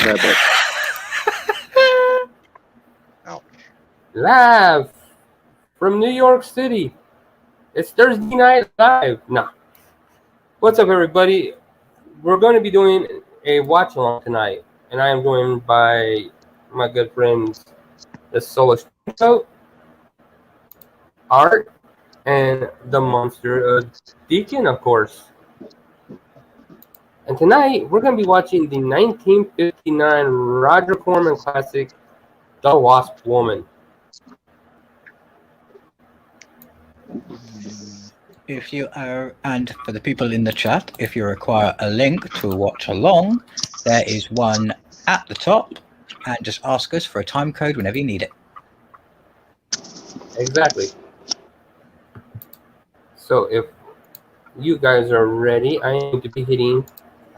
rabbit. Live from New York City. It's Thursday Night Live. Nah. What's up, everybody? We're going to be doing a watch along tonight, and I am joined by my good friends, the Solo Show, Art, and the Monster Deacon, of course. And tonight, we're going to be watching the 1959 Roger Corman classic, The Wasp Woman. If you are, and for the people in the chat, if you require a link to watch along, there is one at the top, and just ask us for a time code whenever you need it. Exactly. So if you guys are ready, I am to be hitting.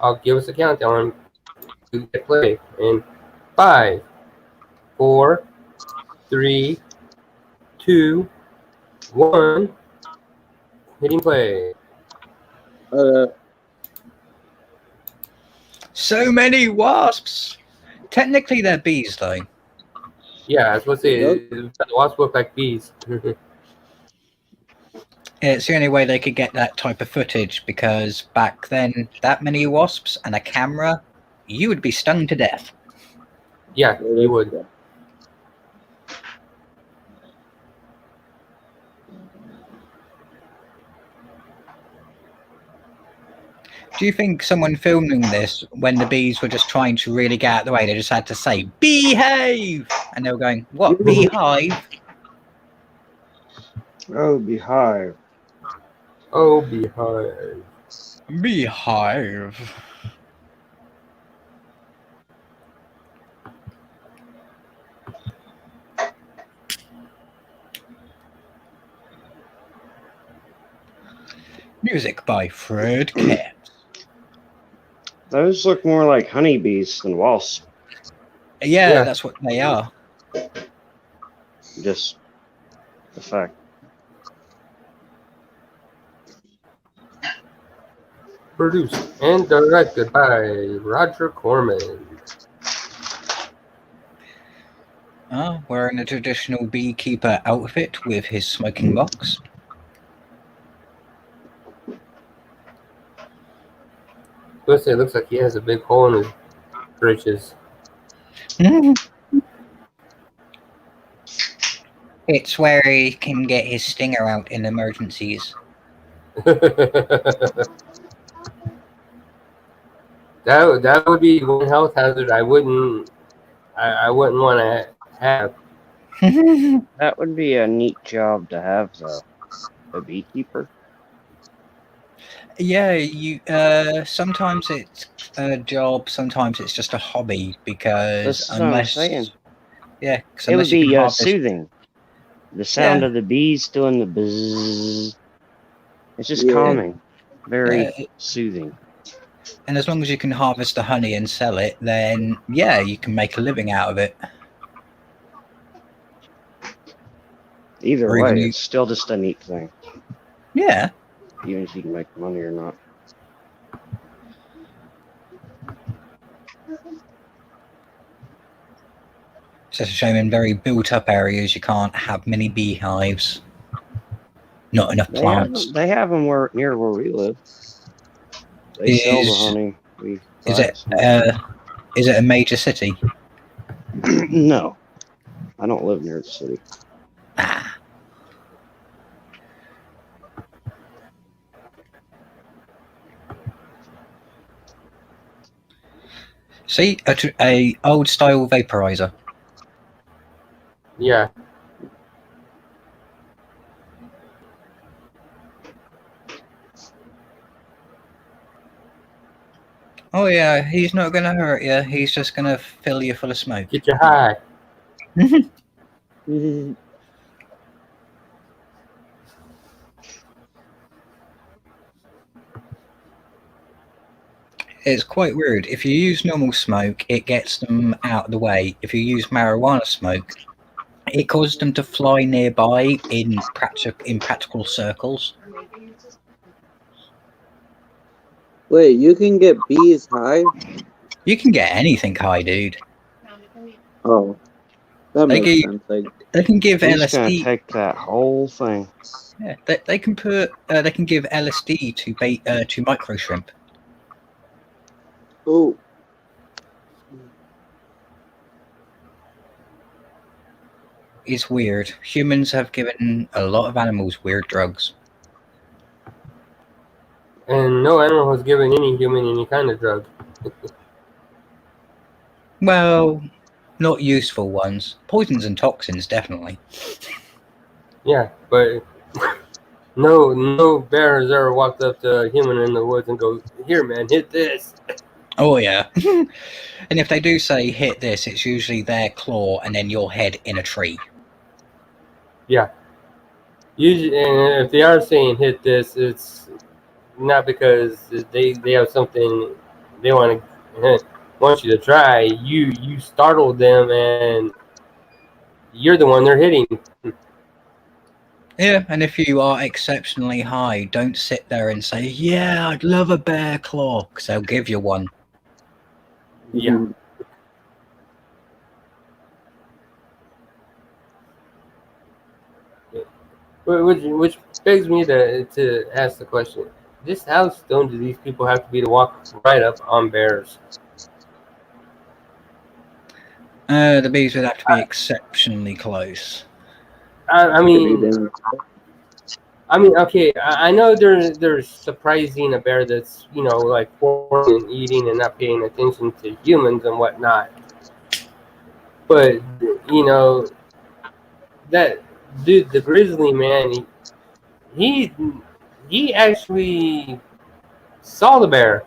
I'll give us a countdown to get play in 5, 4, 3, 2, 1. Hitting play. So many wasps. Technically, they're bees, though. Yeah, I was supposed to say the wasps look like bees. It's the only way they could get that type of footage, because back then, that many wasps and a camera, you would be stung to death. Yeah, you would. Do you think someone filming this, when the bees were just trying to really get out of the way, they just had to say, "Behave!" And they were going, "What, beehive?" Oh, beehive. Oh, beehive. Beehive. Music by Fred Kemp. Those look more like honeybees than wasps. Yeah, that's what they are. Just the fact. Produced and directed by Roger Corman. Wearing a traditional beekeeper outfit with his smoking box. It looks like he has a big hole in his britches. It's where he can get his stinger out in emergencies. That would be one health hazard I wouldn't want to have. That would be a neat job to have, though. A beekeeper. Yeah, you. Sometimes it's a job, sometimes it's just a hobby, because That's what I'm saying. Yeah, it would be soothing. The sound of the bees doing the buzz. It's just calming. Very soothing. And as long as you can harvest the honey and sell it, then yeah, you can make a living out of it. Either way, it's still just a neat thing. Yeah. Even if you can make money or not. It's just a shame in very built-up areas you can't have many beehives. Not enough plants. They have them near where we live. They sell the honey. Is it a major city? No. I don't live near the city. See, a old style vaporizer. Yeah. Oh yeah, he's not gonna hurt you. He's just gonna fill you full of smoke. Get you high. It's quite weird. If you use normal smoke, it gets them out of the way. If you use marijuana smoke, it causes them to fly nearby in practical circles. Wait, you can get bees high? You can get anything high, dude. Oh, that They makes give- sense. Like, They can give He's gonna LSD. take that whole thing. Yeah, they can put. They can give LSD to micro shrimp. oh, It's weird. Humans have given a lot of animals weird drugs. And no animal has given any human any kind of drug. Well, not useful ones. Poisons and toxins, definitely. Yeah, but no bear has ever walked up to a human in the woods and go, "Here, man, hit this." Oh yeah. And if they do say hit this, it's usually their claw and then your head in a tree. Yeah. Usually, and if they are saying hit this, it's not because they have something they want you to try. You startle them, and you're the one they're hitting. Yeah, and if you are exceptionally high, don't sit there and say, "Yeah, I'd love a bear claw," because they'll give you one. Yeah. Which begs me to ask the question: just how stoned do these people have to be to walk right up on bears? The bees would have to be exceptionally close. I mean, okay. I know there's surprising a bear that's like forming and eating and not paying attention to humans and whatnot. But that dude, the grizzly man, he actually saw the bear.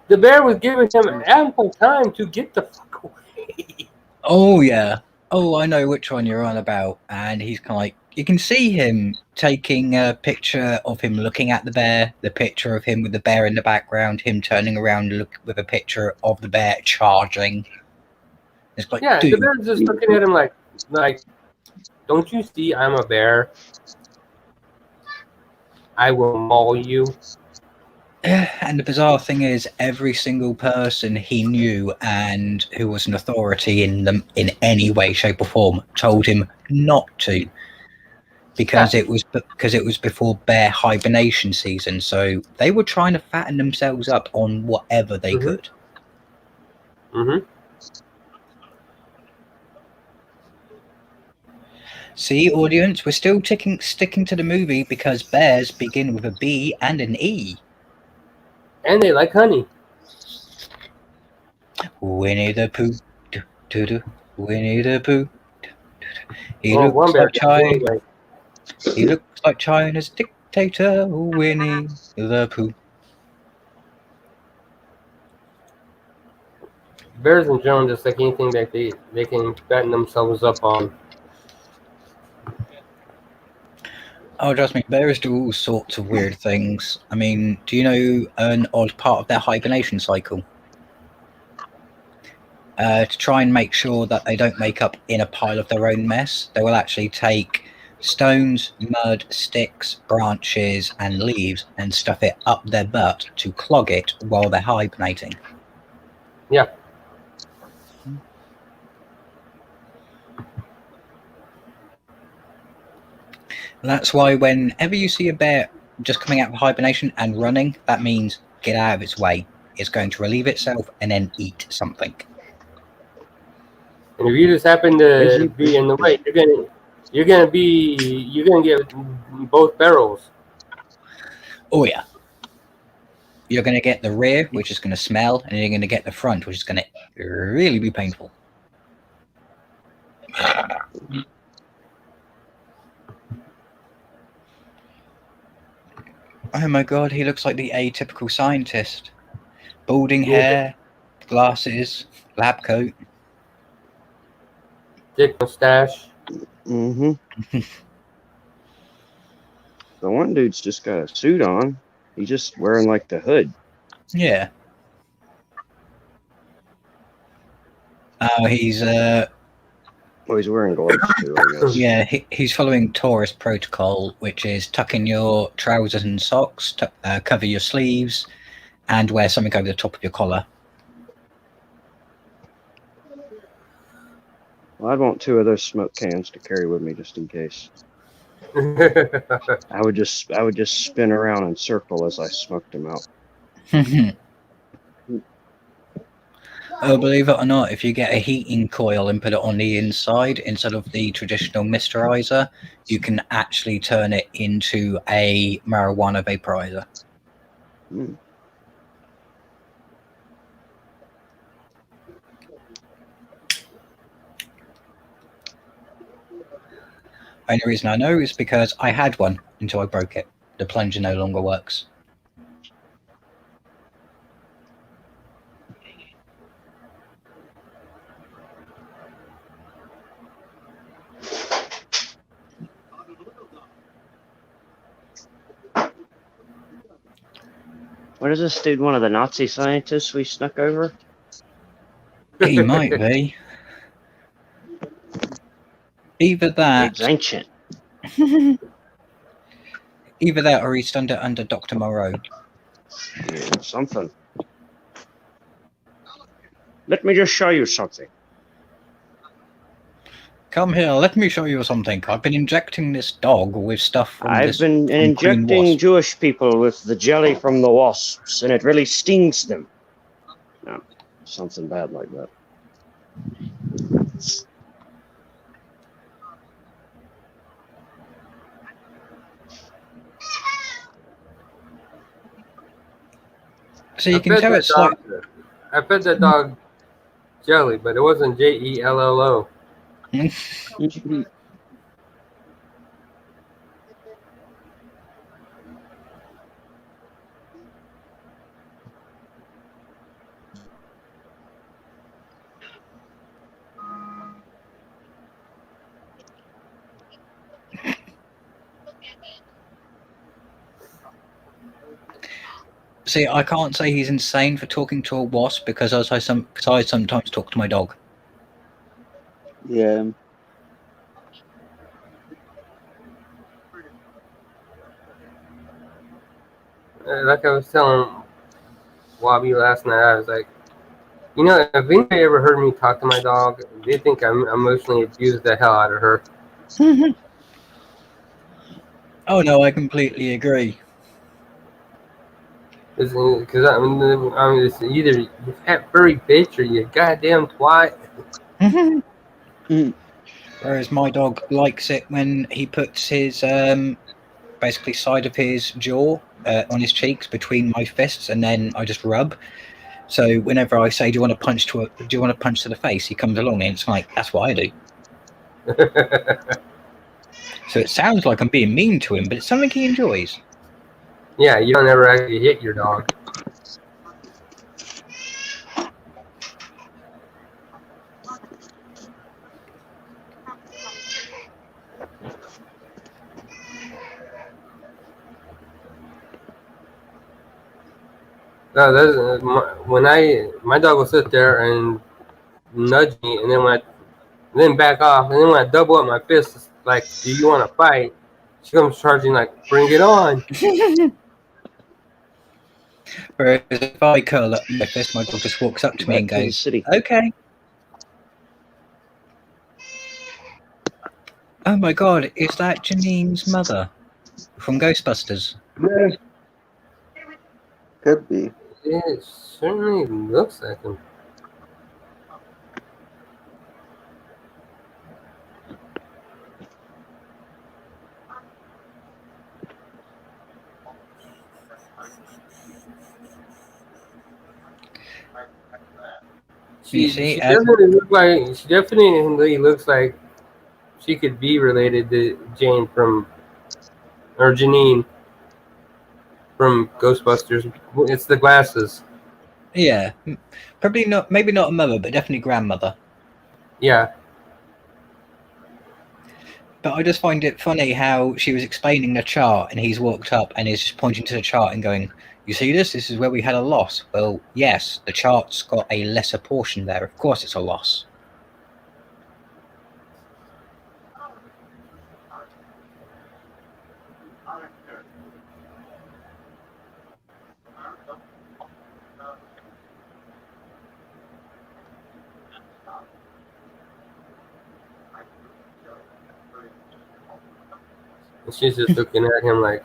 The bear was giving him ample time to get the fuck away. Oh yeah. Oh, I know which one you're on about. And he's kind of like, you can see him taking a picture of him looking at the bear, the picture of him with the bear in the background, him turning around with a picture of the bear charging. It's like, Yeah, dude. the bear's just looking at him like, don't you see I'm a bear? I will maul you. And the bizarre thing is, every single person he knew and who was an authority in them in any way, shape, or form told him not to, because it was before bear hibernation season. So they were trying to fatten themselves up on whatever they could. Mm-hmm. See, audience, we're still sticking to the movie because bears begin with a B and an E. And they like honey. Winnie the Pooh, Winnie the Pooh. He Well, looks like China. anyway. He looks like China's dictator, Winnie the Pooh. Bears in general, just like anything that they can fatten themselves up on. Oh, trust me, bears do all sorts of weird things. I mean, do you know an odd part of their hibernation cycle? To try and make sure that they don't make up in a pile of their own mess, they will actually take stones, mud, sticks, branches, and leaves and stuff it up their butt to clog it while they're hibernating. Yeah. That's why whenever you see a bear just coming out of hibernation and running, that means get out of its way. It's going to relieve itself and then eat something. And if you just happen to be in the way, you're gonna get both barrels. Oh yeah. You're going to get the rear, which is going to smell, and you're going to get the front, which is going to really be painful. Oh my god, he looks like the atypical scientist. Balding hair, glasses, lab coat. Thick mustache. Mm-hmm. The one dude's just got a suit on. He's just wearing like the hood. Yeah. Oh, he's Well, he's wearing gloves too, I guess. yeah, he's following tourist protocol, which is tuck in your trousers and socks, cover your sleeves, and wear something over the top of your collar. Well, I'd want 2 of those smoke cans to carry with me just in case. I would just spin around in circle as I smoked them out. Believe it or not, if you get a heating coil and put it on the inside instead of the traditional misterizer, you can actually turn it into a marijuana vaporizer. Mm. Only reason I know is because I had one until I broke it. The plunger no longer works. What is this dude? One of the Nazi scientists we snuck over? He might be. Either that, It's ancient. either that, or he's under Dr. Moreau. Yeah, something. Let me just show you something. Come here, let me show you something. I've been injecting this dog with stuff from I've been from injecting Green Wasp. Jewish people with the jelly from the wasps, and it really stings them. No, something bad like that. So you can tell it's like I fed that dog jelly, but it wasn't JELLO. See, I can't say he's insane for talking to a wasp because I sometimes talk to my dog. Yeah. Like I was telling Wabi last night, I was like, you know, if anybody ever heard me talk to my dog, they think I'm emotionally abused the hell out of her. Oh no, I completely agree. Because I mean, it's either you fat furry bitch or you goddamn twat. Whereas my dog likes it when he puts his basically side of his jaw on his cheeks between my fists, and then I just rub. So whenever I say, "Do you want to punch to the face?" he comes along, and it's like that's what I do. So it sounds like I'm being mean to him, but it's something he enjoys. Yeah, you don't ever actually hit your dog. No, that's when my dog will sit there and nudge me, and then back off, and then when I double up my fists, like, "Do you want to fight?" She comes charging like, "Bring it on!" Whereas if I curl up my fist, my dog just walks up to me and Back to the goes, city. "Okay." Oh my god, is that Janine's mother from Ghostbusters? Yeah. Could be. It certainly looks like him. You She see, she definitely looks like she could be related to Jane or Janine from Ghostbusters. It's the glasses. yeah, probably not. Maybe not a mother, but definitely grandmother. Yeah. But I just find it funny how she was explaining the chart, and he's walked up and is just pointing to the chart and going, "You see this? This is where we had a loss." Well, yes, the chart's got a lesser portion there. Of course, it's a loss. And she's just looking at him like,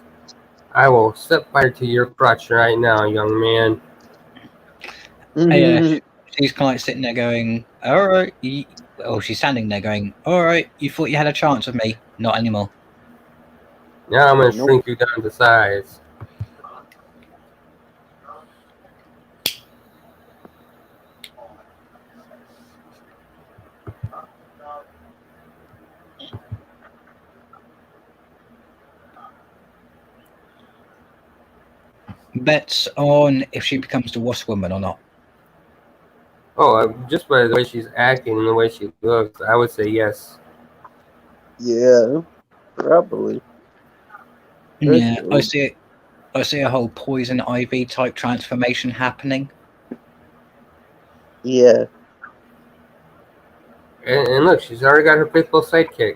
I will set fire to your crotch right now, young man. Yeah, she's kind of like sitting there going, all right. She's standing there going, all right, you thought you had a chance with me. Not anymore. Now I'm going to Nope. shrink you down to size. Bets on if she becomes the wasp woman or not. Oh, just by the way she's acting and the way she looks, I would say yes. Yeah, probably. Yeah, Especially. I see a whole poison ivy type transformation happening. Yeah. And look, she's already got her faithful sidekick.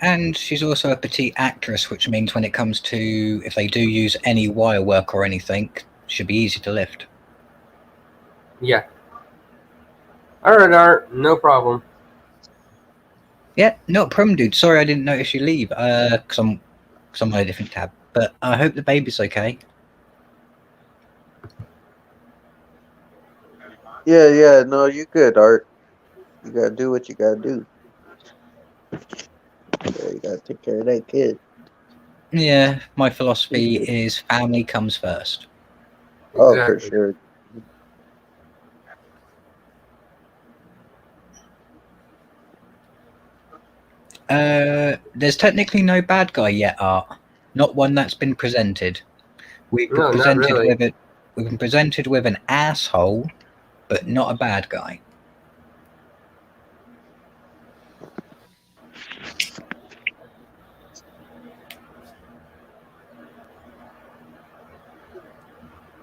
And she's also a petite actress, which means when it comes to if they do use any wire work or anything, should be easy to lift. Yeah. Alright, Art, no problem. Yeah, not a problem, dude. Sorry I didn't notice you leave. Because I'm on a different tab. But I hope the baby's okay. Yeah, no, you good, Art. You gotta do what you gotta do. Yeah, you gotta take care of that kid. Yeah, my philosophy is family comes first. Oh, for Exactly. sure. There's technically no bad guy yet, Art. Not one that's been presented. We've been No, not presented really. with it. We've been presented with an asshole, but not a bad guy.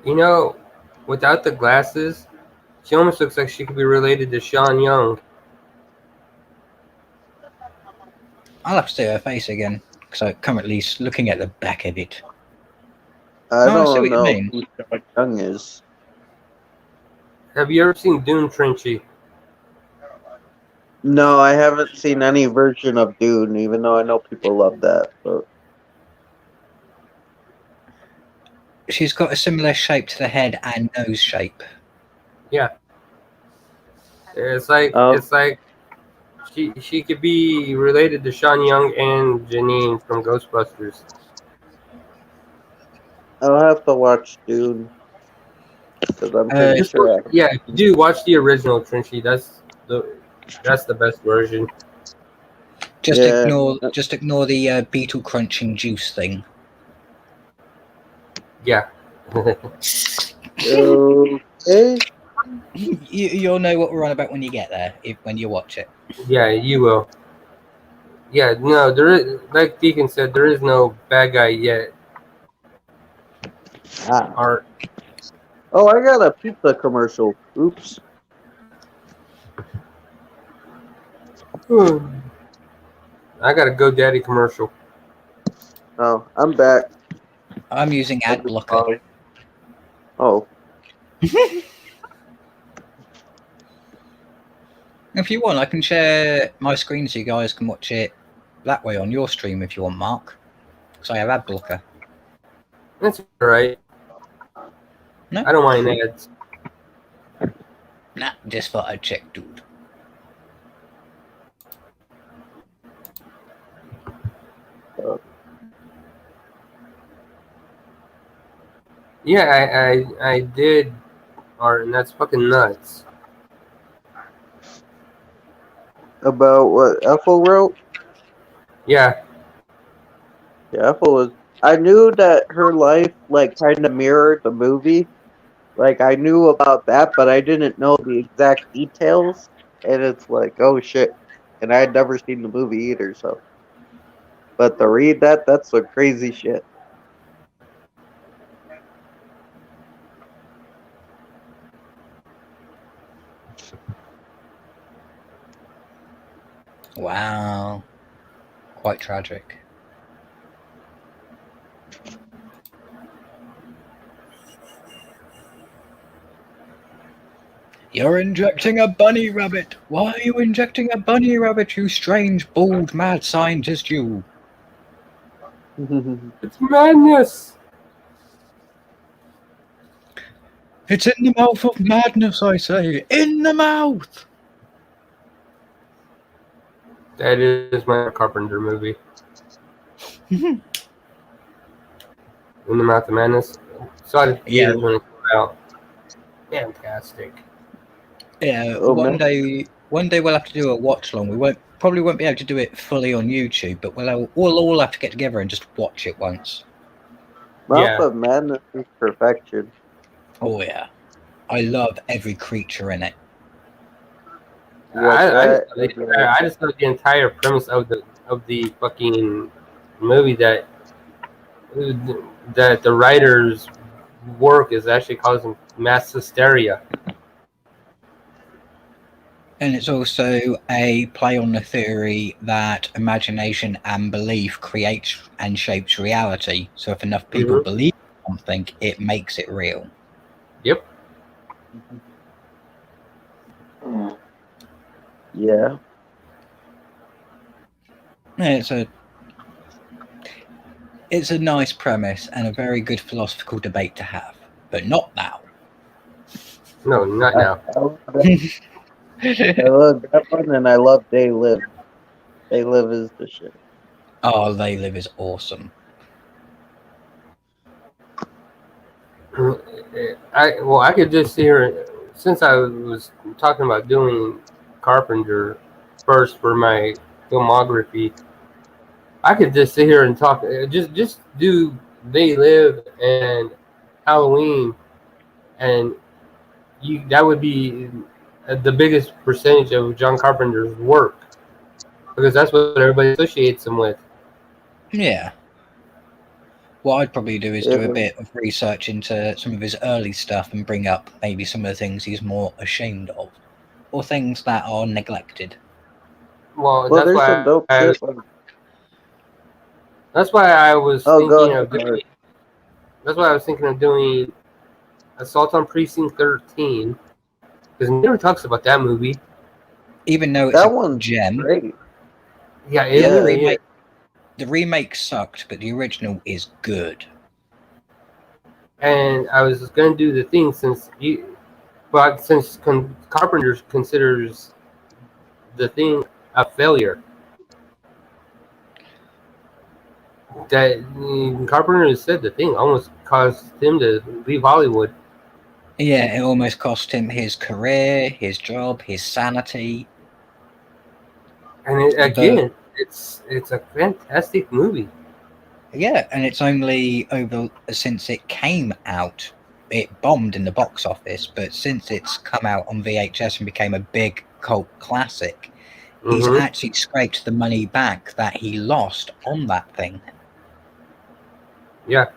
You know, without the glasses, she almost looks like she could be related to Sean Young. I'll have to see her face again because I'm currently looking at the back of it. I Oh, I see don't what you know mean. who Sean Young is. Have you ever seen Dune Trenchy? No, I haven't seen any version of Dune, even though I know people love that. But She's got a similar shape to the head and nose shape. Yeah. It's like she could be related to Sean Young and Janine from Ghostbusters. I'll have to watch Dune because I'm pretty Just sure I. yeah, if you do watch the original Trenchy. That's the best version. Just Yeah. ignore the beetle crunching juice thing. Yeah. Okay. You'll know what we're on about when you get there, when you watch it. Yeah, you will. Yeah, no, there is, like Deacon said, there is no bad guy yet. Art. Oh, I got a pizza commercial. Oops. I got a GoDaddy commercial. Oh, I'm back. I'm using ad blocker. Oh, If you want, I can share my screen so you guys can watch it that way on your stream if you want, Mark. Because I have ad blocker. That's alright. No? I don't mind ads. Nah, just thought I'd check, dude. Yeah, I did, Art, and that's fucking nuts. about what Ethel wrote? Yeah, Yeah, Ethel was. I knew that her life like kind of mirrored the movie. Like I knew about that, but I didn't know the exact details. And it's like, oh shit! And I had never seen the movie either. So, but to read that, that's some crazy shit. Wow. Quite tragic. You're injecting a bunny rabbit. Why are you injecting a bunny rabbit, you strange, bald, mad scientist, you? It's madness. It's in the mouth of madness, I say. In the mouth! That is my Carpenter movie. In the Mouth of Madness. Saw it at the theaters when it came out. Fantastic. Yeah, Oh, one man. day we'll have to do a watch long. We probably won't be able to do it fully on YouTube, but we'll all have to get together and just watch it once. Mouth of Madness is perfection. Oh yeah, I love every creature in it. I just thought the entire premise of the fucking movie that the writer's work is actually causing mass hysteria. And it's also a play on the theory that imagination and belief creates and shapes reality. So if enough people believe something, it makes it real. Yep. Yeah. It's a nice premise and a very good philosophical debate to have, but not now. No, not now. I love that one, and I love They Live. They Live is the shit. Oh, They Live is awesome. I could just hear, since I was talking about doing Carpenter first for my filmography, I could just sit here and talk. Just do They Live and Halloween, and that would be the biggest percentage of John Carpenter's work, because that's what everybody associates him with. Yeah. What I'd probably do is do a bit of research into some of his early stuff and bring up maybe some of the things he's more ashamed of, or things that are neglected. Well, there's some dope shit. That's why I was thinking of doing. Sorry. That's why I was thinking of doing Assault on Precinct 13, because no one talks about that movie. Even though it's a gem. Great. Yeah, the remake sucked, but the original is good. And I was going to do the thing since Carpenter considers the thing a failure. That Carpenter said the thing almost caused him to leave Hollywood. Yeah, it almost cost him his career, his job, his sanity. And it's a fantastic movie. Yeah, and it's only over since it came out. It bombed in the box office, but since it's come out on VHS and became a big cult classic, he's actually scraped the money back that he lost on that thing. Yeah.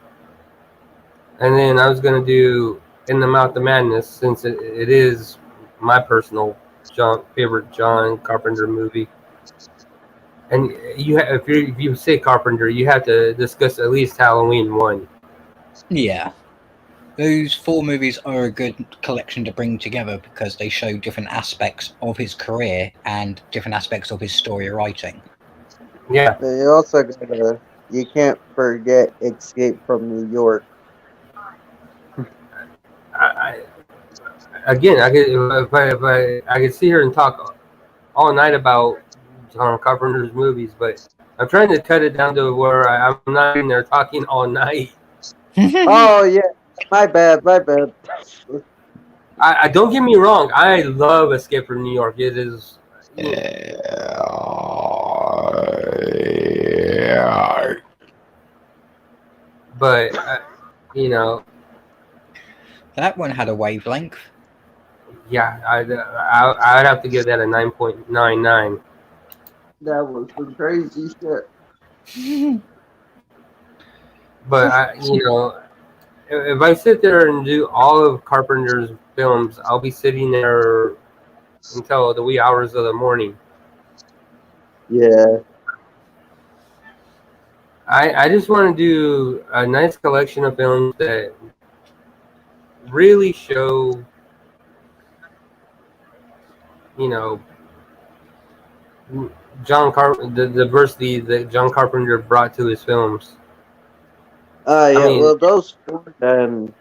And then I was going to do In the Mouth of Madness, since it is my personal favorite John Carpenter movie. And if you say Carpenter, you have to discuss at least Halloween 1. Yeah. Those 4 movies are a good collection to bring together because they show different aspects of his career and different aspects of his story writing. Yeah. You also you can't forget Escape from New York. I could sit here and talk all night about John Carpenter's movies, but I'm trying to cut it down to where I'm not in there talking all night. Oh yeah, my bad. I don't get me wrong. I love Escape from New York. It is. But that one had a wavelength. Yeah, I'd have to give that a 9.99. That was some crazy shit. But if I sit there and do all of Carpenter's films, I'll be sitting there until the wee hours of the morning. Yeah. I just want to do a nice collection of films that really show you know, the diversity that John Carpenter brought to his films. Yeah, mean- well, those four, then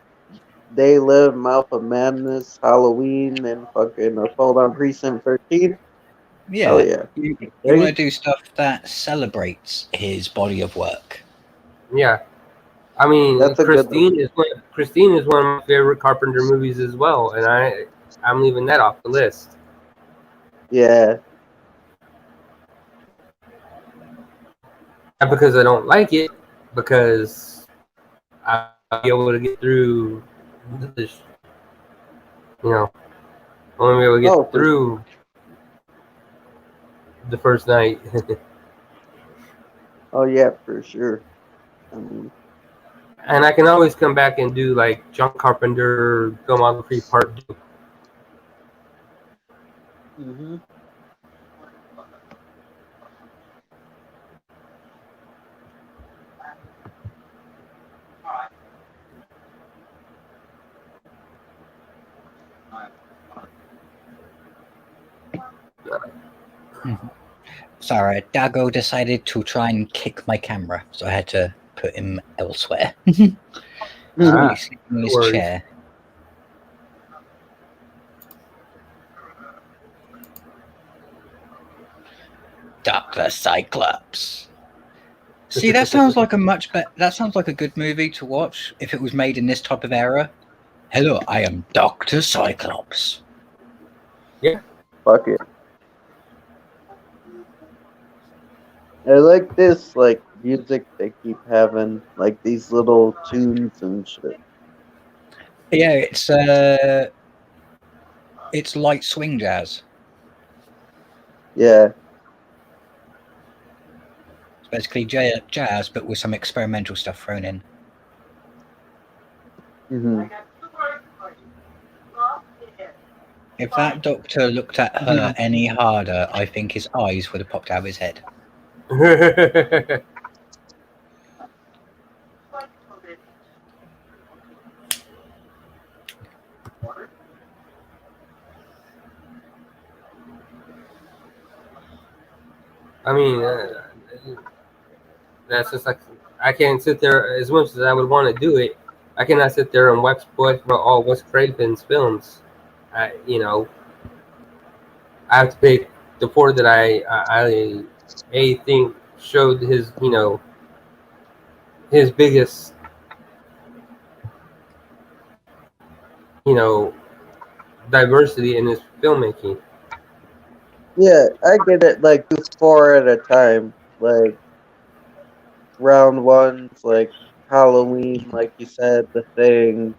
They Live, Mouth of Madness, Halloween, and fucking Assault on Precinct 13. Yeah. Hell yeah. You There want you- to do stuff that celebrates his body of work. Yeah, I mean, That's a good Christine is one of my favorite Carpenter movies as well, and I'm leaving that off the list. Yeah. Not because I don't like it, because I'll be able to get through this. You know, I want to be able to get Oh, for through the first night. Oh, yeah, for sure. I mean, And I can always come back and do like John Carpenter filmography part 2. mhm. Sorry, Dago decided to try and kick my camera, so I had to put him elsewhere. Ah, He's sleeping in his no worries. chair. Dr. Cyclops. See, that sounds like a much better. That sounds like a good movie to watch if it was made in this type of era. Hello, I am Dr. Cyclops. Fuck it. I like this, like, music they keep having, like, these little tunes and shit. Yeah, it's light swing jazz. Yeah. It's basically jazz, but with some experimental stuff thrown in. Mhm. If that doctor looked at her any harder, I think his eyes would have popped out of his head. I mean, that's just like I can't sit there as much as I would want to do it. I cannot sit there and watch all Wes Craven's films. I have to pick the four that I think showed his his biggest diversity in his filmmaking. Yeah, I get it, like, do 4 at a time. Like, round one's, like, Halloween, like you said, The Thing,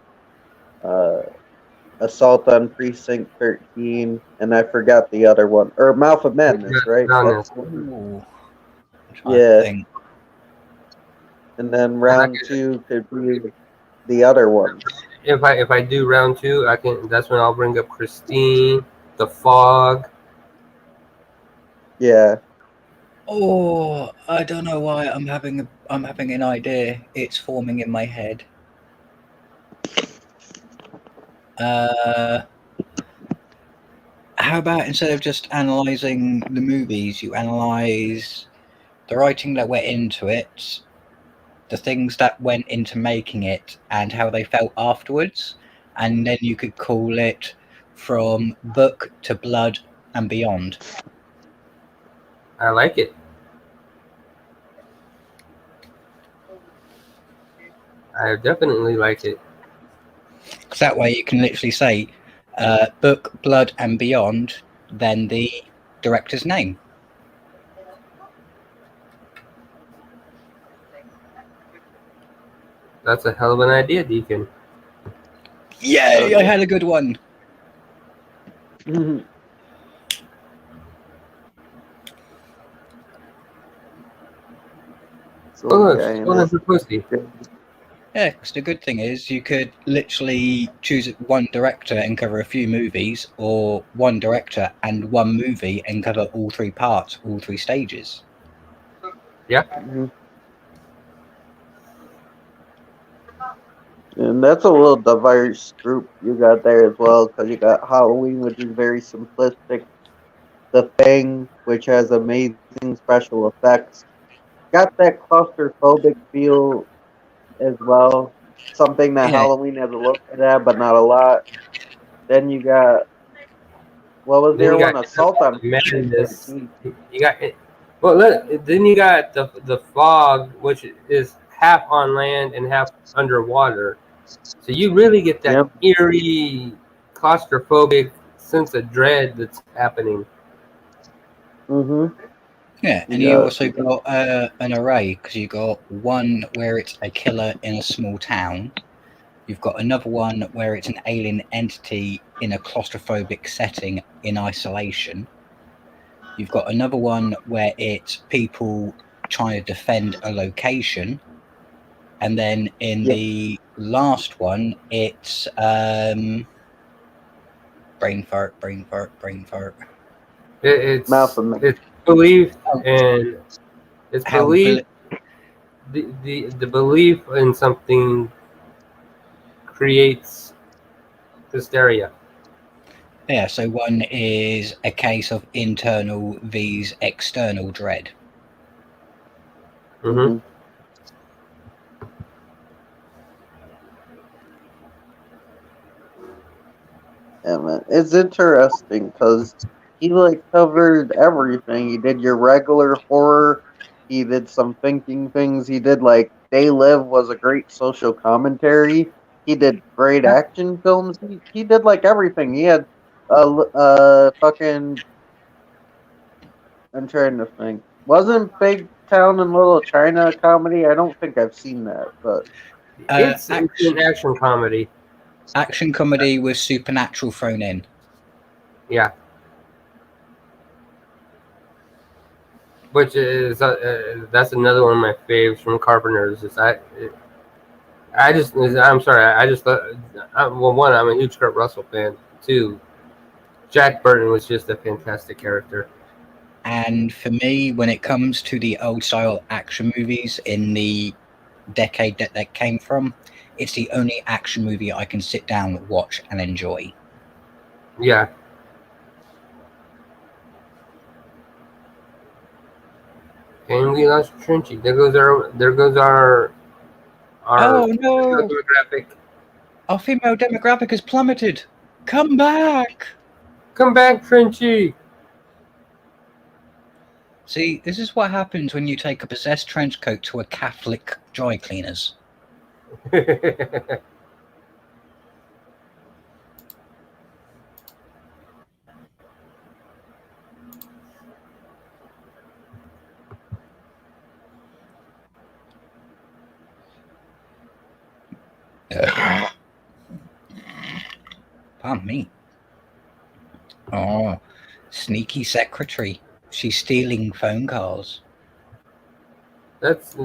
uh, Assault on Precinct 13, and I forgot the other one. Or Mouth of Madness, right? Madness. Ooh. Yeah. Think. And then round 2 could be the other ones. If I do round 2, that's when I'll bring up Christine, The Fog. Yeah. Oh, I don't know why I'm having an idea. It's forming in my head. How about instead of just analyzing the movies, you analyze the writing that went into it, the things that went into making it, and how they felt afterwards, and then you could call it From Book to Blood and Beyond. I like it. I definitely like it. Because that way you can literally say Book, Blood and Beyond, then the director's name. That's a hell of an idea, Deacon. Yay! I had a good one. Pussy. Yeah, because the good thing is you could literally choose one director and cover a few movies, or one director and one movie and cover all 3 parts, all 3 stages. Yeah. And that's a little diverse group you got there as well, because you got Halloween, which is very simplistic, the Fang, which has amazing special effects. Got that claustrophobic feel as well. Something that Yeah, Halloween has a little bit at, but not a lot. Then you got what was the Then other you got one? Assault on Precinct Madness. 13. You got it. Well, then you got the fog, which is half on land and half underwater. So you really get that Yep. eerie, claustrophobic sense of dread that's happening. Mhm. yeah, and you also got an array because you got one where it's a killer in a small town. You've got another one where it's an alien entity in a claustrophobic setting in isolation. You've got another one where it's people trying to defend a location. And then in Yep. the last one, it's brain fart, brain fart, brain fart. Malcolm. It's belief Oh, and it's how belief. The belief in something creates hysteria. yeah, so one is a case of internal vs external dread. Mm-hmm. Mhm. Yeah, man. It's interesting because he like covered everything. He did your regular horror. He did some thinking things. He did like They Live was a great social commentary. He did great action films. He did like everything. He had fucking. I'm trying to think. Wasn't Big Town and Little China a comedy? I don't think I've seen that, but It's Action, an action comedy. action comedy with supernatural thrown in. Yeah, which is that's another one of my faves from Carpenter's. I just I'm sorry I just well, one, I'm a huge Kurt Russell fan. Two, Jack Burton was just a fantastic character. And for me, when it comes to the old style action movies in the decade that they came from, it's the only action movie I can sit down, watch, and enjoy. Yeah. And we lost Trenchy. There goes our Oh no! demographic. Our female demographic has plummeted. Come back! Come back, Trenchy. See, this is what happens when you take a possessed trench coat to a Catholic dry cleaners. Pardon me. Oh, sneaky secretary. She's stealing phone calls. It's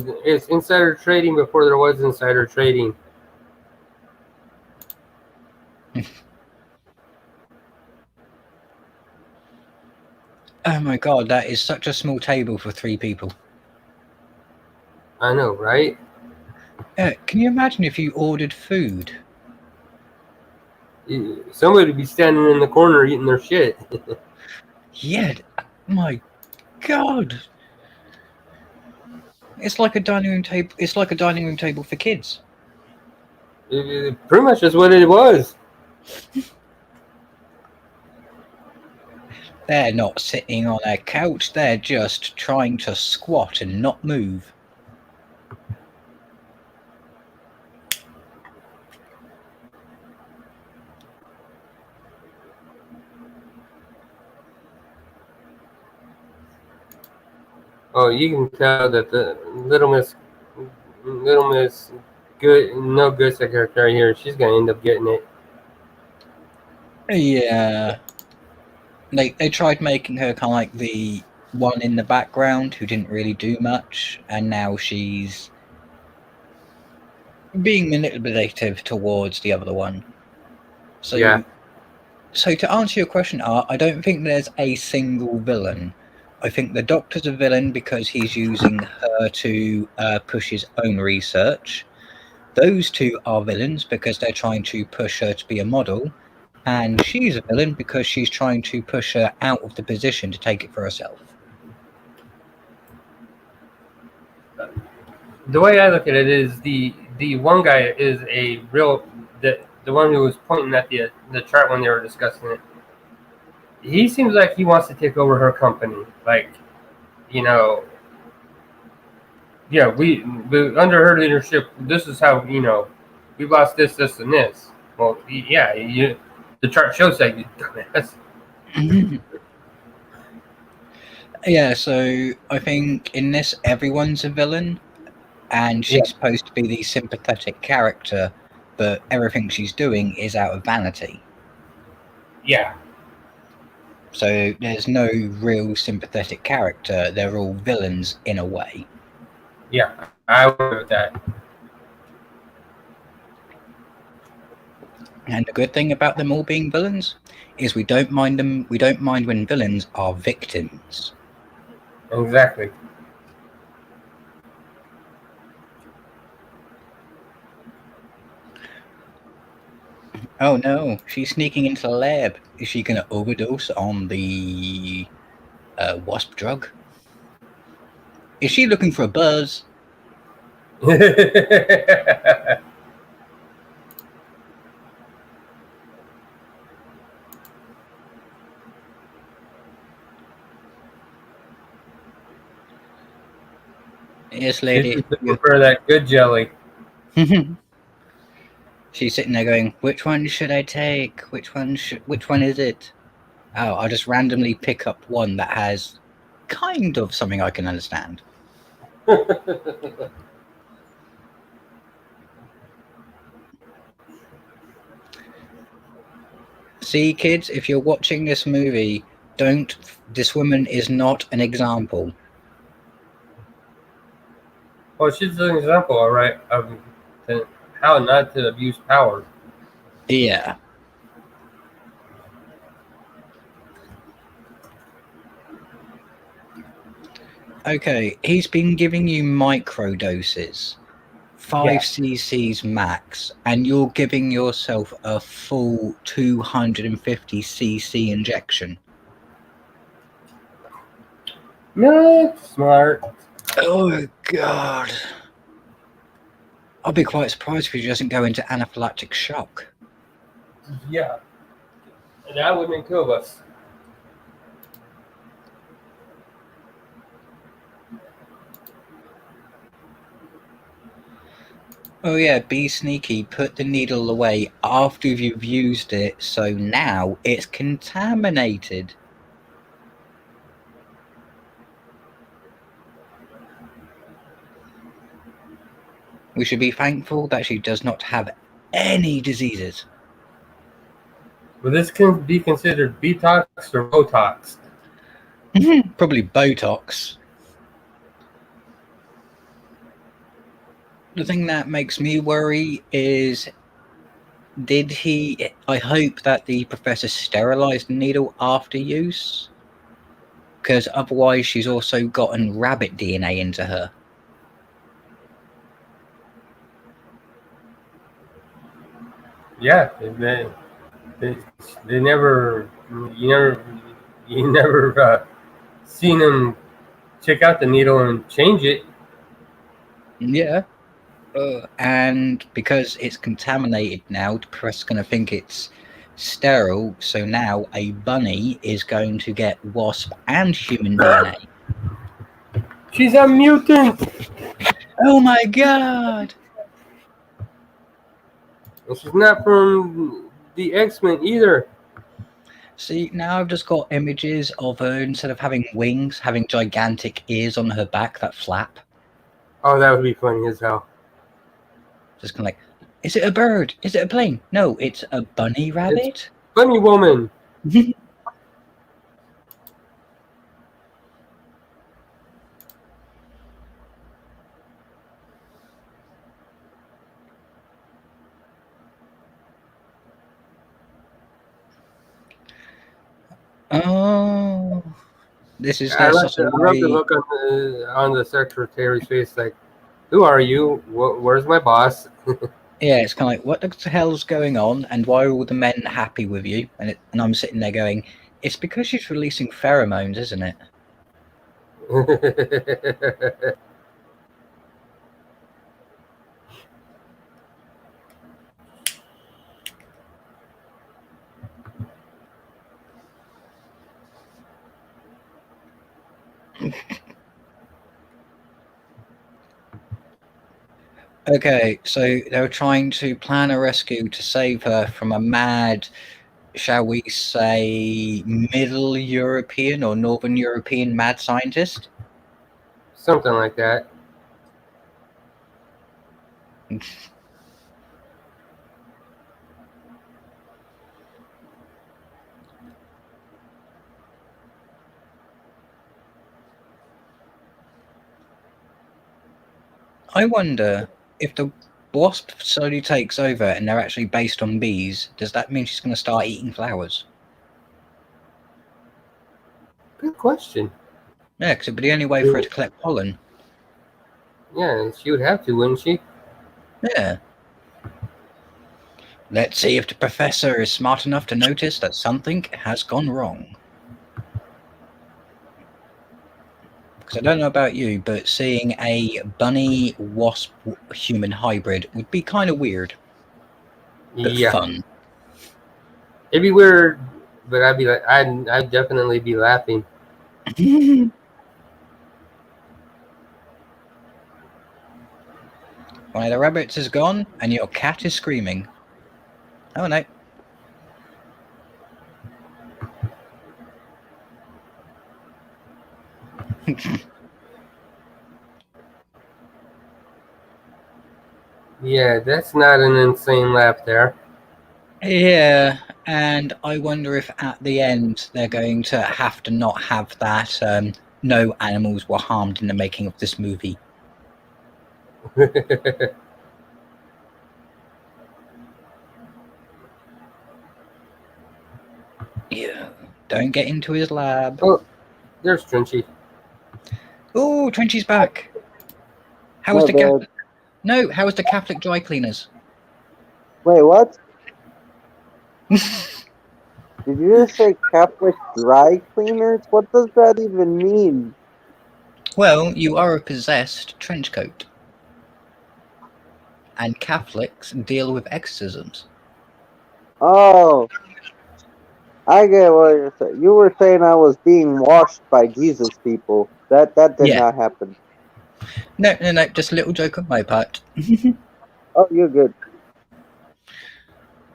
insider trading before there was insider trading. Oh my god, that is such a small table for 3 people. I know, right? Can you imagine if you ordered food? Somebody would be standing in the corner eating their shit. Yeah, my god. It's like a dining room table. It's like a dining room table for kids. Pretty much is what it was. They're not sitting on a couch. They're just trying to squat and not move. Oh, you can tell that the Little Miss, good, no good secretary here. She's gonna end up getting it. Yeah. They tried making her kind of like the one in the background who didn't really do much, and now she's being manipulative towards the other one. So, Yeah. So to answer your question, Art, I don't think there's a single villain. I think the Doctor's a villain because he's using her to push his own research. Those two are villains because they're trying to push her to be a model. And she's a villain because she's trying to push her out of the position to take it for herself. The way I look at it is the one guy is a real the one who was pointing at the chart when they were discussing it. He seems like he wants to take over her company. Like, you know, yeah, we under her leadership, this is how, you know, we lost this, this, and this. Well, yeah, the chart shows that, you dumbass. Yeah, so I think in this, everyone's a villain, and she's supposed to be the sympathetic character, but everything she's doing is out of vanity. Yeah. So there's no real sympathetic character. They're all villains in a way. Yeah, I would agree with that. And the good thing about them all being villains is we don't mind them. We don't mind when villains are victims. Exactly. Oh no, she's sneaking into the lab. Is she going to overdose on the wasp drug? Is she looking for a buzz? Yes, lady. You prefer that good jelly. She's sitting there going, "Which one should I take? Which one is it?" Oh, I'll just randomly pick up one that has kind of something I can understand. See, kids, if you're watching this movie, don't. This woman is not an example. Well, she's an example, all right, of how not to abuse power. Yeah. Okay, he's been giving you micro doses, 5 cc's max, and you're giving yourself a full 250 cc injection. No, smart. Oh god. I'll be quite surprised if he doesn't go into anaphylactic shock. Yeah. That wouldn't kill us. Oh yeah, be sneaky, put the needle away after you've used it, so now it's contaminated. We should be thankful that she does not have any diseases. Well, this can be considered Botox or Botox. Probably Botox. The thing that makes me worry is, I hope that the professor sterilized the needle after use, because otherwise she's also gotten rabbit DNA into her. Yeah, they never, you never seen them check out the needle and change it. Yeah. And because it's contaminated now, the press is going to think it's sterile, so now a bunny is going to get wasp and human DNA. She's a mutant! Oh my god! And she's not from the X-Men either. See, now I've just got images of her, instead of having wings, having gigantic ears on her back that flap. Oh, that would be funny as hell. Just kind of like, is it a bird? Is it a plane? No, it's a bunny rabbit. Bunny woman! Oh, this is I love such a the look on the secretary's face, like, who are you? Where's my boss? Yeah, it's kind of like, what the hell's going on, and why are all the men happy with you? And I'm sitting there going, it's because she's releasing pheromones, isn't it? Okay, so they were trying to plan a rescue to save her from a mad, shall we say, Middle European or Northern European mad scientist. Something like that. I wonder if the wasp slowly takes over and they're actually based on bees, does that mean she's going to start eating flowers? Good question. Yeah, because it'd be the only way for her to collect pollen. Yeah, she would have to, wouldn't she? Yeah. Let's see if the professor is smart enough to notice that something has gone wrong. Because I don't know about you, but seeing a bunny wasp human hybrid would be kind of weird, but Yeah. fun. It'd be weird, but I'd definitely be laughing. One of the rabbits is gone, and your cat is screaming. Oh no. Yeah, that's not an insane laugh there. Yeah, and I wonder if at the end they're going to have to not have that no animals were harmed in the making of this movie. Yeah. Don't get into his lab. Oh, there's Trenchy. Oh, Trenchy's back. How was the Catholic? No, how was the Catholic dry cleaners? Wait, what? Did you just say Catholic dry cleaners? What does that even mean? Well, you are a possessed trench coat. And Catholics deal with exorcisms. Oh, I get what you're saying. You were saying I was being washed by Jesus people. That did Yeah. not happen. No, just a little joke on my part. Oh, you're good.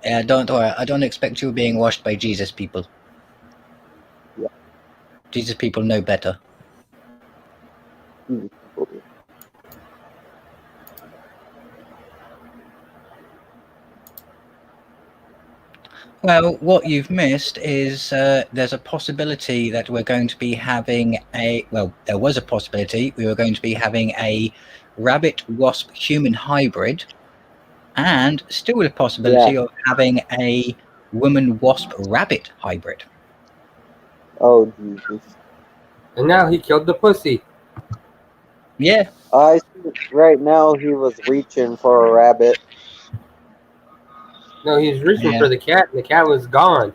Yeah, don't worry. I don't expect you being washed by Jesus people. Yeah. Jesus people know better. Jesus people. Well, what you've missed is there's a possibility that we're going to be having there was a possibility we were going to be having a rabbit-wasp human hybrid, and still a possibility of having a woman-wasp-rabbit hybrid. Oh, Jesus. And now he killed the pussy. Yeah. I see. Right now he was reaching for a rabbit. No, he's reaching for the cat, and the cat was gone.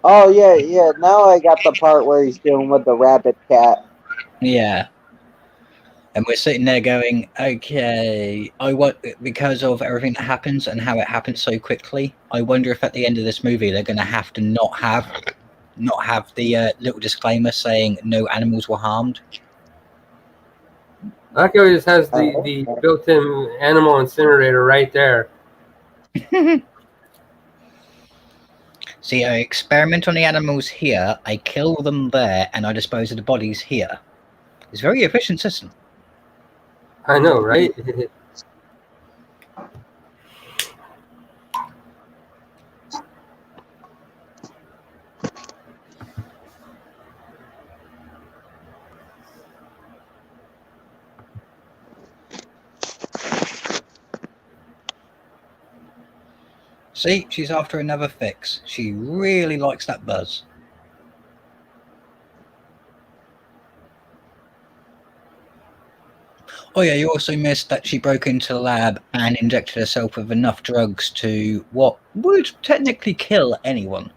Oh, yeah. Now I got the part where he's dealing with the rabbit cat. Yeah. And we're sitting there going, okay, because of everything that happens and how it happens so quickly, I wonder if at the end of this movie they're going to have to not have the little disclaimer saying no animals were harmed. I like how he just has the built-in animal incinerator right there. See, I experiment on the animals here, I kill them there, and I dispose of the bodies here. It's a very efficient system. I know, right? See, she's after another fix. She really likes that buzz. Oh yeah, you also missed that she broke into the lab and injected herself with enough drugs to what would technically kill anyone.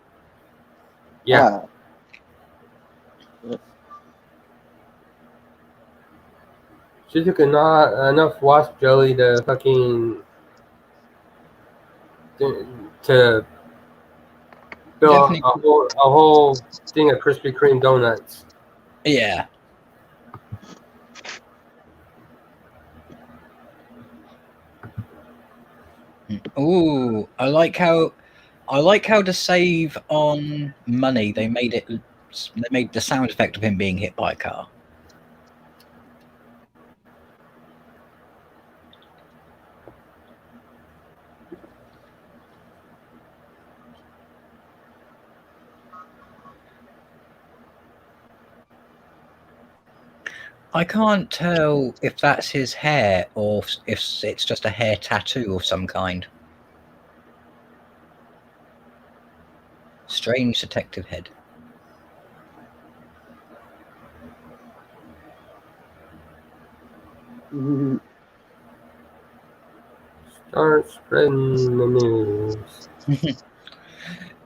Yeah. She took enough wasp jelly to fucking to fill Definitely. a whole thing of Krispy Kreme donuts. Yeah. Ooh, I like how to save on money they made the sound effect of him being hit by a car. I can't tell if that's his hair or if it's just a hair tattoo of some kind. Strange detective head. Start spreading the news.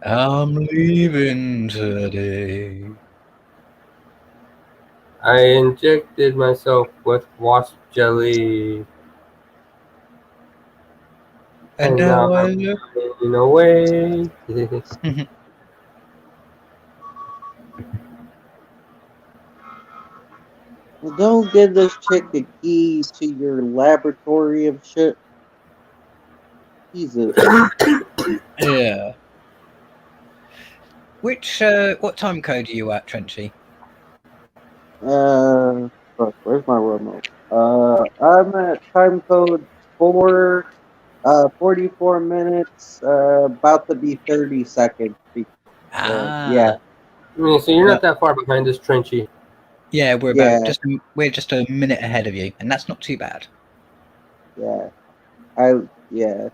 I'm leaving today. I injected myself with wasp jelly. And now now I I'm look. running away. Well, don't give this chick a key to your laboratory of shit. Jesus. Yeah. What time code are you at, Trenchy? Fuck, where's my remote? I'm at time code 44 minutes, about to be 30 seconds. Yeah, So you're not Well, that far behind this Trenchy. yeah, we're yeah, just a minute ahead of you, and that's not too bad. yeah. Yeah.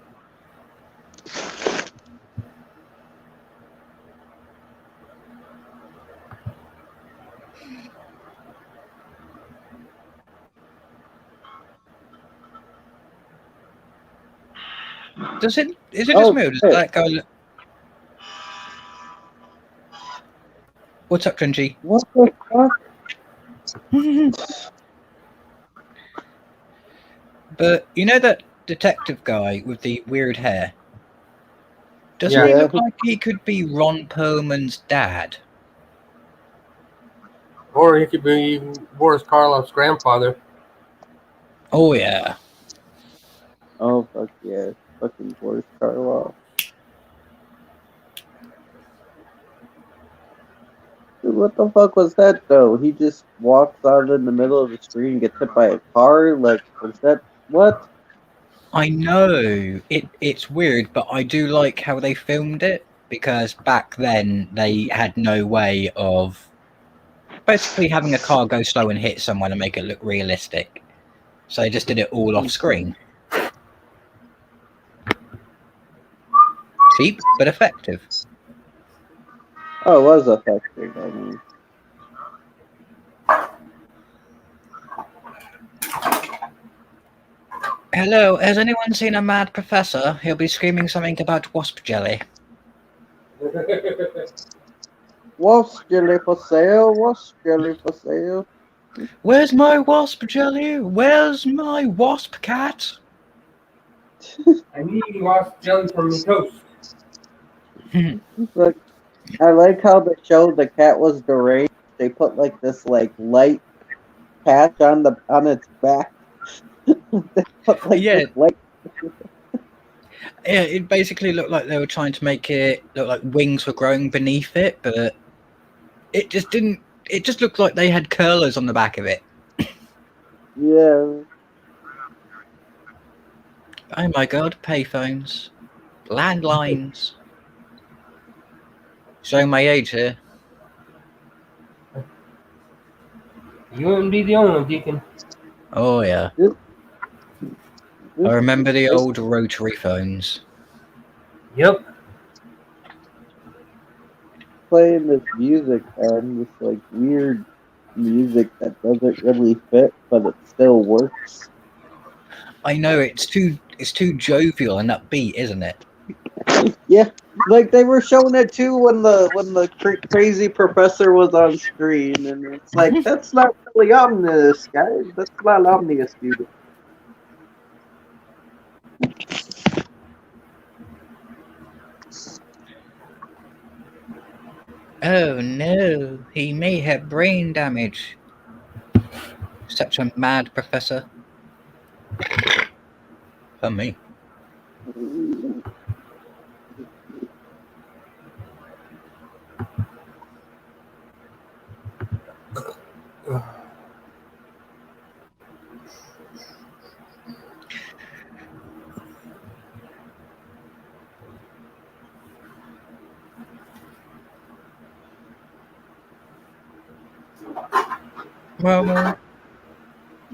Is it just Oh, me, or does shit. that guy look... What's up, Trenchy? What the fuck? But you know that detective guy with the weird hair? Doesn't Yeah. he Yeah. look like he could be Ron Perlman's dad? Or he could be Boris Karloff's grandfather. Oh yeah. Oh, fuck yeah. Fucking Boris Karloff. Dude, what the fuck was that, though? He just walks out in the middle of the street and gets hit by a car? Like, was that... What? I know it's weird, but I do like how they filmed it because back then they had no way of basically having a car go slow and hit someone and make it look realistic. So they just did it all off screen. Cheap but effective. Oh, it was effective, I mean. Hello, has anyone seen a mad professor? He'll be screaming something about wasp jelly. Wasp jelly for sale, wasp jelly for sale. Where's my wasp jelly? Where's my wasp cat? I need wasp jelly for me toast. Look, I like how they showed the cat was deranged. They put like this like light patch on its back. They put like Yeah. this light. Yeah, it basically looked like they were trying to make it look like wings were growing beneath it, but it just didn't. It just looked like they had curlers on the back of it. Yeah. Oh my god, payphones. Landlines. Showing my age here. You wouldn't be the only one, Deacon. Oh yeah. I remember the old rotary phones. Yep. Playing this music on this like weird music that doesn't really fit, but it still works. I know it's too jovial and upbeat, isn't it? Yeah, like they were showing it too when the crazy professor was on screen, and it's like that's not really Omnis, guys. That's not Omnis, dude. Oh no, he may have brain damage. Such a mad professor. For me. Well,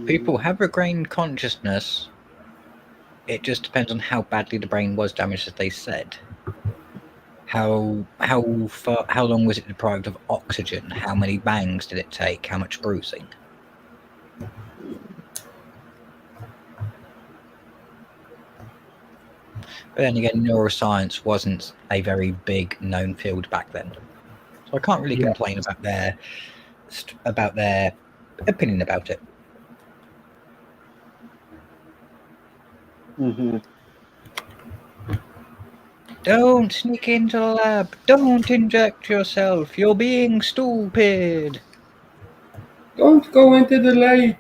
people have regained consciousness. It just depends on how badly the brain was damaged, as they said. How long was it deprived of oxygen? How many bangs did it take? How much bruising? But then again, neuroscience wasn't a very big known field back then, so I can't really complain about their opinion about it. Mm-hmm. Don't sneak into the lab. Don't inject yourself. You're being stupid. Don't go into the light.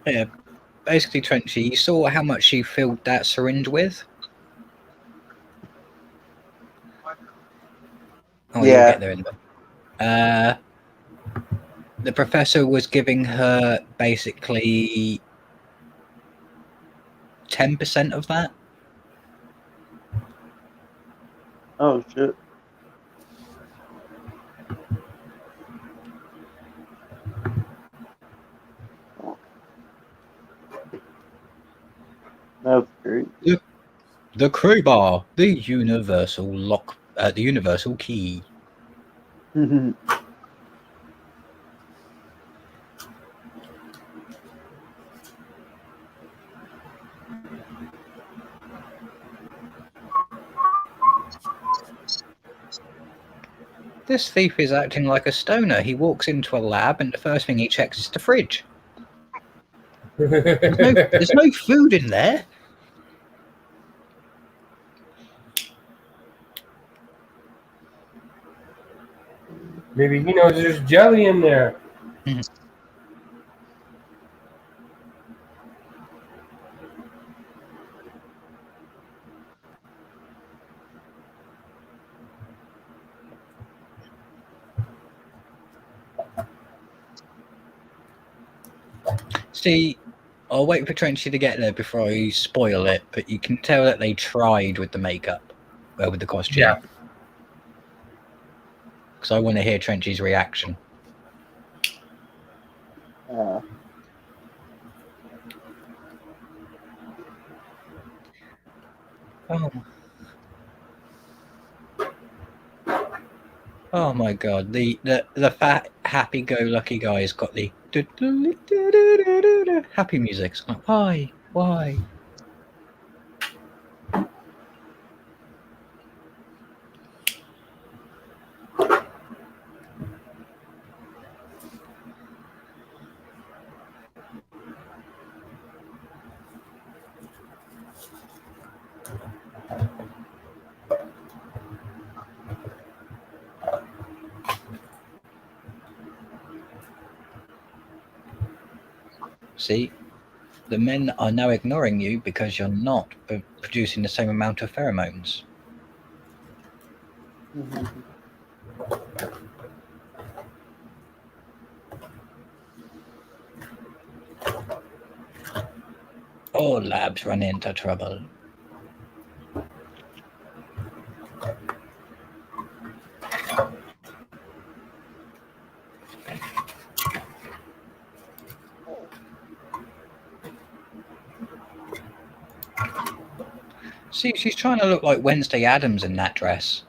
Yeah, basically, Trenchy, you saw how much she filled that syringe with? Oh, you'll get there in a bit. The professor was giving her basically 10% of that. Oh shit. That's great. The crowbar, the universal lock, the universal key. This thief is acting like a stoner. He walks into a lab and the first thing he checks is the fridge. There's no food in there. Maybe he knows there's jelly in there. See, I'll wait for Trenchy to get there before I spoil it, but you can tell that they tried with the makeup, with the costume. Yeah. Because I want to hear Trenchy's reaction. Oh my god, the fat happy-go-lucky guy's got the happy music. It's like, why? See, the men are now ignoring you because you're not producing the same amount of pheromones. All labs run into trouble. See, she's trying to look like Wednesday Addams in that dress.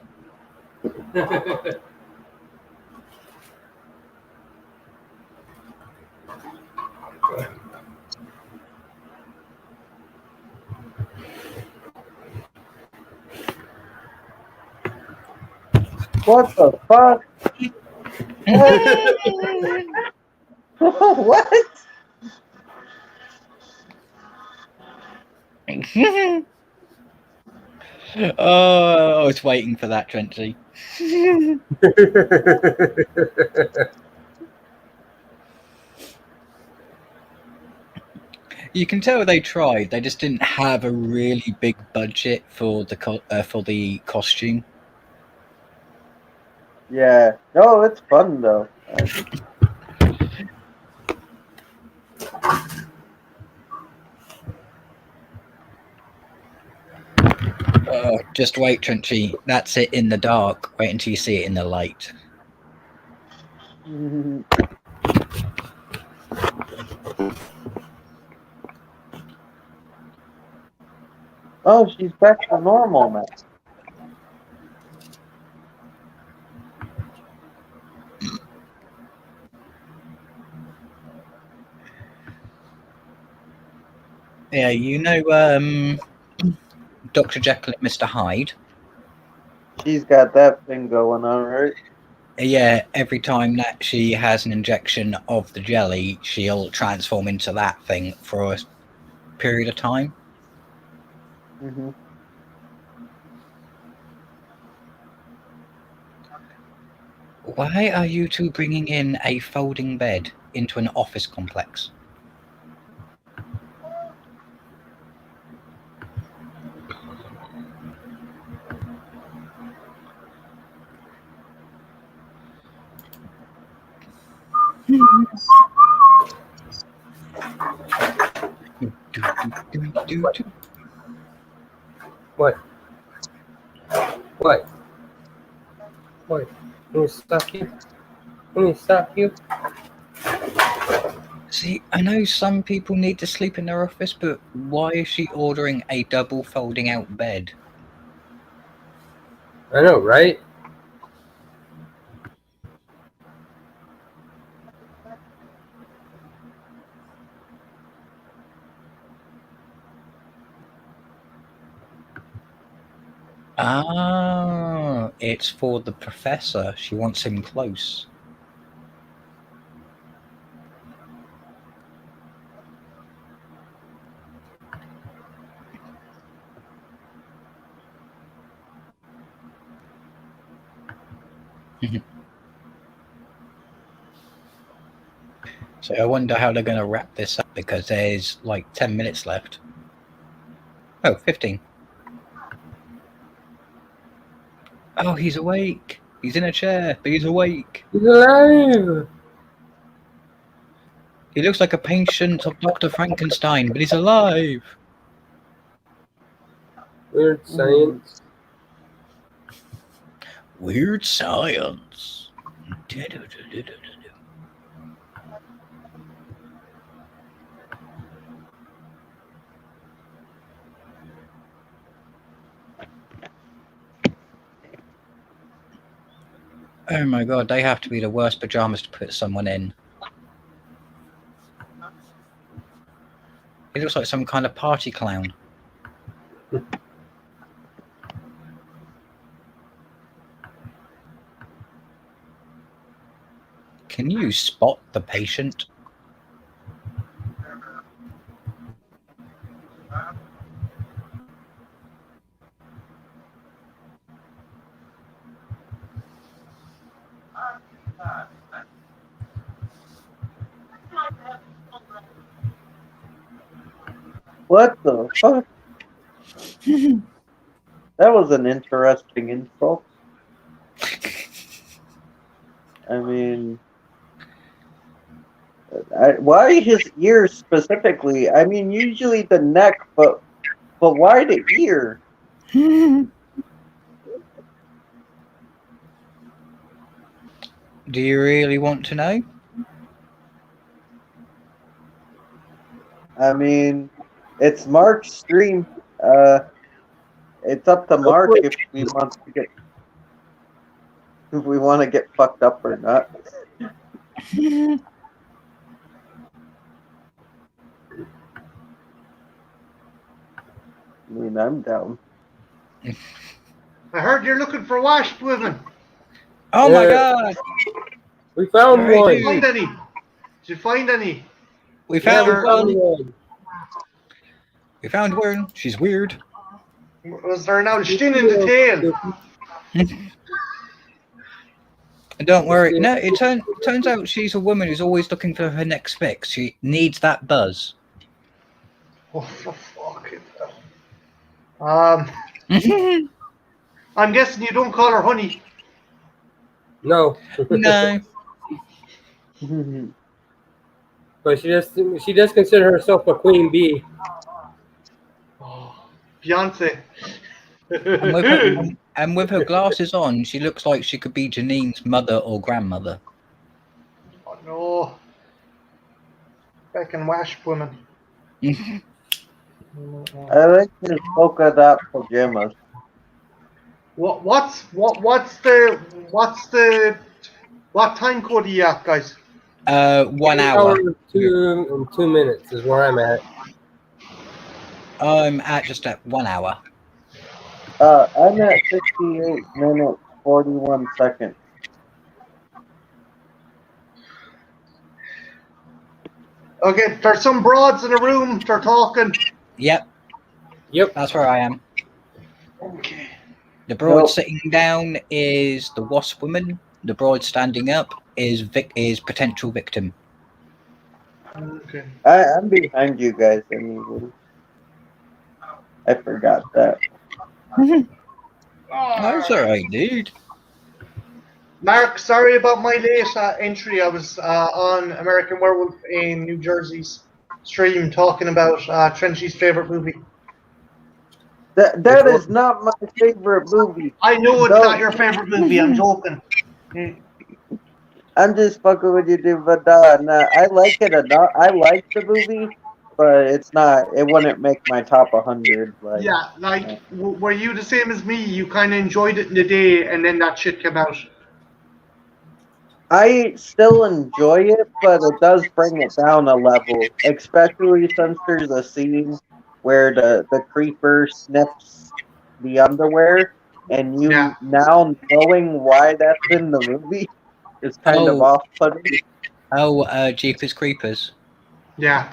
What the fuck? What? Oh, I was waiting for that, Trenchy. You can tell they tried. They just didn't have a really big budget for the costume. Yeah. No, it's fun though. Just wait, Trenchy. That's it in the dark. Wait until you see it in the light. Oh, she's back to normal now. Yeah, you know, Dr. Jekyll and Mr. Hyde. She's got that thing going on, right? Yeah, every time that she has an injection of the jelly, she'll transform into that thing for a period of time. Mm-hmm. Why are you two bringing in a folding bed into an office complex? What? What? What? Let me stop you. Let me stop you. See, I know some people need to sleep in their office, but why is she ordering a double folding out bed? I know, right? Ah, it's for the professor. She wants him close. So I wonder how they're going to wrap this up because there's like 10 minutes left. Oh, 15. Oh, he's awake. He's in a chair, but he's awake. He's alive. He looks like a patient of Dr. Frankenstein, but he's alive. Weird science. Weird science. Oh my god, they have to be the worst pajamas to put someone in. He looks like some kind of party clown. Can you spot the patient? What the fuck? That was an interesting insult. I mean, why his ears specifically? I mean, usually the neck, but why the ear? Do you really want to know? I mean, it's Mark's stream. It's up to Mark if we want to get fucked up or not. I mean, I'm down. I heard you're looking for wasp women. Oh my god! We found Did one. you find any? Did you find any? We Yeah, found we found one. one. We found one. She's weird. Was there now skin in the tail? Don't worry. No, it turns out she's a woman who's always looking for her next fix. She needs that buzz. Oh, for fucking hell. I'm guessing you don't call her honey. No. No. But she does consider herself a queen bee. Oh, Beyonce. And with her glasses on, she looks like she could be Janine's mother or grandmother. Oh no. Fucking wasp women. I like his polka dot pajamas. What time code are you at, guys? 1 hour. 2 minutes is where I'm at. I'm at just at 1 hour. I'm at 68 minutes 41 seconds. Okay, there's some broads in a room. They're talking. Yep, Yep. that's where I am. Okay. The broad Nope. sitting down is the wasp woman. The broad standing up is potential victim. Okay. I'm behind you guys anyway. I forgot that. That's alright, dude. Mark, sorry about my late entry. I was on American Werewolf in New Jersey's stream talking about Trenchy's favorite movie. That is not my favorite movie. I know it's No. not your favorite movie. I'm joking. I'm just fucking with you, dude. But nah, I like it enough. I like the movie, but it's not. It wouldn't make my top 100. Like, Yeah, like, were you the same as me? You kind of enjoyed it in the day, and then that shit came out. I still enjoy it, but it does bring it down a level, especially since there's a scene where the creeper sniffs the underwear, and you Yeah. now knowing why that's in the movie is kind of Oh. off-putting. Oh, Jeepers Creepers. Yeah.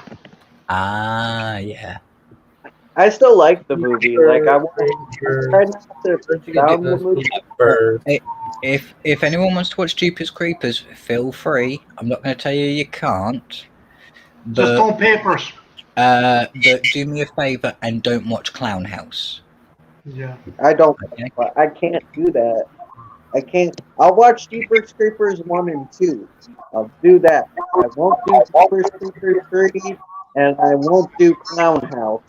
Ah, yeah. I still like the movie. Like I try not to put You down get the those movie. feet first. If anyone wants to watch Jeepers Creepers, feel free. I'm not going to tell you you can't. Just But don't pay for it. but do me a favor and don't watch Clown House. Yeah. I don't. Okay. I can't do that. I can't. I'll watch Jeepers Creepers 1 and 2. I'll do that. I won't do Jeepers Creepers 3, and I won't do Clown House.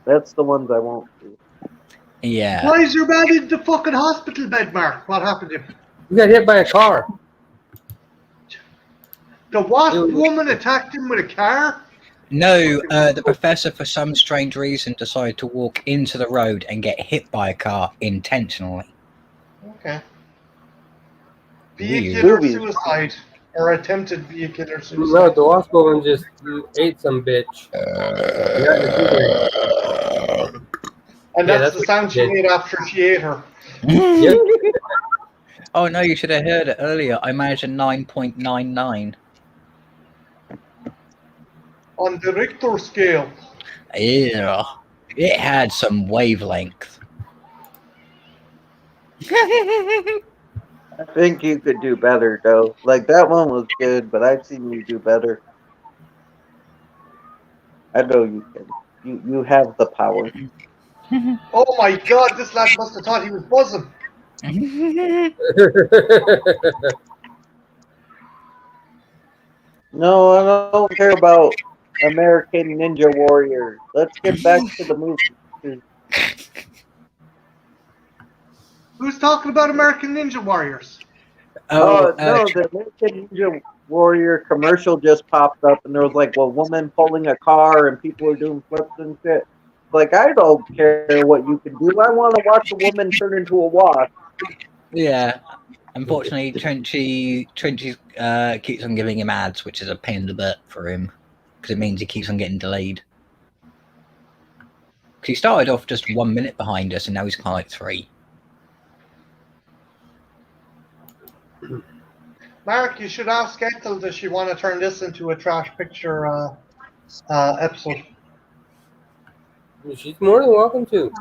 That's the ones I won't do. Yeah. Why is your man in the fucking hospital bed, Mark? What happened to him? You got hit by a car. The wasp woman attacked him with a car? No, the professor, for some strange reason, decided to walk into the road and get hit by a car intentionally. Okay. Weird. Vehicular suicide. Or attempted vehicular No, suicide. the wasp woman just ate some bitch. And Yeah, that's that's the what sound she she did. made after she ate her. Yep. Oh no, you should have heard it earlier. I managed a 9.99. On the Richter scale. Yeah, it had some wavelength. I think you could do better, though. Like, that one was good, but I've seen you do better. I know you can. You have the power. Oh my god, this lad must have thought he was buzzing. No, I don't care about American Ninja Warrior. Let's get back to the movie. Who's talking about American Ninja Warriors? No, the American Ninja Warrior commercial just popped up, and there was like a woman pulling a car, and people were doing flips and shit. Like, I don't care what you can do. I want to watch a woman turn into a wasp. Yeah. Unfortunately, Trenchy keeps on giving him ads, which is a pain in the butt for him, because it means he keeps on getting delayed. Because he started off just 1 minute behind us, and now he's kind of like 3. Mark, you should ask Ethel, does she want to turn this into a trash picture episode? She's more than welcome to.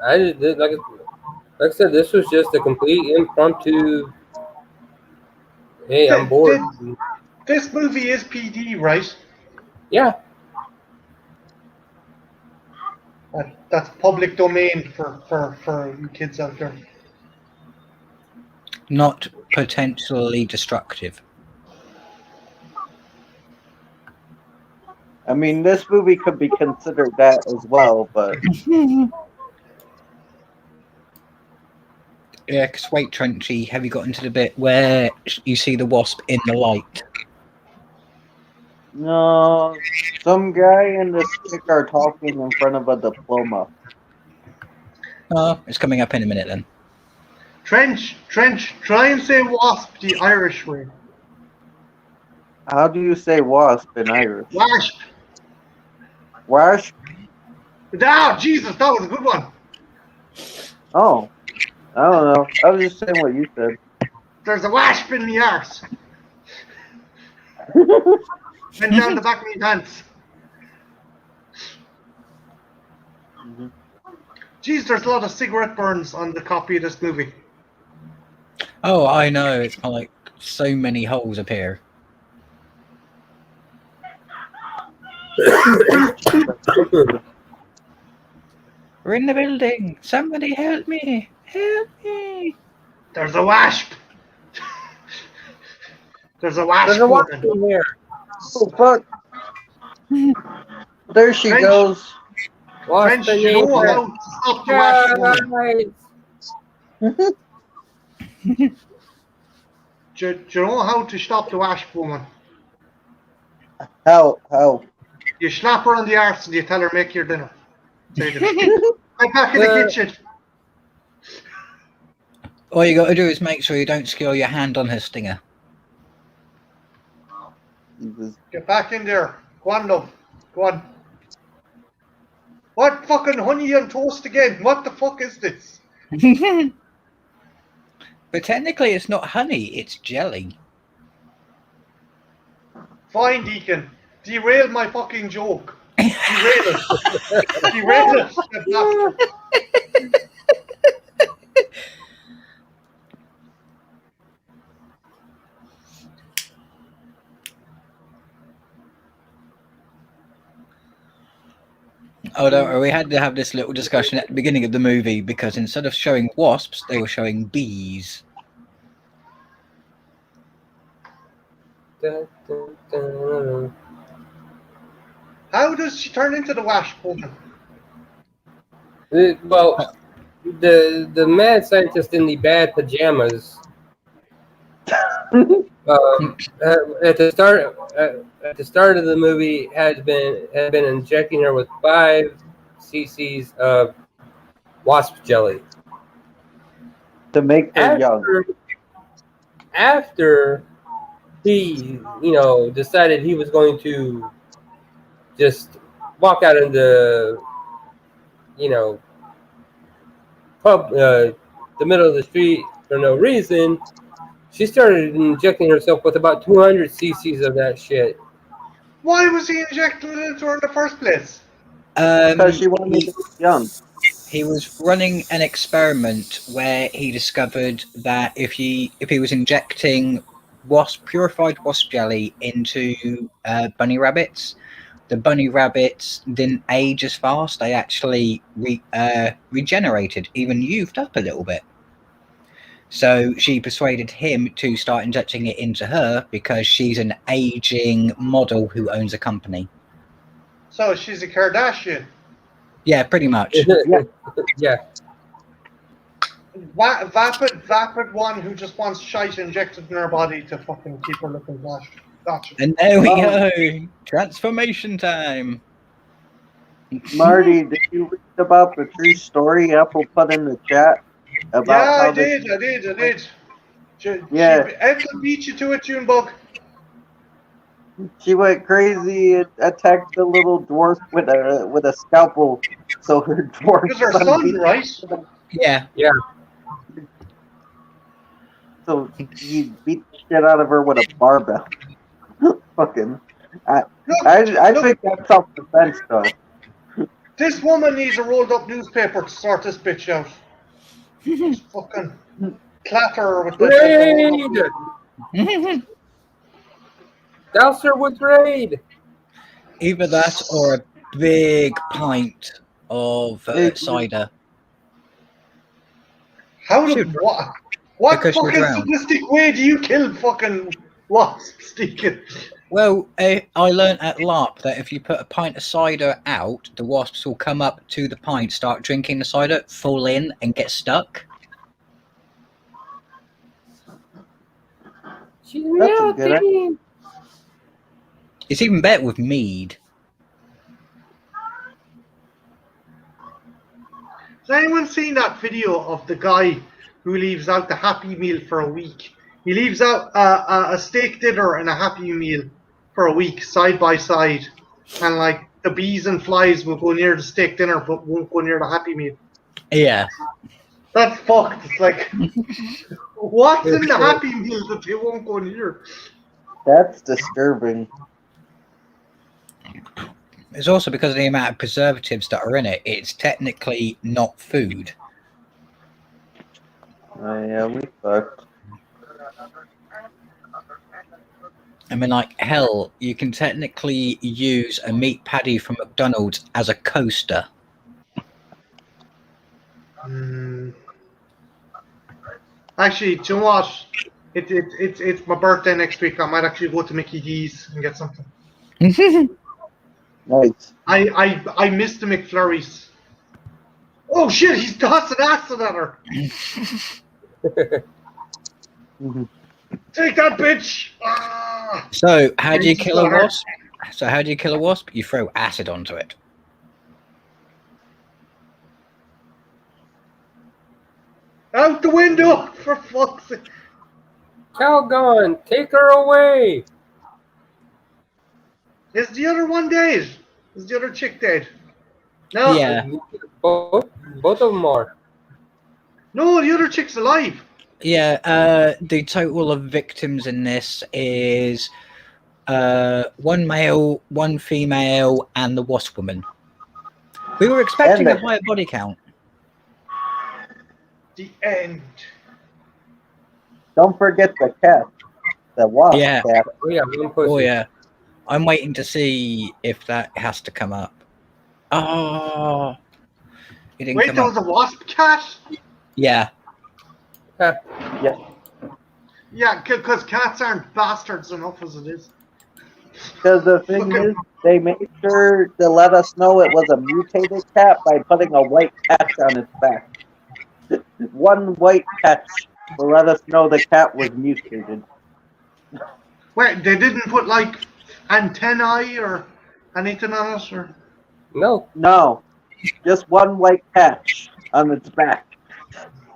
I did, like I said, this was just a complete impromptu. Hey, I'm bored. This movie is PD, right? Yeah. That's public domain for you kids out there. Not potentially destructive. I mean, this movie could be considered that as well, but Yeah, because wait, Trenchy, have you gotten to the bit where you see the wasp in the light? no. Some guy and the stick are talking in front of a diploma. Oh, it's coming up in a minute then. Trench, try and say wasp the Irish way. How do you say wasp in Irish? Wasp. Wasp? Ah, Jesus, that was a good one. Oh, I don't know. I was just saying what you said. There's a wasp in the arse. And down the back of my pants. Jeez, there's a lot of cigarette burns on the copy of this movie. Oh, I know. It's kind of like so many holes appear. We're in the building. Somebody help me. Help me. There's a wasp. There's a wasp. There's a wasp in here. Oh, fuck. There she French. goes. French, you know how to stop the wasp woman. Do you know how to stop the wasp woman? How? You slap her on the arse and you tell her make your dinner. I'm back in the kitchen. All you got to do is make sure you don't skill your hand on her stinger. Get back in there. Go on, love. Go on. What fucking honey on toast again? What the fuck is this? But technically it's not honey, it's jelly. Fine, Deacon. Derail my fucking joke. Derail it. Derail it. Oh, don't worry, we had to have this little discussion at the beginning of the movie because instead of showing wasps, they were showing bees. How does she turn into the wasp woman? Well, the mad scientist in the bad pajamas. At the start of the movie had been injecting her with 5 cc's of wasp jelly to make her young. After he, decided he was going to just walk out in the, the middle of the street for no reason. She started injecting herself with about 200 cc's of that shit. Why was he injecting it into her in the first place? Because she wanted to be young. He was running an experiment where he discovered that if he was injecting purified wasp jelly into bunny rabbits, the bunny rabbits didn't age as fast. They actually regenerated, even youthed up a little bit. So she persuaded him to start injecting it into her because she's an aging model who owns a company. So she's a Kardashian. Yeah, pretty much. Yeah. Vapid one who just wants shite injected in her body to fucking keep her looking flash. Gotcha. And there we go. Transformation time. Marty, did you read about the true story Apple put in the chat about Yeah, how I this? did. Yeah, Ethel beat you to it, Junebug. she went crazy and attacked the little dwarf with a scalpel, so her dwarf It was her son son, beat. right? Yeah. Yeah. So he beat the shit out of her with a barbell. Fucking, I, I Look, think that's self defense though. this woman needs a rolled up newspaper to sort this bitch out. Just fucking clatter her with the rolled up Raid! Dowser with raid! Either that or a big pint of cider. How Should do what because she'll fucking drown. sadistic way do you kill fucking wasps, Deacon? Well, I learnt at LARP that if you put a pint of cider out, the wasps will come up to the pint, start drinking the cider, fall in, and get stuck. She's That's a good idea. melting! It's even better with mead. Has anyone seen that video of the guy who leaves out the Happy Meal for a week? He leaves out a steak dinner and a Happy Meal for a week, side by side. And like the bees and flies will go near the steak dinner but won't go near the Happy Meal. Yeah. That's fucked. It's like, what's in the Happy Meal that they won't go near? That's disturbing. It's also because of the amount of preservatives that are in it. It's technically not food. Oh yeah, we fucked. I mean, like, hell, you can technically use a meat patty from McDonald's as a coaster. Actually, do you know what? It's my birthday next week. I might actually go to Mickey D's and get something. Nice. I missed the McFlurries. Oh shit! He's tossing acid at her. Take that, bitch! Ah! So, how do you Jesus, kill a that hurt. wasp? So, how do you kill a wasp? You throw acid onto it. Out the window! For fuck's sake! Calgon, take her away! Is the other one dead? Is the other chick dead? No. Yeah. Both of them are. No, the other chick's alive. Yeah, the total of victims in this is one male, one female, and the wasp woman. We were expecting a higher body count. The end. Don't forget the cat. The wasp cat. Oh yeah, one pussy. Oh yeah. I'm waiting to see if that has to come up. Oh, it didn't Wait, come there up. was a wasp cat? Yeah. Yeah. Yeah, because cats aren't bastards enough as it is. Because the thing is, they made sure to let us know it was a mutated cat by putting a white patch on its back. One white patch will let us know the cat was mutated. Wait, they didn't put like antennae or anything on it, or? No. No, just one white patch on its back.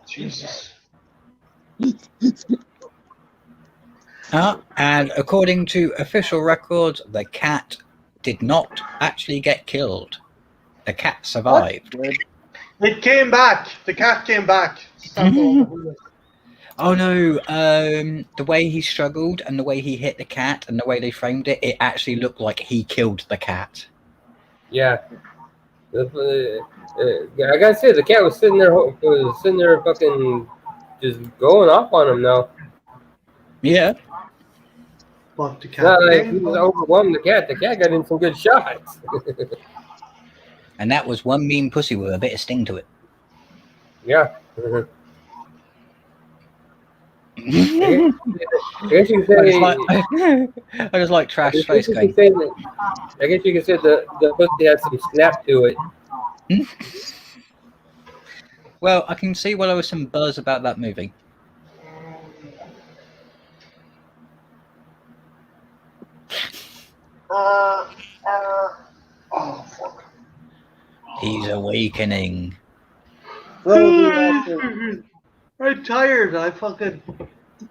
Jesus. And according to official records, the cat did not actually get killed. The cat survived. It came back. The cat came back. Oh no, the way he struggled and the way he hit the cat and the way they framed it, it actually looked like he killed the cat. Yeah. I gotta say, the cat was sitting there fucking just going off on him now. Yeah. But the It's cat not like he was overwhelming the cat. The cat got in some good shots. And that was one mean pussy with a bit of sting to it. Yeah. I guess you could say. I just like trash I face guess going. you could say the pussy had some snap to it. Well, I can see why there was some buzz about that movie. Oh fuck. He's awakening. Slowly, I'm tired.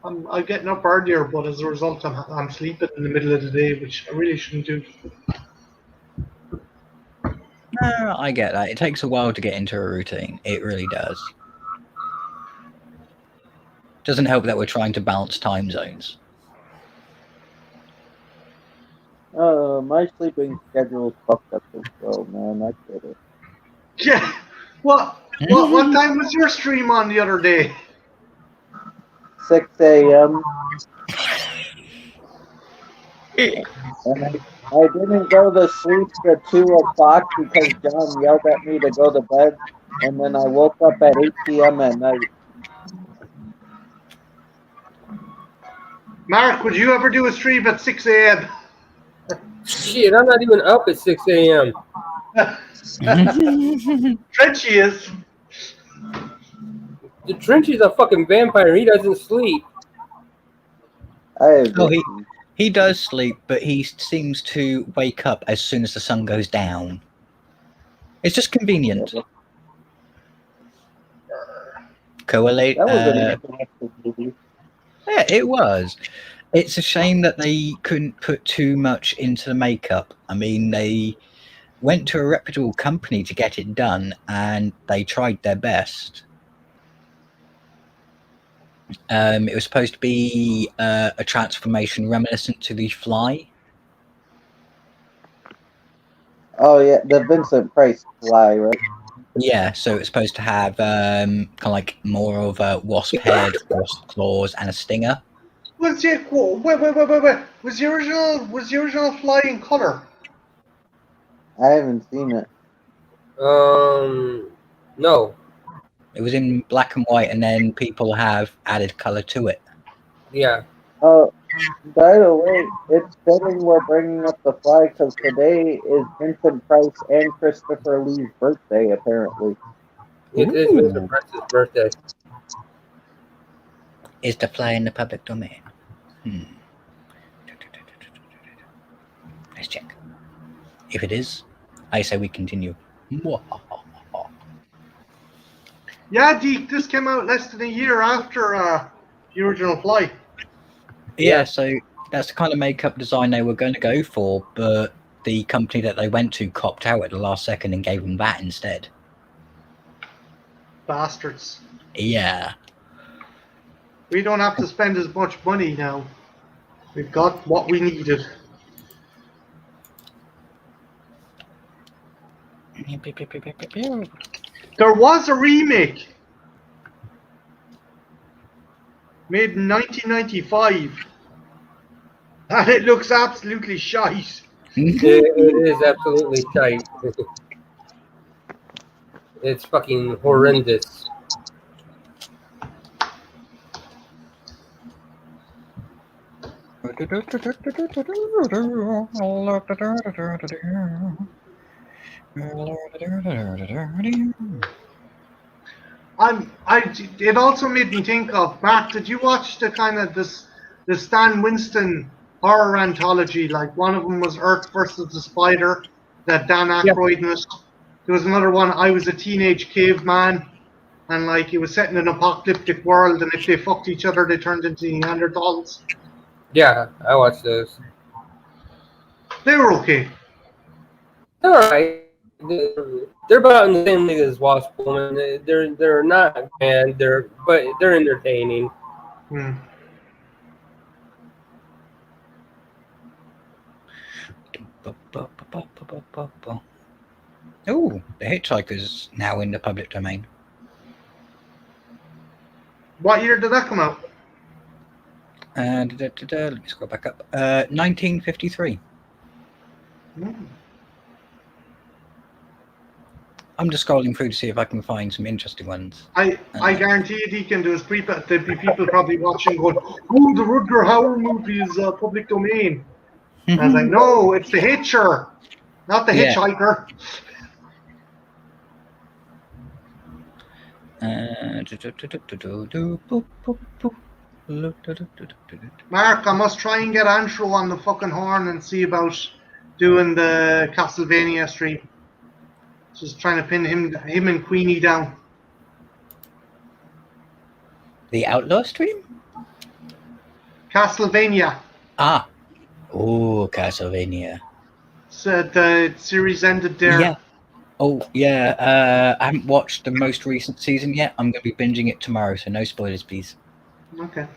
I'm getting up earlier, but as a result, I'm sleeping in the middle of the day, which I really shouldn't do. No, I get that. It takes a while to get into a routine. It really does. Doesn't help that we're trying to balance time zones. my sleeping schedule's fucked up as well, man. I get it. Yeah. What time was your stream on the other day? 6 a.m. And I didn't go to sleep till 2 o'clock because John yelled at me to go to bed, and then I woke up at 8 p.m. at night. Mark, would you ever do a stream at 6 a.m.? Shit, I'm not even up at 6 a.m. Trenchy is. The Trenchy's a fucking vampire. He doesn't sleep. Oh, he does sleep, but he seems to wake up as soon as the sun goes down. It's just convenient. Correlate. That was an interesting movie. Yeah, it was. It's a shame that they couldn't put too much into the makeup. I mean, they went to a reputable company to get it done, and they tried their best. It was supposed to be a transformation reminiscent to The Fly. Oh yeah, the Vincent Price fly, right? Yeah, so it's supposed to have kind of like more of a wasp head, wasp claws, and a stinger. Wait. Was the original fly in color? I haven't seen it. No. It was in black and white, and then people have added color to it. Yeah. Oh, by the way, it's fitting we're bringing up the fly because today is Vincent Price and Christopher Lee's birthday, apparently. It is Mr. Price's birthday. Is the fly in the public domain? Let's check. If it is, I say we continue. Yeah, Deke, this came out less than a year after the original fly. Yeah, so that's the kind of makeup design they were going to go for, but the company that they went to copped out at the last second and gave them that instead. Bastards. Yeah. We don't have to spend as much money now. We've got what we needed. There was a remake made in 1995, and it looks absolutely shite. It is absolutely tight. It's fucking horrendous. It also made me think of, Mark, did you watch the kind of the Stan Winston horror anthology? Like one of them was Earth versus the Spider, that Dan Aykroyd in it. There was another one, I Was a Teenage Caveman, and like it was set in an apocalyptic world, and if they fucked each other, they turned into Neanderthals. Yeah, I watched those. They were okay. They're alright. They're about in the same league as Wasp Woman. They're not bad. But they're entertaining. Oh, The Hitchhiker's now in the public domain. What year did that come out? Let me scroll back up. 1953. I'm just scrolling through to see if I can find some interesting ones. I guarantee you, Deacon, there'd be people probably watching going, "Oh, the Rutger Hauer movie is public domain." I was like, "No, it's the Hitcher, not the Hitchhiker." Mark, I must try and get Andrew on the fucking horn and see about doing the Castlevania stream. Just trying to pin him and Queenie down. The Outlaw stream? Castlevania. Ah. Oh, Castlevania. So the series ended there. Yeah. Oh, yeah. I haven't watched the most recent season yet. I'm going to be binging it tomorrow, so no spoilers, please. Okay.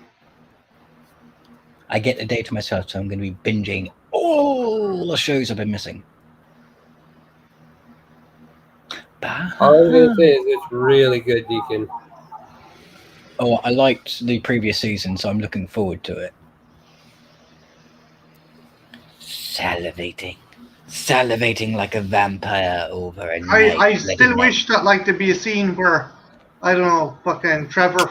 I get the day to myself, so I'm going to be binging all the shows I've been missing. All I'm going to say is it's really good, Deacon. Oh, I liked the previous season, so I'm looking forward to it. Salivating like a vampire over a night. I still wish that like there'd be a scene where, I don't know, fucking Trevor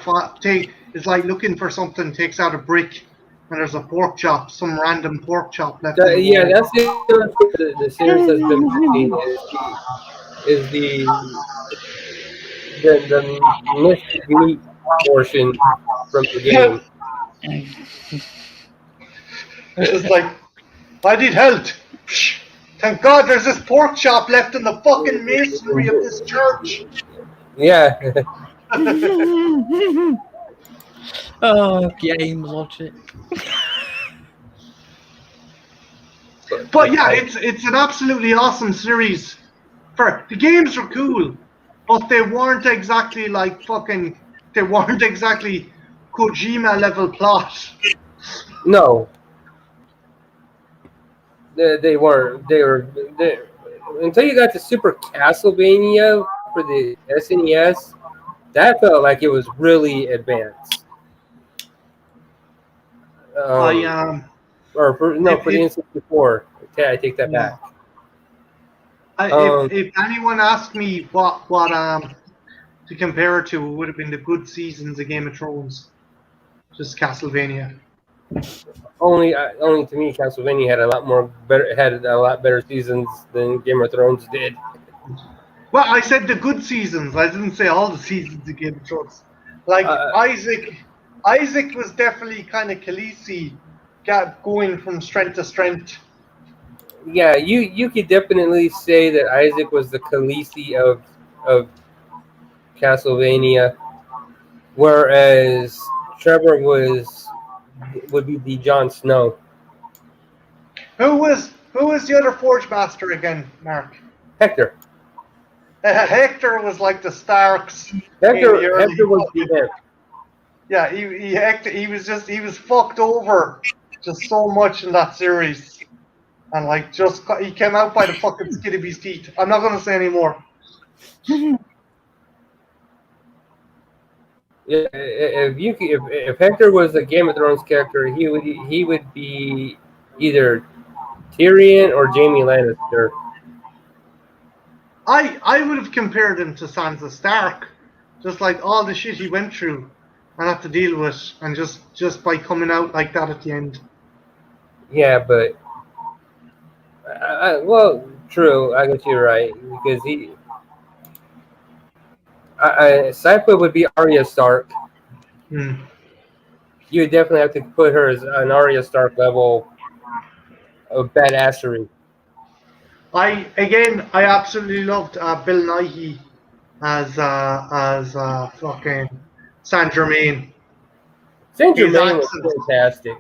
is like looking for something, takes out a brick, and there's a pork chop, some random pork chop left. Yeah, that's the series has been missing is the mystic meat portion from the game. It's like, I need help. Thank God there's this pork chop left in the fucking masonry of this church. Yeah. Oh, game logic. But yeah, it's an absolutely awesome series. The games are cool, but they weren't exactly like fucking. They weren't exactly Kojima level plot. No. They weren't. They were until you got to Super Castlevania for the SNES. That felt like it was really advanced. Or for the N64. Okay, I take that back. If anyone asked me what to compare it to, it would have been the good seasons of Game of Thrones. Just Castlevania. Only to me, Castlevania had a lot better seasons than Game of Thrones did. Well, I said the good seasons. I didn't say all the seasons of Game of Thrones. Like Isaac was definitely kind of Khaleesi, going from strength to strength. Yeah, you could definitely say that Isaac was the Khaleesi of Castlevania, whereas Trevor would be the Jon Snow. Who was the other Forge Master again, Mark? Hector. Hector was like the Starks. Hector was the event. Yeah, he was fucked over just so much in that series, and like he came out by the fucking skin of his teeth. I'm not gonna say any more. Yeah, if Hector was a Game of Thrones character, he would be either Tyrion or Jaime Lannister. I would have compared him to Sansa Stark, just like all the shit he went through and had to deal with, and just by coming out like that at the end. Yeah, but well, true. I guess you're right because Sypha would be Arya Stark. Hmm. You would definitely have to put her as an Arya Stark level of badassery. I absolutely loved Bill Nighy as fucking Saint Germain. Saint Germain was fantastic.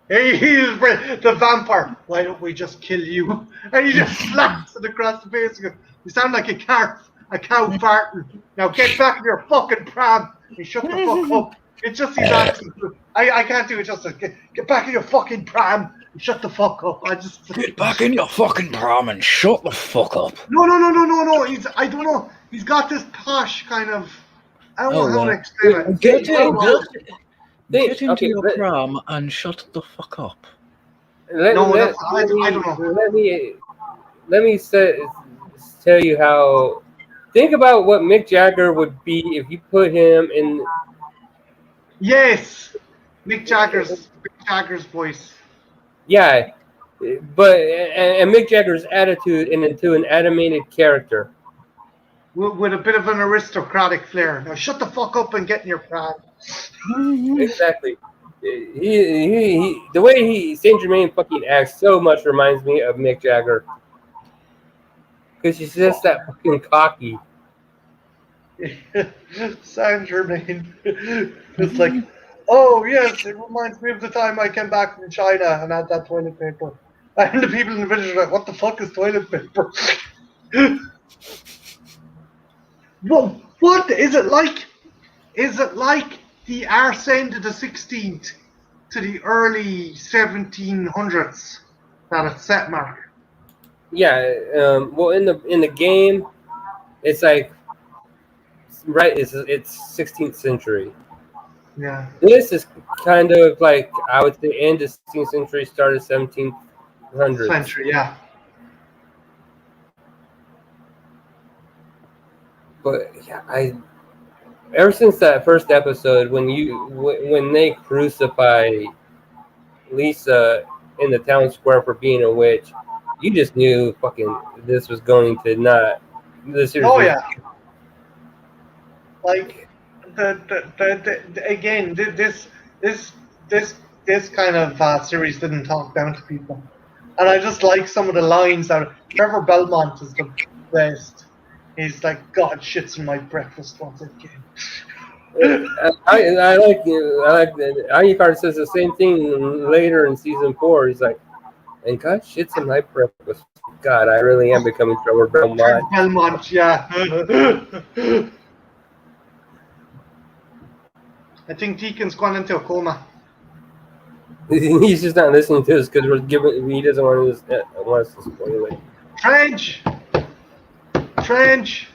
He was the vampire. Why don't we just kill you? And he just slaps it across the face. And goes, you sound like a cow farting. Now get back in your fucking pram and shut the fuck up. It's just his accent. I can't do it justice. Get back in your fucking pram and shut the fuck up. Get back in your fucking pram and shut the fuck up. No. I don't know. He's got this posh kind of. I don't know how to explain it. Get into your pram and shut the fuck up. I don't know. Let me tell you how. Think about what Mick Jagger would be if you put him in. Yes, Mick Jagger's voice. Yeah, but and Mick Jagger's attitude into an animated character. With a bit of an aristocratic flair. Now shut the fuck up and get in your pram. Exactly. The way Saint Germain fucking acts so much reminds me of Mick Jagger. Because she's just that fucking cocky. Saint Germain. It's like, oh yes, it reminds me of the time I came back from China and had that toilet paper. And the people in the village are like, what the fuck is toilet paper? Well, what is it like? Is it like the arse end of the 16th to the early 1700s that it's set, Mark? Yeah. Well, in the game, it's like it's 16th century. Yeah. This is kind of like, I would say, end of 16th century, start of 1700s. Century, yeah. But yeah, ever since that first episode when they crucify Lisa in the town square for being a witch, you just knew fucking this was going to not. This series Oh was, yeah. Like again, this kind of series didn't talk down to people, and I just like some of the lines that Trevor Belmont is the best. He's like, God shits in my breakfast once again. I like that. Alucard says the same thing later in season 4. He's like, and God shits in my breakfast. God, I really am becoming Trevor Belmont. Trevor Belmont, yeah. I think Deacon's gone into a coma. He's just not listening to us because he doesn't want us to spoil it. Trench! Trench!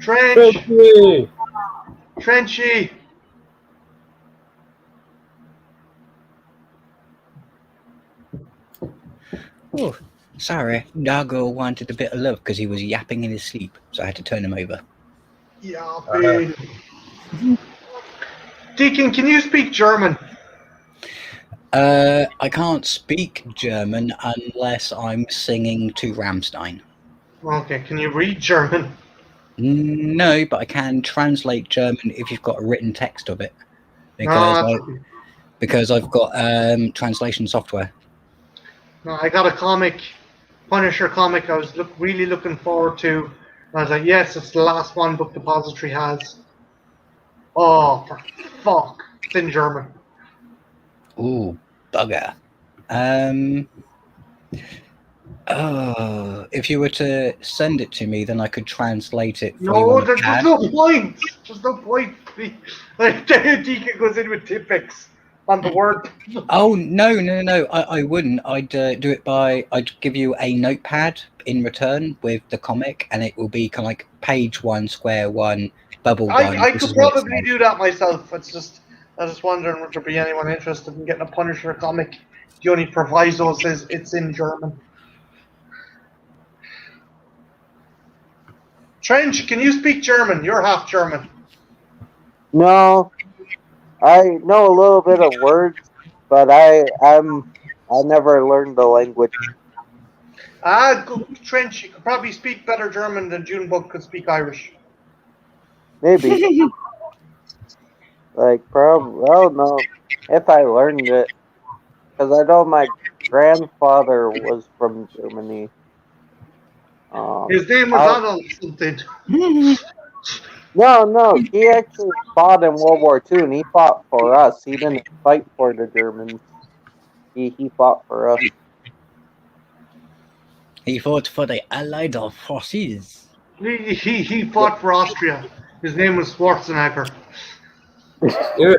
Trench! Trenchy! Trenchy! Oh, sorry. Dargo wanted a bit of love because he was yapping in his sleep, so I had to turn him over. Yeah, babe. Deacon, can you speak German? I can't speak German unless I'm singing to Rammstein. Okay, can you read German? No, but I can translate German if you've got a written text of it, because I've got translation software. No, I got a comic, Punisher comic. I was really looking forward to. I was like, yes, it's the last one Book Depository has. Oh, for fuck! It's in German. Ooh, bugger. Oh, if you were to send it to me, then I could translate it for you. No, there's no point. There's no point. Like, Deacon goes in with Tipex on the word. Oh, no. I wouldn't. I'd do it I'd give you a notepad in return with the comic, and it will be kind of like page 1, square 1, bubble 1. I could probably do that myself. I was just wondering, would there be anyone interested in getting a Punisher comic? The only proviso says it's in German. Trench, can you speak German? You're half German. No, I know a little bit of words, but I never learned the language. Trench, you could probably speak better German than Junebug could speak Irish. Maybe. Probably. I don't know if I learned it, because I know my grandfather was from Germany. His name was Adolf something. No, he actually fought in World War II, and he fought for us. He didn't fight for the Germans. He fought for us. He fought for the Allied forces. He fought for Austria. His name was Schwarzenegger. Yeah.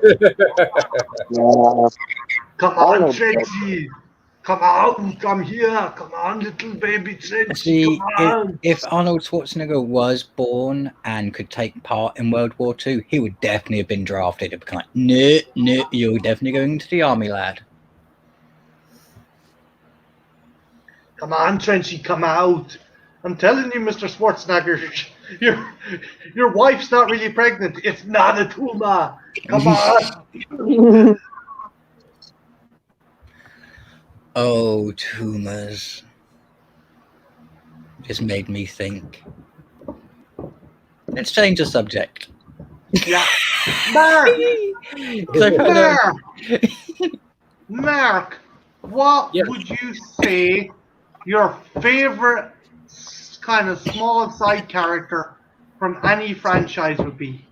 Come on, Trenzy. Come out. Come here. Come on, little baby Trenzy. See, come on. if Arnold Schwarzenegger was born and could take part in World War II, he would definitely have been drafted. It'd be like, no, you're definitely going into the army, lad. Come on, Trenzy, come out. I'm telling you, Mr. Schwarzenegger, your wife's not really pregnant. It's not a tumor. Come on. Oh, tumors. Just made me think. Let's change the subject. Yeah. Mark, what would you say your favorite kind of small side character from any franchise would be?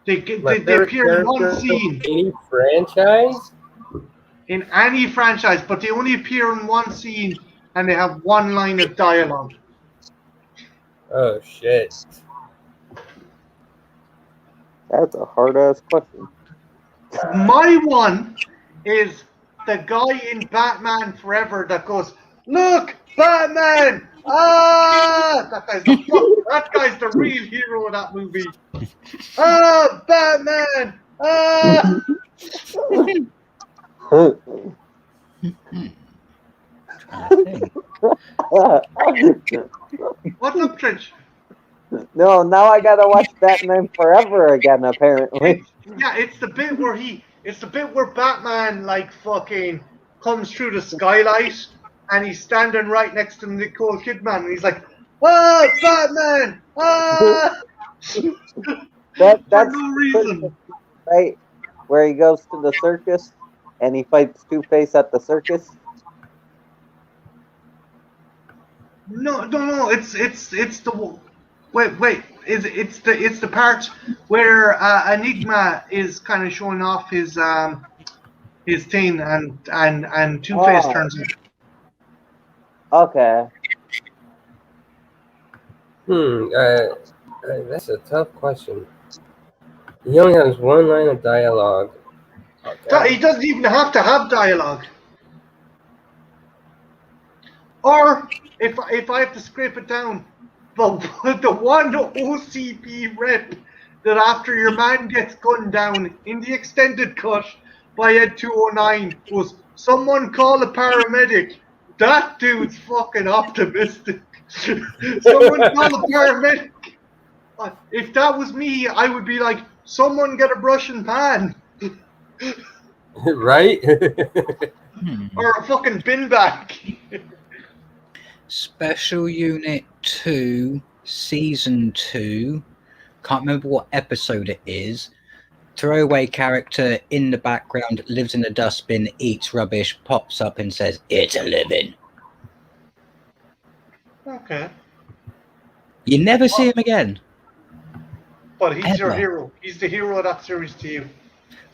They appear in one scene. Any franchise? In any franchise, but they only appear in one scene and they have one line of dialogue. Oh shit. That's a hard ass question. My one is the guy in Batman Forever that goes, "Look, Batman! Ah!" That guy's the real hero of that movie. Ah, Batman! Ah! What's up, Trench? No, now I gotta watch Batman Forever again. Apparently, It's the bit where Batman like fucking comes through the skylight and he's standing right next to Nicole Kidman and he's like, "Ah, Batman! Ah!" that's For no reason. right where he goes to the circus and he fights Two-Face at the circus. No. It's the wait. It's the part where Enigma is kind of showing off his thing and Two-Face turns in. Okay. That's a tough question. He only has one line of dialogue. Okay. He doesn't even have to have dialogue. Or if I have to scrape it down, the one OCP rep that after your man gets gunned down in the extended cut by Ed 209 was, "Someone call a paramedic." That dude's fucking optimistic. Someone call a paramedic. If that was me, I would be like, "Someone get a brush and pan." Right? Or a fucking bin bag. Special Unit 2, Season 2. Can't remember what episode it is. Throwaway character in the background, lives in a dustbin, eats rubbish, pops up and says, "It's a living." Okay. You never see him again. But he's your Ever. hero. He's the hero of that series to you.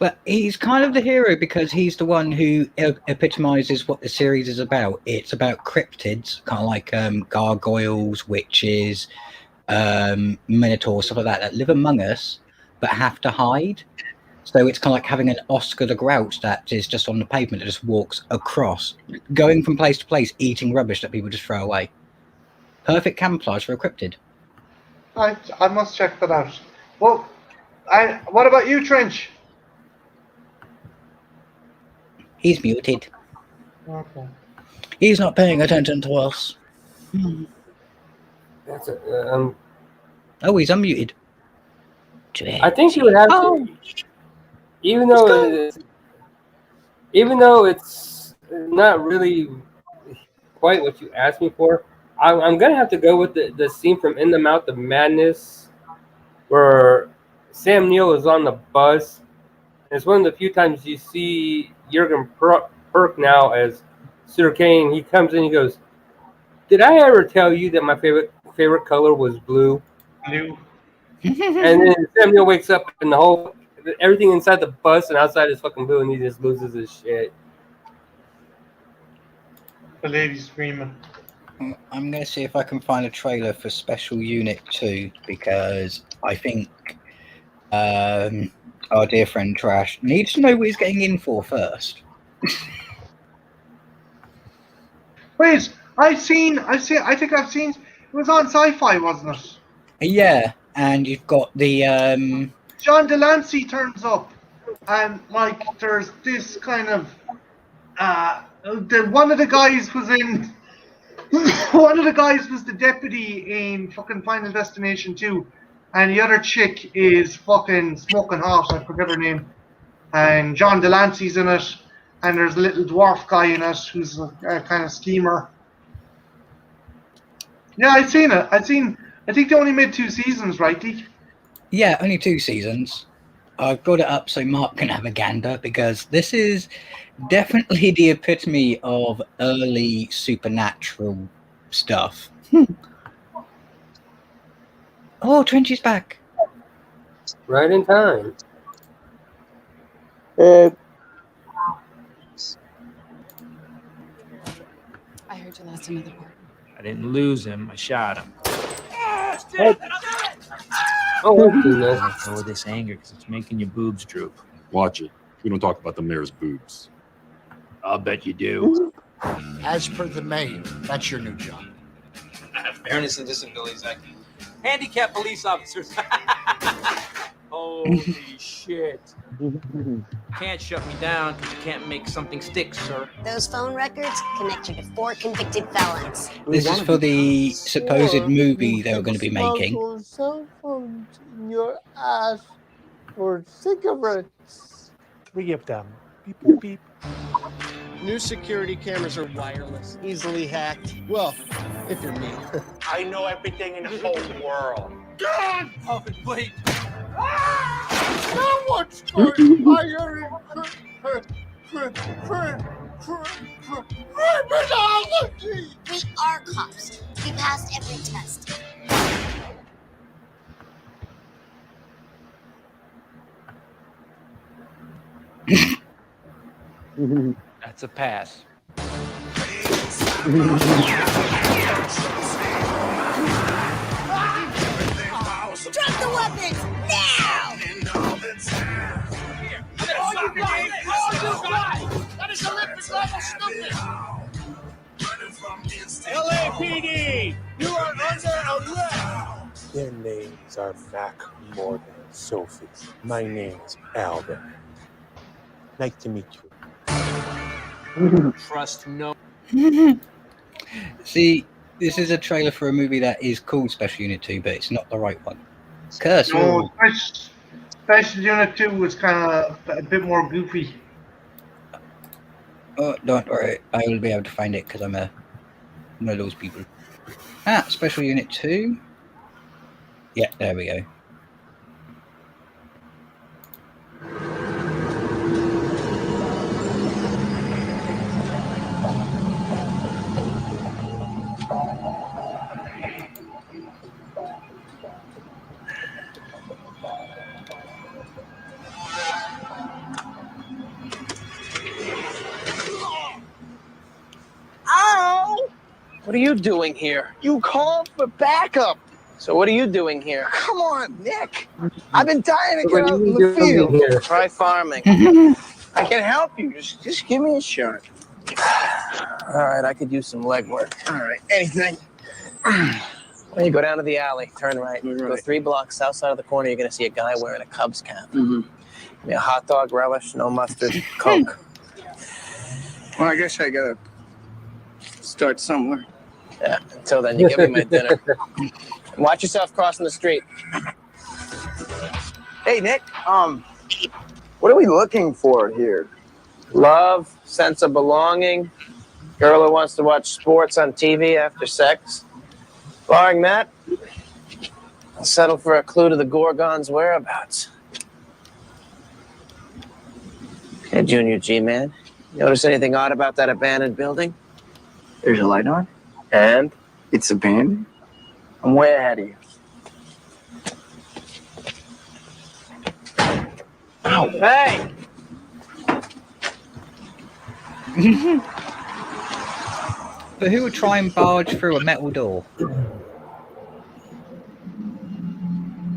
But he's kind of the hero because he's the one who epitomizes what the series is about. It's about cryptids, kind of like gargoyles, witches, minotaurs, stuff like that live among us but have to hide. So it's kind of like having an Oscar the Grouch that is just on the pavement that just walks across, going from place to place, eating rubbish that people just throw away. Perfect camouflage for a cryptid. I must check that out. Well, what about you, Trench? He's muted. Okay. He's not paying attention to us. That's Oh, he's unmuted. I think you would have to, even though it's not really quite what you asked me for. I'm gonna have to go with the scene from In the Mouth of Madness, where Sam Neill is on the bus. It's one of the few times you see Jurgen Perk now as Sir Kane. He comes in, he goes, "Did I ever tell you that my favorite color was blue?" Blue. And then Sam Neill wakes up and everything inside the bus and outside is fucking blue, and he just loses his shit. The lady screaming. I'm going to see if I can find a trailer for Special Unit 2 because I think our dear friend Trash needs to know what he's getting in for first. Wait, I think I've seen. It was on Sci-Fi, wasn't it? Yeah, and you've got the John Delancey turns up, and like there's this kind of one of the guys was in. One of the guys was the deputy in fucking Final Destination 2, and the other chick is fucking smoking hot. I forget her name. And John Delancey's in it, and there's a little dwarf guy in it who's a kind of schemer. Yeah, I've seen it. I think they only made 2 seasons, right, Deke? Yeah, only 2 seasons. I've got it up so Mark can have a gander because this is definitely the epitome of early supernatural stuff. Oh, Trench is back. Right in time. I heard you lost another partner. I didn't lose him. I shot him. Oh, that's nice. Let go of this anger because it's making your boobs droop. Watch it. We don't talk about the mayor's boobs. I'll bet you do. As per the mayor, that's your new job. Fairness and Disabilities Act. Handicapped police officers. Holy shit. Can't shut me down because you can't make something stick, sir. Those phone records connect you to 4 convicted felons. This is for the supposed movie they were going to be making. Cell phones in your ass for cigarettes. 3 of them. Beep, beep, beep. New security cameras are wireless, easily hacked. Well, if you're me. I know everything in the whole world. God! Oh, wait. No one's going criminology. We are cops. We passed every test. That's a pass. Drop the weapons now! That is Olympic level stupid! LAPD! You are under arrest! Their names are Mac, Morgan, Sophie. My name's Albert. Nice to meet you. Trust no. See, this is a trailer for a movie that is called Special Unit 2, but it's not the right one. Curse. No, Special Unit 2 was kind of a bit more goofy. Oh, don't worry. I will be able to find it because I'm one of those people. Ah, Special Unit 2. Yeah, there we go. Ow! What are you doing here? You called for backup. So what are you doing here? Come on, Nick. I've been dying to get out in the field. Try farming. I can help you. Just give me a shot. All right, I could use some leg work. All right, anything. When you go down to the alley, turn right. Go 3 blocks south side of the corner, you're going to see a guy wearing a Cubs cap. Give me a hot dog, relish, no mustard, Coke. Well, I guess I got to start somewhere. Yeah, until then, you give me my dinner. Watch yourself crossing the street. Hey, Nick. What are we looking for here? Love, sense of belonging, girl who wants to watch sports on TV after sex. Barring that, I'll settle for a clue to the Gorgon's whereabouts. Hey, Junior G-Man, notice anything odd about that abandoned building? There's a light on. And? It's abandoned? I'm way ahead of you. Ow. Hey! But who would try and barge through a metal door?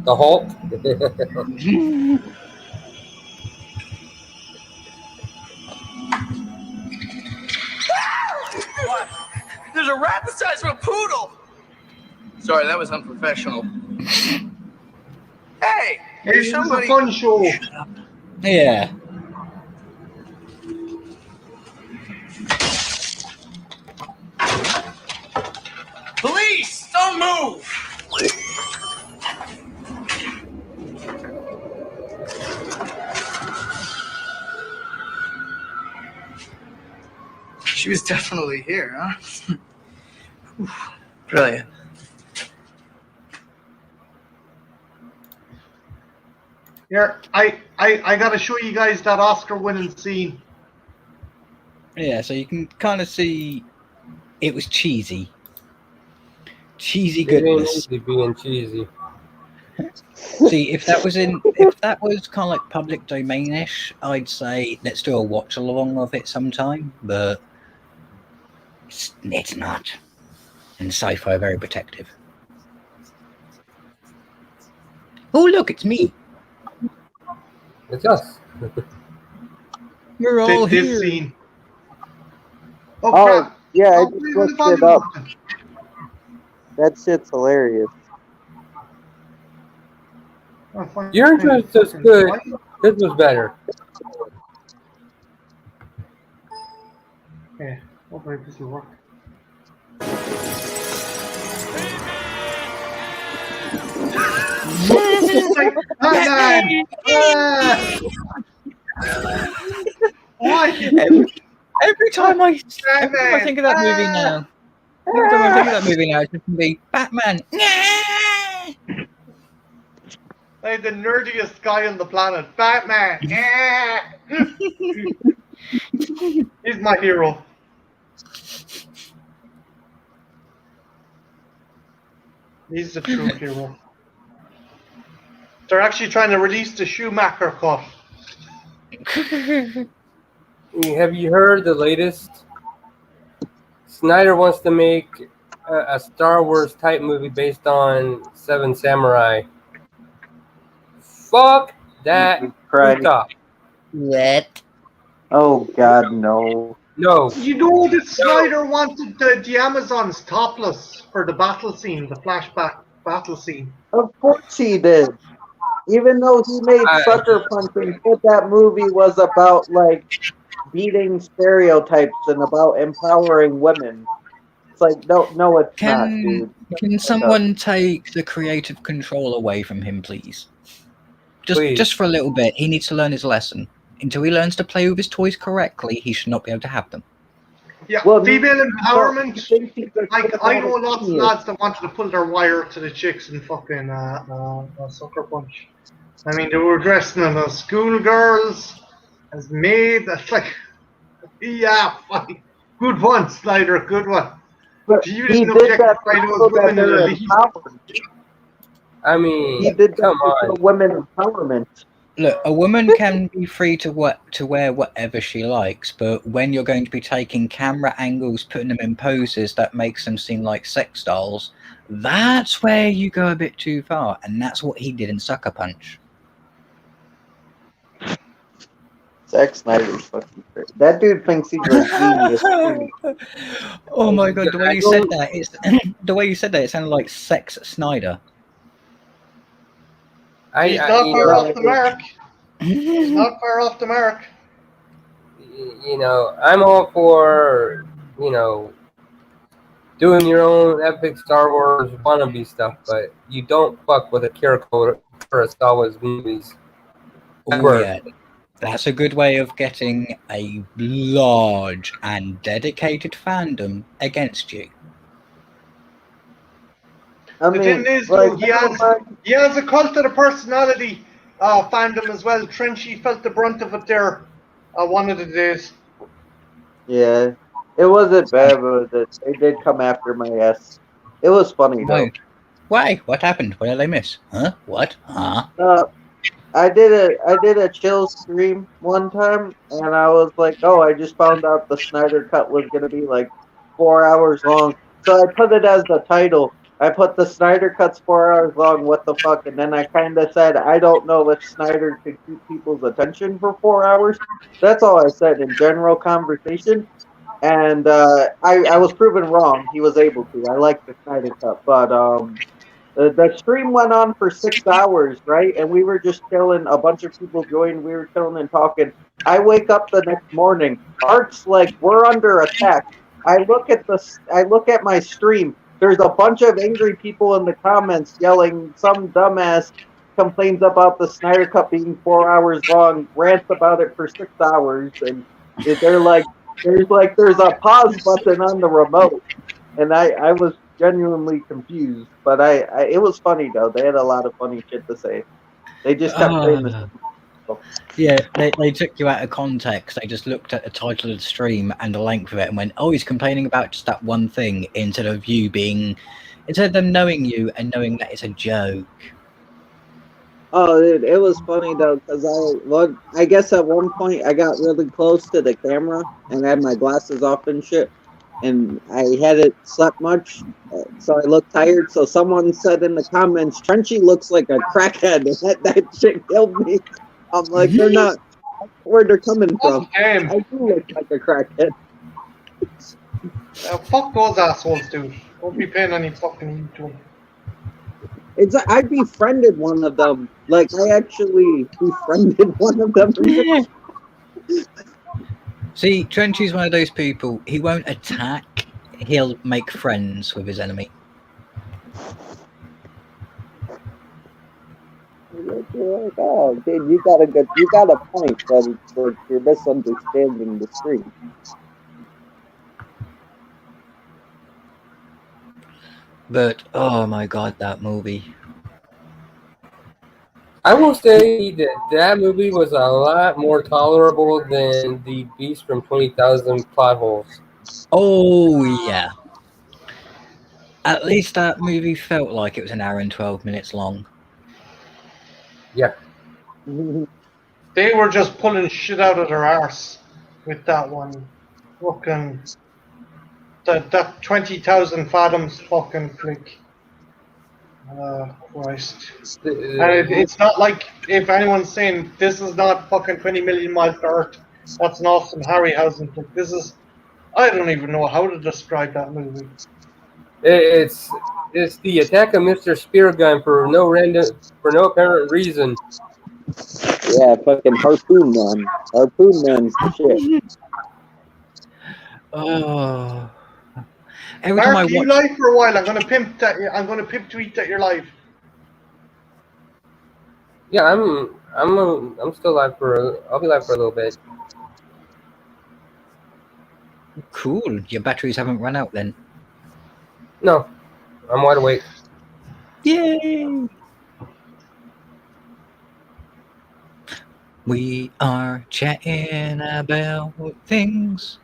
The Hulk. What? There's a rat the size of a poodle! Sorry, that was unprofessional. Hey! It's a fun show. Yeah. Police! Don't move! She was definitely here, huh? Brilliant. Here, I gotta show you guys that Oscar-winning scene. Yeah, so you can kind of see it was cheesy. cheesy It ain't goodness. easy being cheesy. See, if that was kind of like public domain-ish, I'd say let's do a watch along of it sometime. But it's not, and sci-fi are very protective. Oh look, it's me. It's us. We're all This here. scene. Oh, Oh, crap. yeah, I Oh, just leave the looked volume it up. button. That shit's hilarious. Oh, fine. Your intro is good. This was better. Okay, hopefully this will work. Batman! Why? Every time I think of that movie now, every time I think of that movie now, it's just gonna be Batman. Like the nerdiest guy on the planet, Batman. He's my hero. He's the true hero. They're actually trying to release the Schumacher cut. Have you heard the latest? Snyder wants to make a Star Wars type movie based on Seven Samurai. Fuck that. Right. Stop. What? Oh God, no. No. You know that Snyder wanted the Amazons topless for the battle scene, the flashback battle scene. Of course he did. Even though he made Sucker Punch and said that movie was about like beating stereotypes and about empowering women. It's like no, it's not, dude. Can someone take the creative control away from him, please? Just for a little bit. He needs to learn his lesson. Until he learns to play with his toys correctly, he should not be able to have them. Yeah, Well, female empowerment. Like, I know about lots of lads that wanted to pull their wire to the chicks and fucking Sucker Punch. I mean, they were dressing them as schoolgirls, as maids. That's like, yeah, fine. Good one, Snyder, good one. But you he didn't did object that by to those show that women in they're the least. empowered. I mean, He did that come to show on. women empowerment. Look, a woman can be free to wear whatever she likes, but when you're going to be taking camera angles, putting them in poses that makes them seem like sex dolls, that's where you go a bit too far, and that's what he did in Sucker Punch. Zack Snyder's fucking crazy. That dude thinks he's a genius. Oh my god, the way you said that, it sounded like Sex Snyder. He's not far off the mark. He's not far off the mark. You know, I'm all for, you know, doing your own epic Star Wars wannabe stuff, but you don't fuck with a care code for a Star Wars movies. Oh yeah, that's a good way of getting a large and dedicated fandom against you. I The mean, thing is, like, though, he has a cult of the personality fandom as well. Trenchy felt the brunt of it there one of the days. yeah, it wasn't bad, but they did come after my ass. It was funny though. Why? What happened? What did I miss? Huh? What? Huh? I did a chill stream one time, and I was like, oh, I just found out the Snyder Cut was gonna be like 4 hours long, so I put it as the title. I put the Snyder Cut's 4 hours long. What the fuck? And then I kind of said, I don't know if Snyder could keep people's attention for 4 hours. That's all I said in general conversation. And I was proven wrong. He was able to. I like the Snyder Cut, but the stream went on for 6 hours, right? And we were just chilling. A bunch of people joined. We were chilling and talking. I wake up the next morning. Art's like, we're under attack. I look at my stream. There's a bunch of angry people in the comments yelling. Some dumbass complains about the Snyder Cut being 4 hours long, rants about it for 6 hours, and they're like, there's a pause button on the remote, and I was genuinely confused, but it was funny though. They had a lot of funny shit to say. They just kept saying this. Yeah, they took you out of context. They just looked at the title of the stream and the length of it and went, "Oh, he's complaining about just that one thing," instead of them knowing you and knowing that it's a joke. Oh, it was funny though, because I guess at one point I got really close to the camera and had my glasses off and shit, and I hadn't slept much, so I looked tired. So someone said in the comments, "Trenchy looks like a crackhead," and that shit killed me. I'm like, they're not where they're coming from. Damn. I do look like a crackhead. Fuck those assholes, dude. Don't be paying any fucking heed to them. It's I befriended one of them. Like I actually befriended one of them. See, Trenchy's one of those people. He won't attack. He'll make friends with his enemy. You're like, oh, dude, you got a point, but you're misunderstanding the stream. But oh my god, that movie. I will say that movie was a lot more tolerable than the Beast from 20,000 Plot Holes. Oh yeah. At least that movie felt like it was an hour and 12 minutes long. Yeah. They were just pulling shit out of their arse with that one. Fucking that 20,000 fathoms fucking flick. Christ. And it's not like, if anyone's saying this is not fucking 20 million miles to Earth, that's an Austin Harryhausen flick. This is, I don't even know how to describe that movie. It's the attack of Mr. Speargun for no apparent reason. Yeah, fucking Harpoon Man. Harpoon Man's the shit. Oh. Every Mark, time I you watch... live for a while. I'm gonna pimp tweet that you're live. Yeah, I'm still live I'll be live for a little bit. Cool. Your batteries haven't run out then. No, I'm wide awake. Yay! We are chatting about things.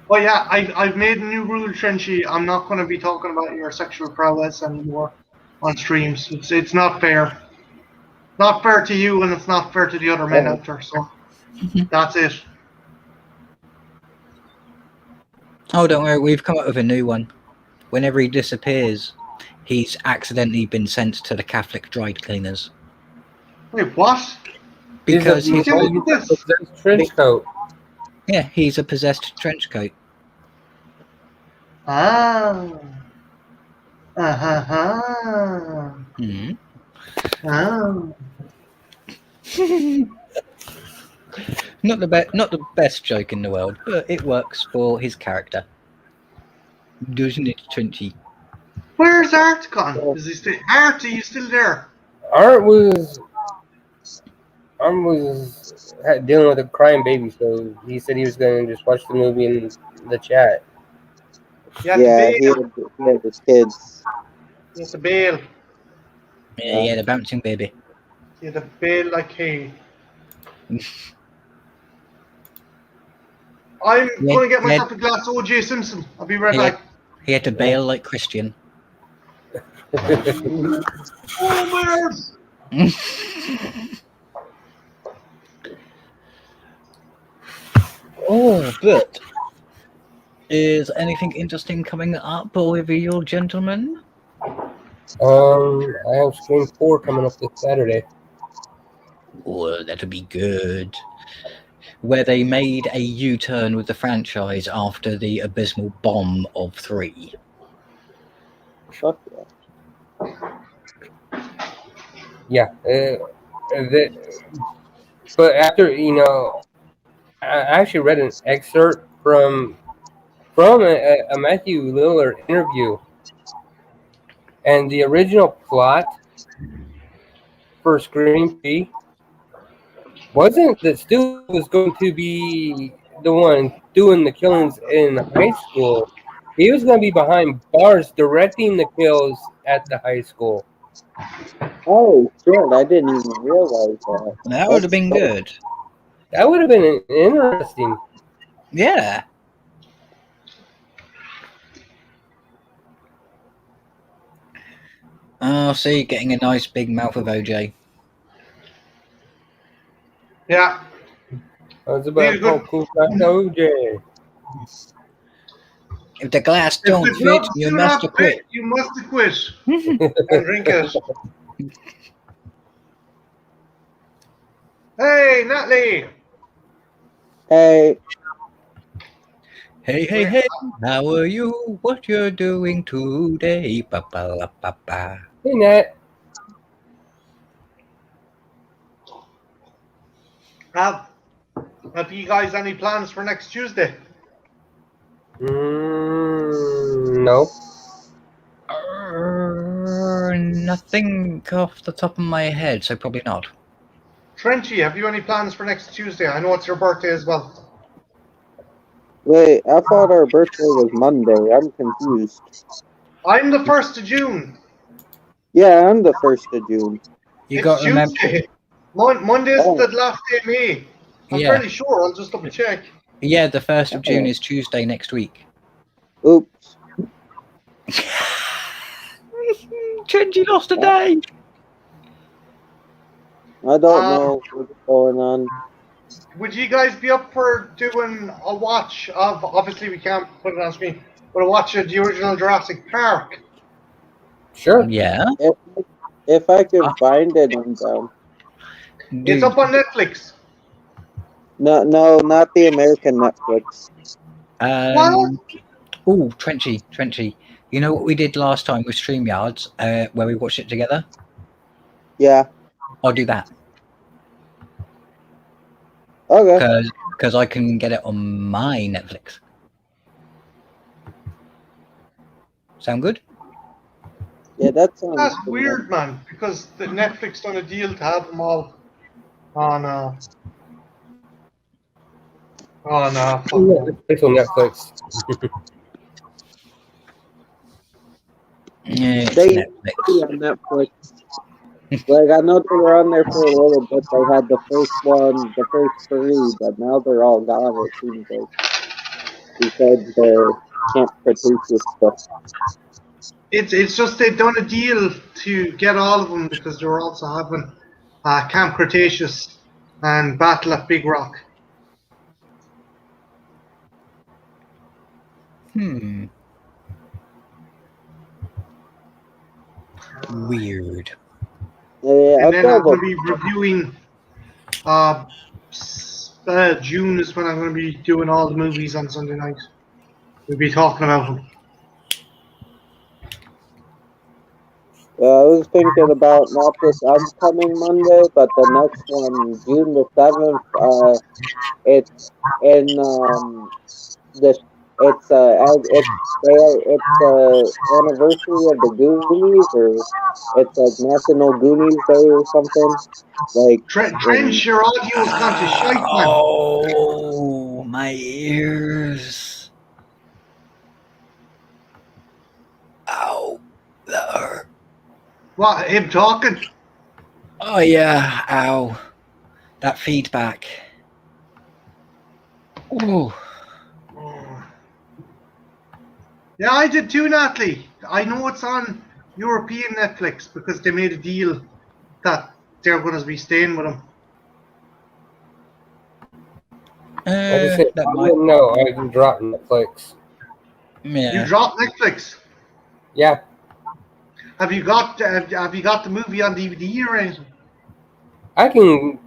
Well, yeah, I've made a new rule, Trenchy. I'm not going to be talking about your sexual prowess anymore on streams. It's not fair. Not fair to you, and it's not fair to the other men out there. So that's it. Oh, don't worry. We've come up with a new one. Whenever he disappears, he's accidentally been sent to the Catholic dry cleaners. Wait, what? Because he's a possessed trench coat. Yeah, he's a possessed trench coat. Ah. Mm-hmm. Ah. Not the best joke in the world, but it works for his character. Doesn't it, Trenchy? Where's Art gone? Is he still Art? Are you still there? Art was dealing with a crying baby, so he said he was going to just watch the movie in the chat. Yeah, he had his kids. He had to bail. Yeah, the bouncing baby. He had to bail like hay. I'm going to get myself a glass of O.J. Simpson. I'll be right back. He had to bail like Christian. Oh, man! Oh, but is anything interesting coming up with you gentlemen? I have Scream 4 coming up this Saturday. Oh, that'll be good. Where they made a U-turn with the franchise after the abysmal bomb of 3. Fuck yeah. But after, I actually read an excerpt from a Matthew Lillard interview, and the original plot for Scream 3 wasn't that Stu was going to be the one doing the killings in high school. He was going to be behind bars directing the kills at the high school. Oh shit! I didn't even realize that. That would have been good. That would have been interesting. Yeah. Oh, see, getting a nice big mouth of OJ. Yeah. I was about to OJ. If the glass If don't the fit, gloves you do must not quit. fit, you must quit and drink it. Hey, Natalie. Hey. Hey, hey, hey, how are you? What you're doing today? Ba-ba-la-ba-ba. Hey, Nat. Have you guys any plans for next Tuesday? No. Nothing off the top of my head, so probably not. Trenchy, have you any plans for next Tuesday? I know it's your birthday as well. Wait, I thought our birthday was Monday. I'm confused. I'm the 1st of June. Yeah, I'm the 1st of June. You It's got to remember. Tuesday. Monday's Oh. the last day of May. I'm Yeah. fairly sure. I'll just double check. Yeah, the 1st of June is Tuesday next week. Oops. Trendy lost a day. I don't know what's going on. Would you guys be up for doing a watch of? Obviously, we can't put it on screen, but a watch of the original Jurassic Park. Sure. Yeah. If I can find it, I'm down. It's up on Netflix. No, not the American Netflix. Oh, Trenchy. You know what we did last time with StreamYards, where we watched it together? Yeah. I'll do that. Okay. Because I can get it on my Netflix. Sound good? Yeah, that sounds That's good. weird, man. Because the Netflix done a deal to have them all on. It's on Netflix. Yeah, it's They Netflix. on Netflix. Like, I know they were on there for a little bit. They had the first one, the first 3, but now they're all gone, it seems like. Because they can't produce this stuff. It's just they've done a deal to get all of them because they were also having Camp Cretaceous and Battle at Big Rock. Weird. Yeah, And then I'm going to be reviewing. June is when I'm going to be doing all the movies on Sunday night. We'll be talking about them. I was thinking about not this upcoming Monday, but the next one, June the 7th. It's in it's anniversary of the Goonies, or it's like National Goonies Day or something. Like Trench, your audio's gone to shite, man. Oh, my ears. Ow. That hurt. What, him talking? Oh, yeah. Ow. That feedback. Oh. Yeah, I did too, Natalie. I know it's on European Netflix because they made a deal that they're going to be staying with them. I just said, no, I can drop Netflix. Yeah. You dropped Netflix? Yeah. Have you got the movie on DVD or anything? I can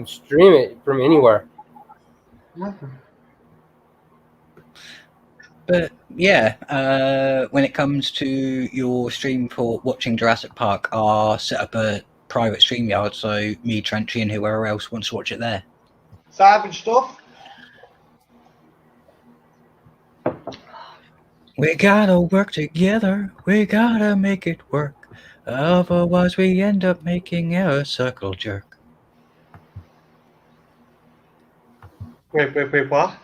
stream it from anywhere. Okay. But yeah, when it comes to your stream for watching Jurassic Park, I'll set up a private StreamYard so me, Trenchy, and whoever else wants to watch it there. Savage stuff. We gotta work together. We gotta make it work. Otherwise, we end up making a circle jerk. Wait, what?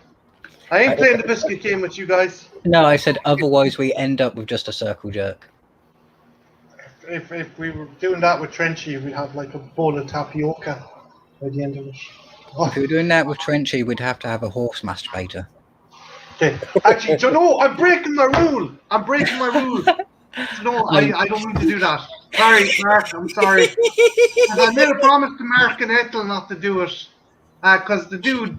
I ain't playing the biscuit game with you guys. No, I said otherwise we end up with just a circle jerk. If we were doing that with Trenchy, we'd have like a bowl of tapioca by the end of it. If we were doing that with Trenchy, we'd have to have a horse masturbator. Okay. Actually, do you know, I'm breaking my rule. I'm breaking my rule. No, I don't mean to do that. Sorry, Mark. I'm sorry. I made a promise to Mark and Ethel not to do it. Because the dude,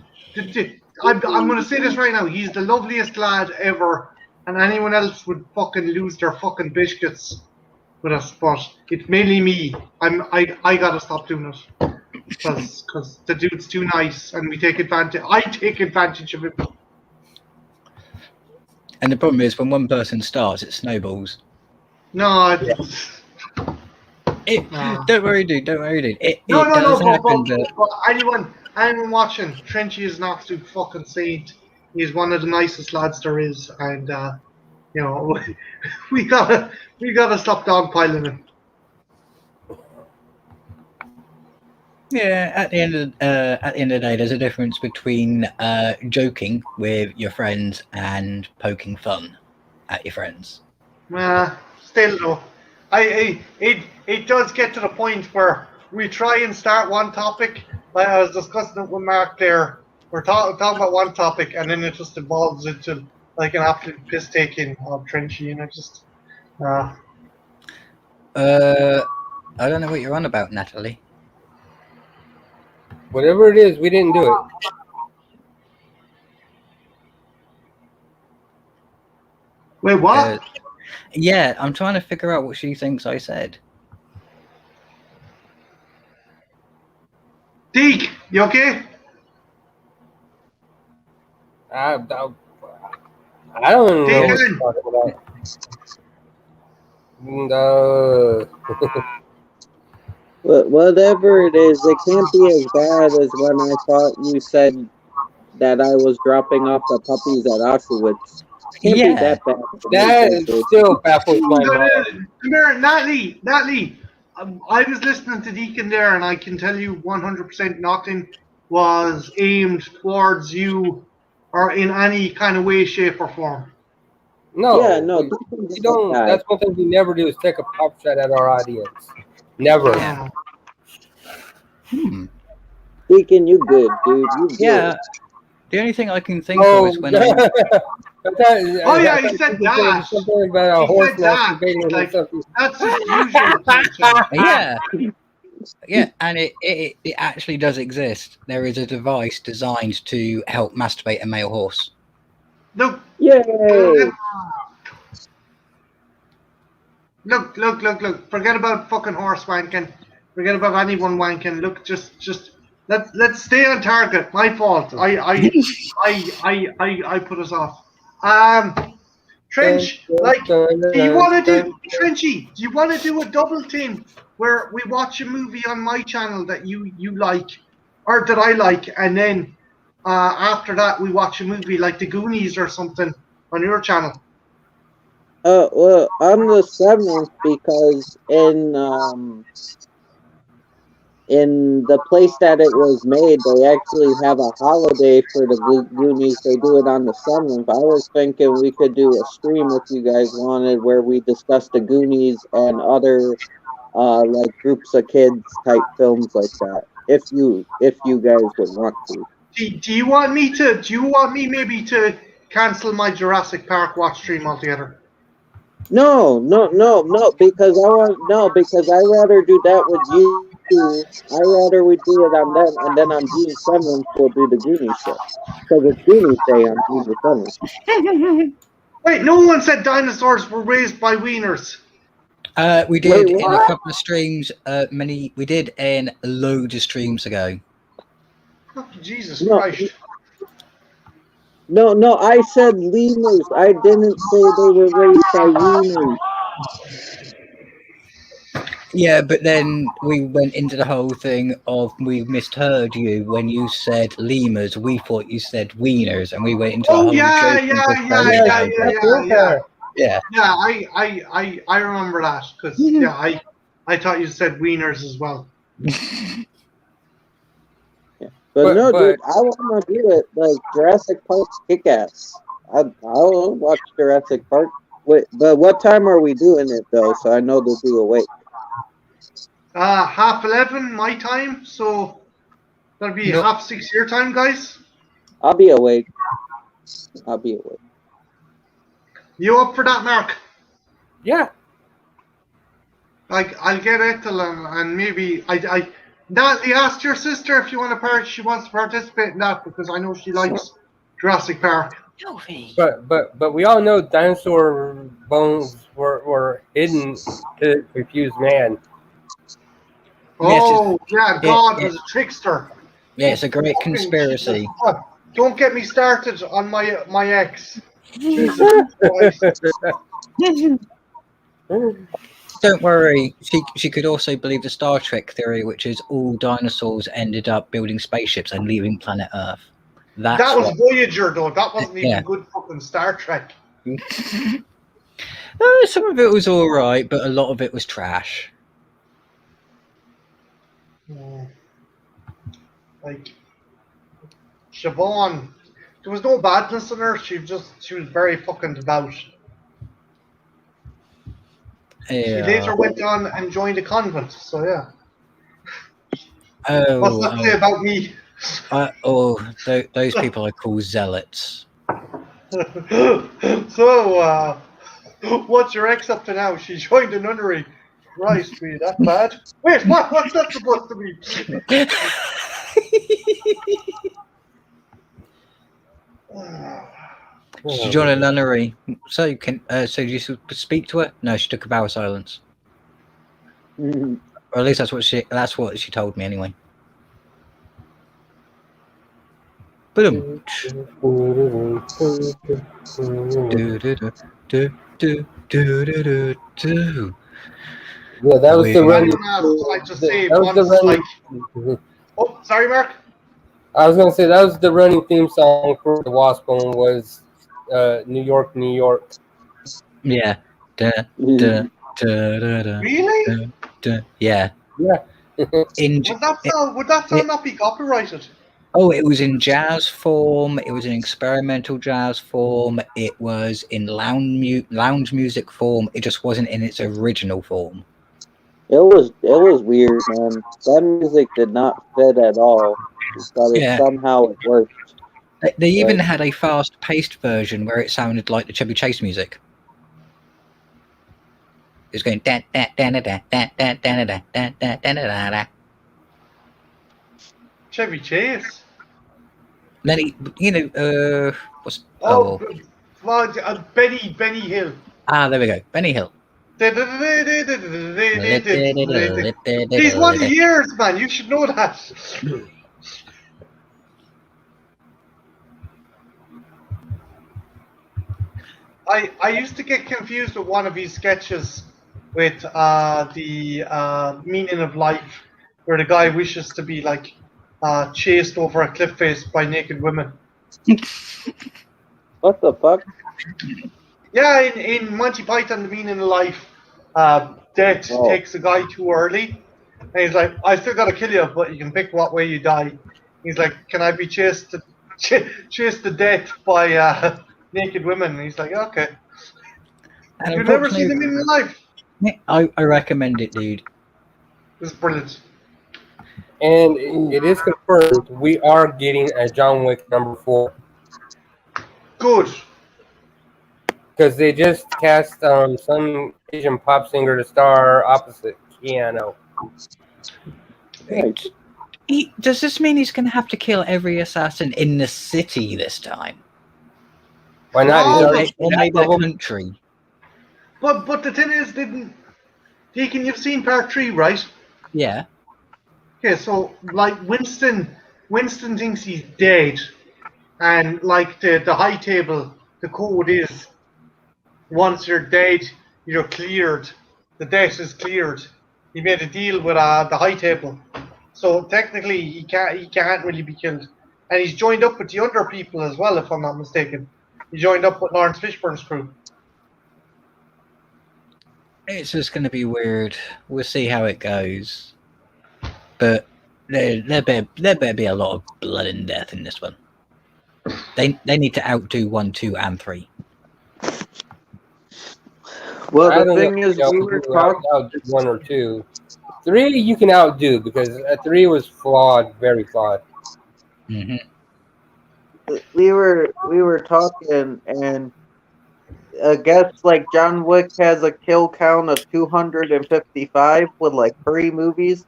I'm going to say this right now. He's the loveliest lad ever. And anyone else would fucking lose their fucking biscuits with us. But it's mainly me. I got to stop doing it. Because the dude's too nice. And we take advantage. I take advantage of it. And the problem is, when one person starts, it snowballs. No, Don't worry, dude. Don't worry, dude. It no, does happen. but anyone watching, Trenchy is an absolute fucking saint. He's one of the nicest lads there is, and you know, we gotta stop dogpiling him. Yeah, at the end of the day, there's a difference between joking with your friends and poking fun at your friends. Still though, it does get to the point where we try and start one topic. Like I was discussing it with Mark there. We're talking about one topic, and then it just evolves into like an absolute piss taking of Trenchy, and it just. I don't know what you're on about, Natalie. Whatever it is, we didn't do it. Wait, what? Yeah, I'm trying to figure out what she thinks I said. Deke, you okay? I don't know what you're talking about. Whatever it is, it can't be as bad as when I thought you said that I was dropping off the puppies at Auschwitz. Can't be that bad. That still baffles my mind. Come here, Natalie. I was listening to Deacon there, and I can tell you 100% nothing was aimed towards you or in any kind of way, shape, or form. No, yeah, no, we don't. That's one thing we never do is take a pop shot at our audience. Never. Deacon, you good, dude. You good. Yeah. The only thing I can think of is when he said that. Something about a horse masturbating or something. That's his usual. Yeah, and it actually does exist. There is a device designed to help masturbate a male horse. Look. Yay! Look. Forget about fucking horse wanking. Forget about anyone wanking. Look, just let's stay on target. My fault. I put us off. Trench, like, do you want to do Trenchy? Do you want to do a double thing where we watch a movie on my channel that you like, or that I like, and then after that we watch a movie like The Goonies or something on your channel? Well, on the 7th, because in the place that it was made, they actually have a holiday for the Goonies. They do it on the 7th. I was thinking we could do a stream if you guys wanted, where we discuss the Goonies and other like groups of kids type films like that. If you guys would want to. Do you want me maybe to cancel my Jurassic Park watch stream altogether? No, because I'd rather do that with you. I'd rather we do it on them, and then on June 7th we'll do the Goonies show. Because it's Goonies Day on June 7th. Wait, no one said dinosaurs were raised by wieners. We did in a couple of streams. We did in loads of streams ago. Oh, Jesus Christ. No, I said lemurs. I didn't say they were raised by wieners. Yeah, but then we went into the whole thing of we misheard you when you said lemurs. We thought you said wieners, and we went into I remember that because I thought you said wieners as well. But no, dude, I want to do it like Jurassic Park's Kick-Ass. I'll watch Jurassic Park. Wait, but what time are we doing it though? So I know to be awake. 11:30 my time, so that'll be No. 6:30 your time, guys. I'll be awake. You up for that, Mark? Yeah. Like, I'll get Ethel and maybe Natalie asked your sister if you want to she wants to participate in that because I know she likes Jurassic Park. But we all know dinosaur bones were hidden to confuse man. Oh, yeah, God was a trickster. Yeah, it's a great conspiracy. Don't get me started on my ex. Jesus Christ. Don't worry, she could also believe the Star Trek theory, which is all dinosaurs ended up building spaceships and leaving planet Earth. That was Voyager, though. That wasn't even Yeah. good fucking Star Trek. Some of it was all right, but a lot of it was trash. Like Siobhan, there was no badness in her. She was very fucking devout. Yeah. She later went on and joined a convent. So yeah. Oh, what's that say about me? Those people I call zealots. So, what's your ex up to now? She joined a nunnery. Christ, be that bad? Wait, what's that supposed to be? She joined a nunnery. So you can. So you speak to her? No, she took a vow of silence. Or at least that's what she told me anyway. Boom. Yeah, that was the running. I just say once, oh, sorry, Mark. I was gonna say that was the running theme song for the Wasp one was New York, New York. Yeah. Really? Yeah. Yeah. Would that song not be copyrighted? Oh, it was in jazz form. It was in experimental jazz form. It was in lounge music form. It just wasn't in its original form. It was weird, man. That music did not fit at all, but somehow it worked. They even had a fast-paced version where it sounded like the Chevy Chase music. It was going da da da da da da da da da da da da. Chevy Chase. Then what's Benny Hill. Ah, there we go, Benny Hill. He's won years, man. You should know that. I used to get confused with one of his sketches with the meaning of life, where the guy wishes to be like chased over a cliff face by naked women. What the fuck? Yeah, in Monty Python, the meaning of life, death takes a guy too early, and he's like, "I still gotta kill you, but you can pick what way you die." He's like, "Can I be chased to death by naked women?" And he's like, "Okay." And you've never seen the meaning of life? I recommend it, dude. It's brilliant. And it is confirmed we are getting a John Wick #4. Good. Because they just cast some Asian pop singer to star opposite Keanu. Does this mean he's going to have to kill every assassin in the city this time? Why not? Or maybe the country. But the thing is, Deacon, you've seen part 3, right? Yeah. Okay, so like Winston thinks he's dead, and like the high table, the code is once you're dead, you're cleared. The debt is cleared. He made a deal with the high table, so technically he can't really be killed. And he's joined up with the other people as well, if I'm not mistaken. He joined up with Lawrence Fishburne's crew. It's just going to be weird. We'll see how it goes. But there better be a lot of blood and death in this one. They need to outdo 1, 2, and 3. Well, I the don't thing know is, if we you were can talking. outdo 1 or 2. 3 you can outdo because 3 was flawed, very flawed. Mm-hmm. We were talking, and I guess like John Wick has a kill count of 255 with like 3 movies.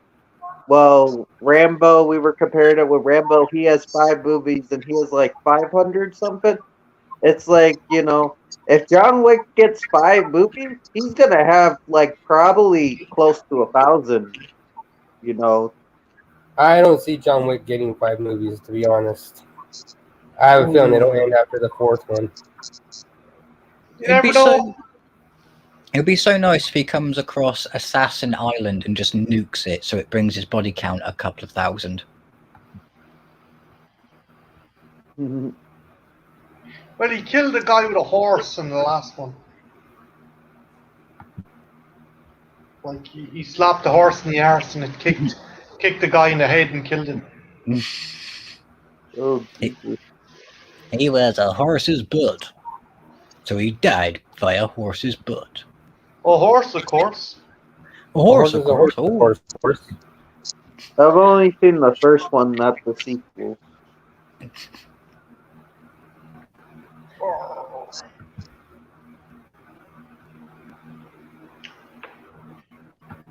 Well, Rambo, we were comparing it with Rambo. He has 5 movies, and he has like 500 something. It's like, if John Wick gets 5 movies, he's gonna have like probably close to 1,000. You know. I don't see John Wick getting 5 movies, to be honest. I have a feeling it'll end after the 4th one. You never know. It'd be so nice if he comes across Assassin Island and just nukes it, so it brings his body count a couple of thousand. Well, he killed a guy with a horse in the last one. Like he slapped the horse in the arse and it kicked the guy in the head and killed him. Oh, he was a horse's butt, so he died by a horse's butt. A horse, of course. A horse, of course. Horse. I've only seen the first one, not the sequel.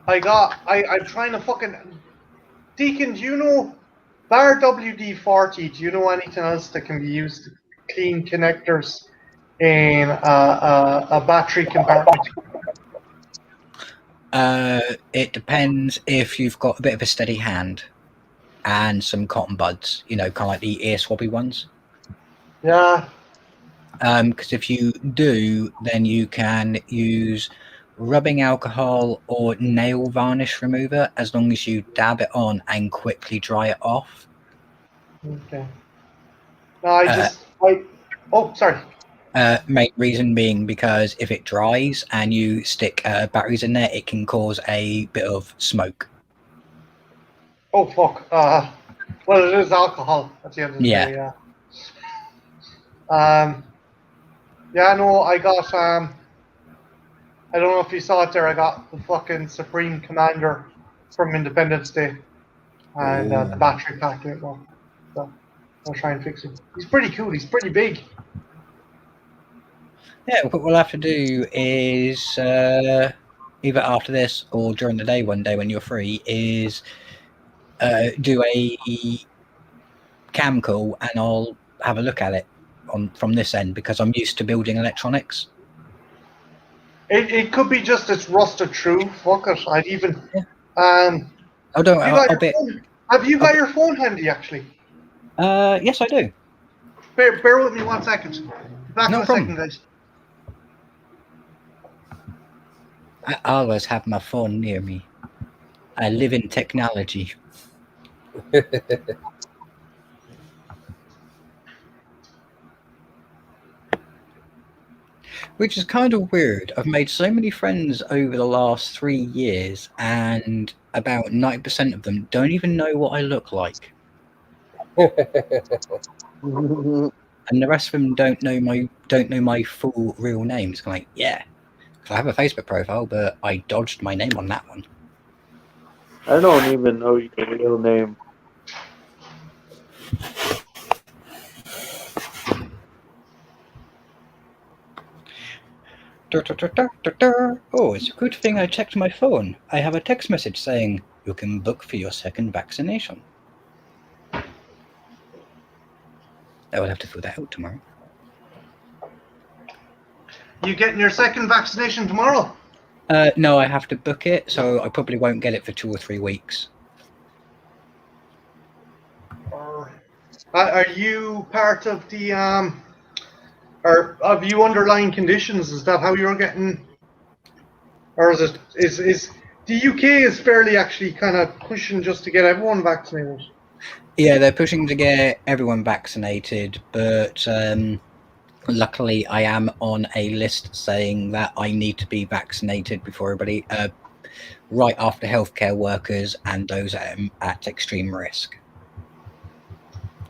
I'm trying to fucking... Deacon, do you know... Bar WD-40, do you know anything else that can be used to clean connectors in a battery compartment? It depends if you've got a bit of a steady hand and some cotton buds, kind of like the ear swabby ones. Yeah. Because if you do, then you can use rubbing alcohol or nail varnish remover as long as you dab it on and quickly dry it off. Okay. No, oh, sorry. Main reason being because if it dries and you stick batteries in there, it can cause a bit of smoke. Oh, fuck. Well, it is alcohol at the end of the day, yeah. Yeah, no, I got, I don't know if you saw it there, I got the fucking Supreme Commander from Independence Day. And the battery pack in it, well. So, I'll try and fix it. He's pretty cool, he's pretty big. Yeah, what we'll have to do is either after this or during the day one day when you're free is do a cam call and I'll have a look at it from this end because I'm used to building electronics. It could be just it's rusted through. Fuck it. I'd even. Have you got your phone handy actually? Yes, I do. Bear with me 1 second. Back in a second, guys. I always have my phone near me. I live in technology. Which is kind of weird. I've made so many friends over the last 3 years, and about 90% of them don't even know what I look like. And the rest of them don't know my full real name. It's like, yeah, I have a Facebook profile, but I dodged my name on that one. I don't even know your real name. Oh, it's a good thing I checked my phone. I have a text message saying you can book for your second vaccination. I will have to fill that out tomorrow. You getting your second vaccination tomorrow? No, I have to book it, so I probably won't get it for 2 or 3 weeks. Are you part of the or have you underlying conditions? Is that how you're getting, or is it is the UK is fairly actually kind of pushing just to get everyone vaccinated? Yeah, they're pushing to get everyone vaccinated, but luckily I am on a list saying that I need to be vaccinated before everybody, right after healthcare workers and those at extreme risk.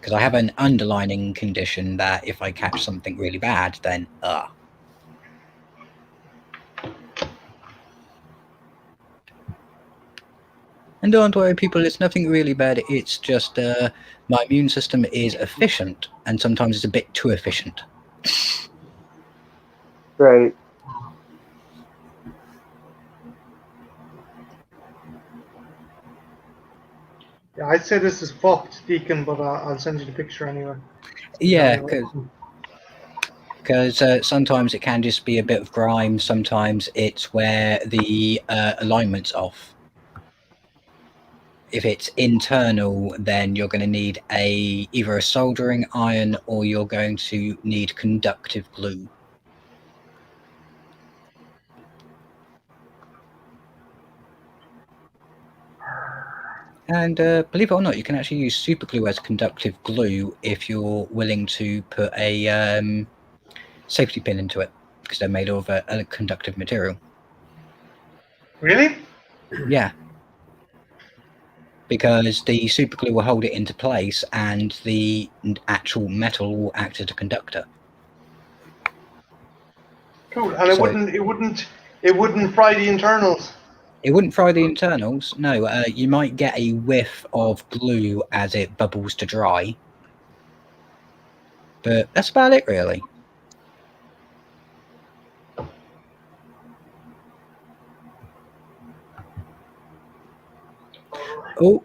Because I have an underlining condition that if I catch something really bad, then And don't worry, people, it's nothing really bad. It's just my immune system is efficient, and sometimes it's a bit too efficient. Right. Yeah, I'd say this is fucked, Deacon, but I'll send you the picture anyway. Yeah, because sometimes it can just be a bit of grime. Sometimes it's where the alignment's off. If it's internal, then you're going to need either a soldering iron or you're going to need conductive glue. And believe it or not, you can actually use super glue as conductive glue if you're willing to put a safety pin into it, because they're made of a conductive material. Really? Yeah. Because the super glue will hold it into place and the actual metal will act as a conductor. Cool. And it wouldn't fry the internals. It wouldn't fry the internals, no. You might get a whiff of glue as it bubbles to dry. But that's about it, really. Oh,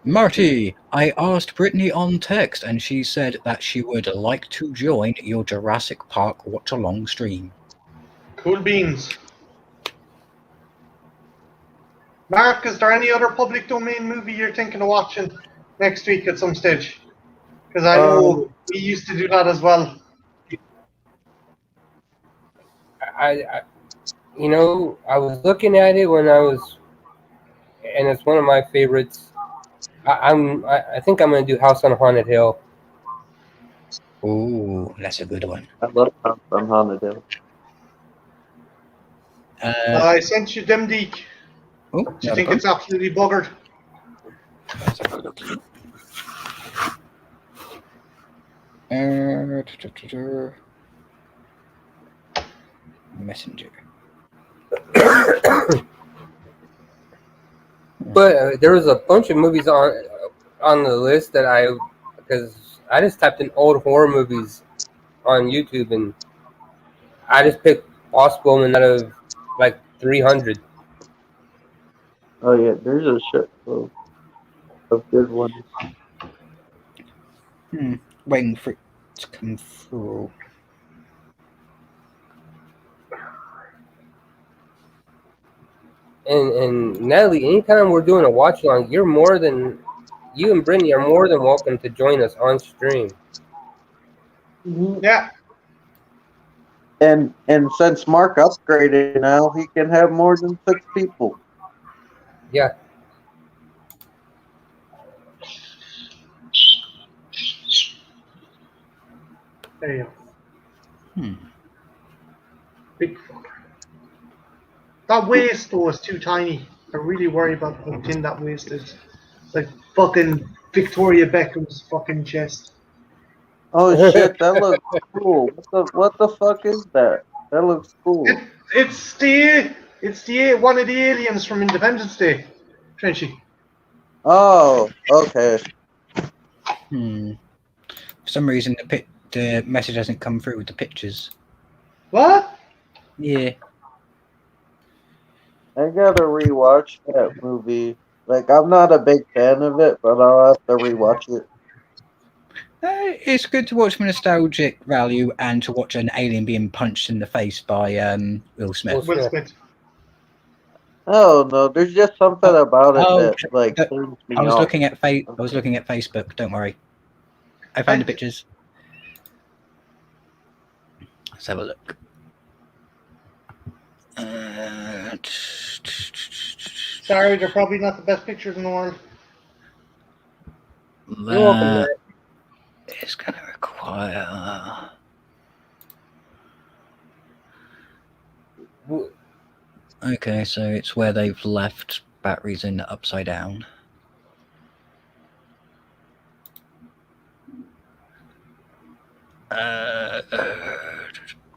Marty, I asked Brittany on text and she said that she would like to join your Jurassic Park watch-along stream. Cool beans. Mark, is there any other public domain movie you're thinking of watching next week at some stage? Because I know we used to do that as well. I was looking at it when I was, and it's one of my favorites. I think I'm gonna do House on Haunted Hill. Ooh, that's a good one. I love House on Haunted Hill. I sent you them, Deke. Oh, Do you think it's absolutely buggered? Messenger. But there was a bunch of movies on the list that because I just typed in old horror movies on YouTube and I just picked Wasp Woman out of like 300. Oh yeah, there's a shit load of good ones. Waiting for it to come through. And Natalie, anytime we're doing a watch along, you and Brittany are more than welcome to join us on stream. Yeah. And since Mark upgraded now, he can have more than 6 people. Yeah. There you go. Big fucker. That waist though is too tiny. I really worry about how thin that waist is. Like fucking Victoria Beckham's fucking chest. Oh shit, that looks cool. What the fuck is that? That looks cool. It's one of the aliens from Independence Day, Trenchy. Oh, okay. For some reason, the message hasn't come through with the pictures. What? Yeah. I gotta rewatch that movie. Like, I'm not a big fan of it, but I'll have to rewatch it. It's good to watch for nostalgic value and to watch an alien being punched in the face by Will Smith. Will Smith. Oh no, there's just something about it that like turns me I was off. looking at Facebook. Don't worry, I found the pictures. Let's have a look. Sorry, they're probably not the best pictures in the world. You're welcome, Matt. It's going to require. Okay, so it's where they've left batteries in upside down.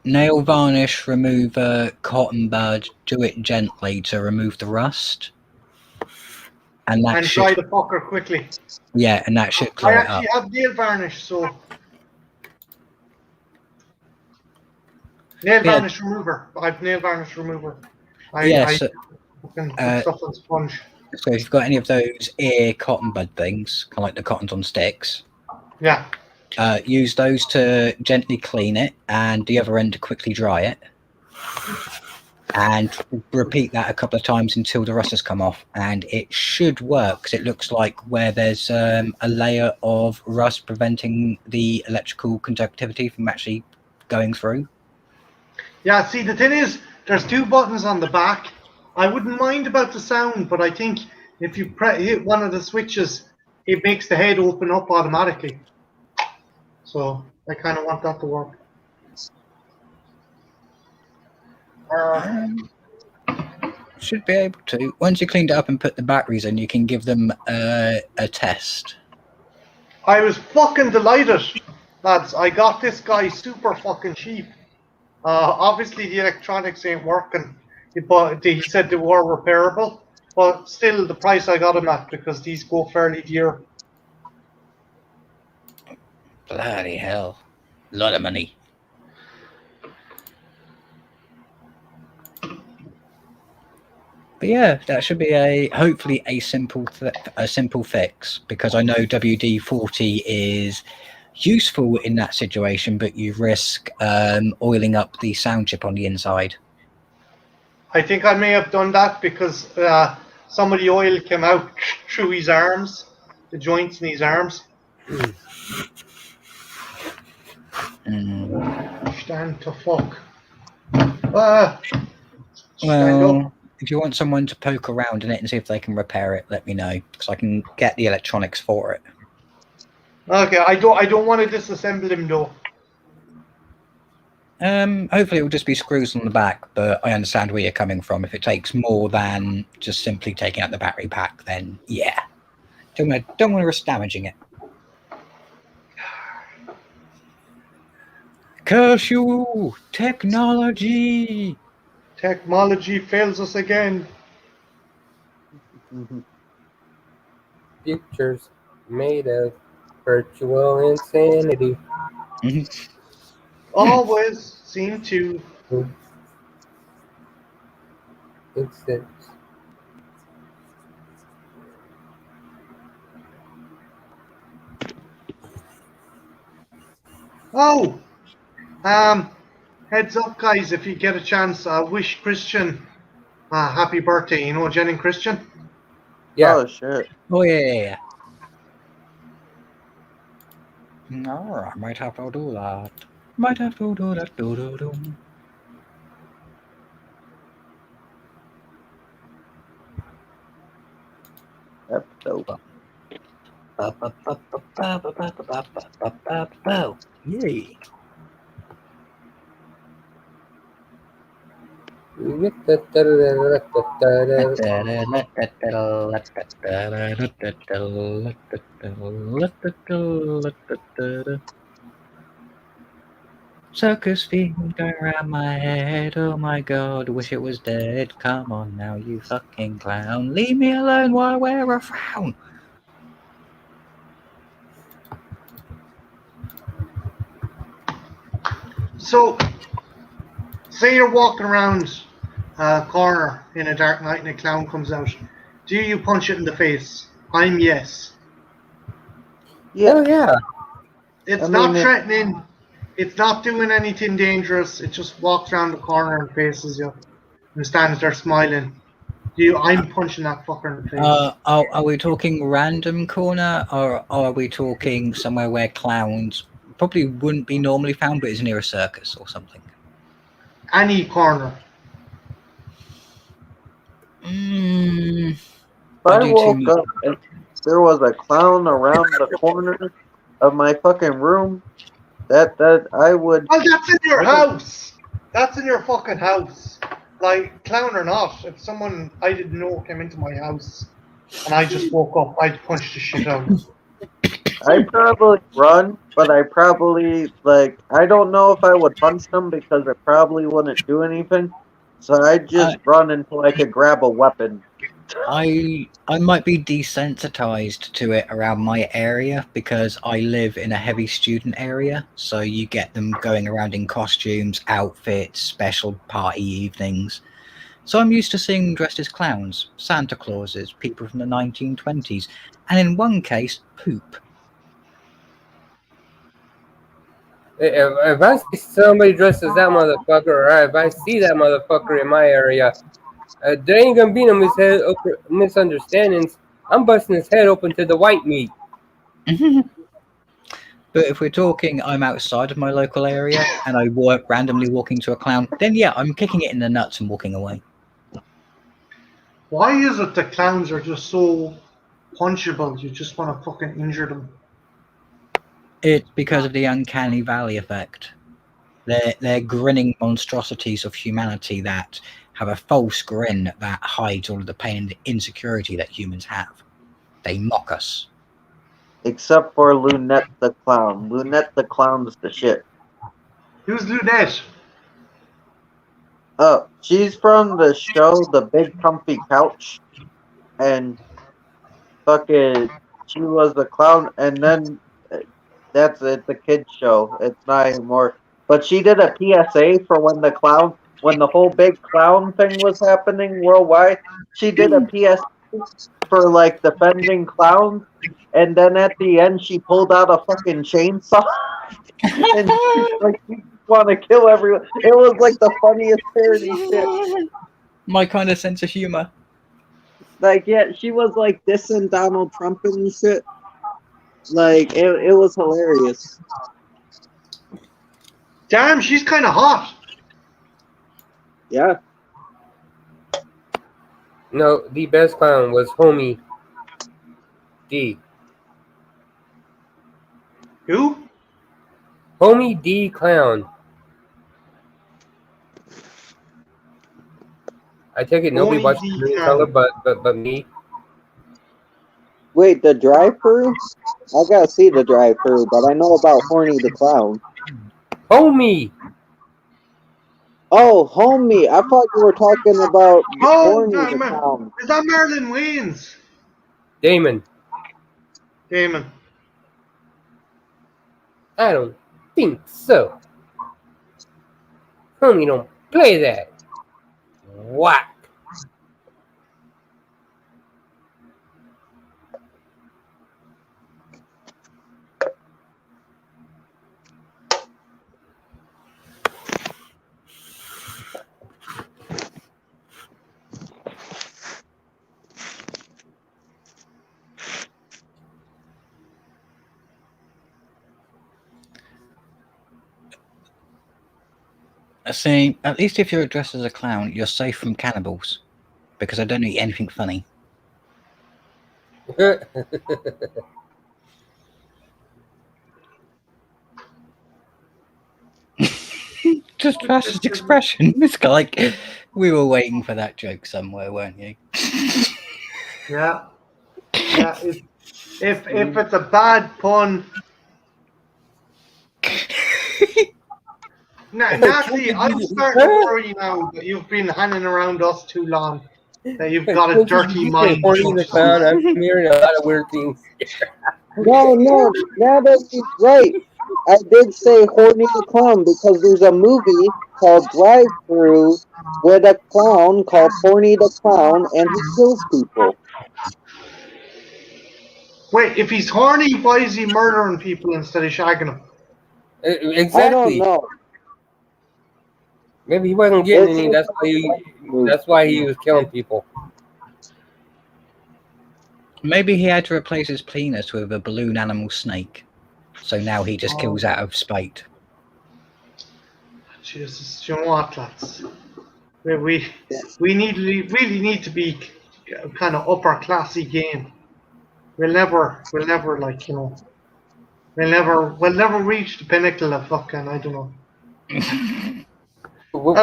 Nail varnish remover, cotton bud. Do it gently to remove the rust. And that And dry the fucker quickly. Yeah, and that should I clear it up. actually have nail varnish, so nail varnish remover. I've nail varnish remover. I can put stuff on sponge. So if you've got any of those ear cotton bud things, kind of like the cottons on sticks, yeah, use those to gently clean it, and the other end to quickly dry it. And repeat that a couple of times until the rust has come off, and it should work, because it looks like where there's a layer of rust preventing the electrical conductivity from actually going through. Yeah, see, the thing is, there's 2 buttons on the back. I wouldn't mind about the sound, but I think if you hit one of the switches, it makes the head open up automatically. So I kind of want that to work. Should be able to. Once you cleaned it up and put the batteries in, you can give them a test. I was fucking delighted, lads. I got this guy super fucking cheap. Obviously, the electronics ain't working, but he said they were repairable. But still, the price I got him at, because these go fairly dear. Bloody hell. A lot of money. But yeah, that should be hopefully a simple fix, because I know WD-40 is useful in that situation, but you risk oiling up the sound chip on the inside. I think I may have done that because some of the oil came out through his arms, the joints in his arms. Stand to fuck. Well, if you want someone to poke around in it and see if they can repair it, let me know, because I can get the electronics for it. Okay, I don't want to disassemble him though. Hopefully it will just be screws on the back, but I understand where you're coming from. If it takes more than just simply taking out the battery pack, then yeah. Don't want to risk damaging it. Curse you! Technology! Technology fails us again. Futures made of virtual insanity. Always seem to. Exist. Oh! Heads up, guys, if you get a chance, wish Christian happy birthday. You know Jen and Christian? Yeah. Oh, shit. Oh, yeah. No, I might have to do that. Might have to do that. Do. That's dope. Yay. Circus fiend going around my head. Oh my god, wish it was dead. Come on now, you fucking clown. Leave me alone while I wear a frown. So, say you're walking around a corner in a dark night and a clown comes out. Do you punch it in the face? I'm yes. Yeah. Oh, yeah. It's not threatening. It's not doing anything dangerous. It just walks around the corner and faces you and stands there smiling. I'm punching that fucker in the face. Are we talking random corner, or are we talking somewhere where clowns probably wouldn't be normally found, but is near a circus or something? Any corner. If I woke up and there was a clown around the corner of my fucking room, that I would. Oh, that's in your house. That's in your fucking house. Like, clown or not, if someone I didn't know came into my house and I just woke up, I'd punch the shit out of them. I probably run, but I probably like I don't know if I would punch them because it probably wouldn't do anything. So I'd just run until I could grab a weapon. I might be desensitized to it around my area because I live in a heavy student area, so you get them going around in costumes, outfits, special party evenings. So I'm used to seeing them dressed as clowns, Santa Clauses, people from the 1920s, and in one case, poop. If I see somebody dressed as that motherfucker, or if I see that motherfucker in my area, there ain't gonna be no misunderstandings. I'm busting his head open to the white meat. But if we're talking I'm outside of my local area and I randomly walk into a clown, then yeah, I'm kicking it in the nuts and walking away. Why is it that clowns are just so punchable? You just want to fucking injure them. It's because of the uncanny valley effect. They're grinning monstrosities of humanity that have a false grin that hides all of the pain and insecurity that humans have. They mock us. Except for Lunette the clown. Lunette the clown's the shit. Who's Lunette? Oh, she's from the show The Big Comfy Couch, and fucking she was a clown, and then it's a kid's show. It's not anymore. But she did a PSA for when the whole big clown thing was happening worldwide. She did a PSA for like defending clowns, and then at the end she pulled out a fucking chainsaw and like she want to kill everyone. It was like the funniest parody shit. My kind of sense of humor. Like, yeah, she was like dissing Donald Trump and shit. Like, it was hilarious. Damn, she's kind of hot. Yeah. No, the best clown was Homie D. Who? Homie D Clown. I take it nobody Homie watched D Green Clown. Color but me. Wait, the drive-thru? I gotta see the drive-thru, but I know about Horny the Clown. Homie! Oh, Homie! I thought you were talking about Horny the damn it. Clown. Is that Marilyn Wayans? Damon. I don't think so. Homie don't play that. Whack. See, at least if you're dressed as a clown, you're safe from cannibals. Because I don't eat anything funny. Just fastest expression. It's like we were waiting for that joke somewhere, weren't you? Yeah. Yeah. If it's a bad pun. Natalie, I'm starting to worry now that you've been hanging around us too long. That you've got a dirty mind. Horny the Clown, I'm hearing a lot of weird things. No, now that he's right. I did say Horny the Clown because there's a movie called Drive-Thru with a clown called Horny the Clown, and he kills people. Wait, if he's horny, why is he murdering people instead of shagging them? Exactly. I don't know. Maybe he wasn't getting any. That's why he was killing people. Maybe he had to replace his penis with a balloon animal snake. So now he just kills out of spite. Jesus, you know what, lads? We really need to be kind of upper classy game. We'll never like, you know, we'll never reach the pinnacle of fucking, I don't know. We'll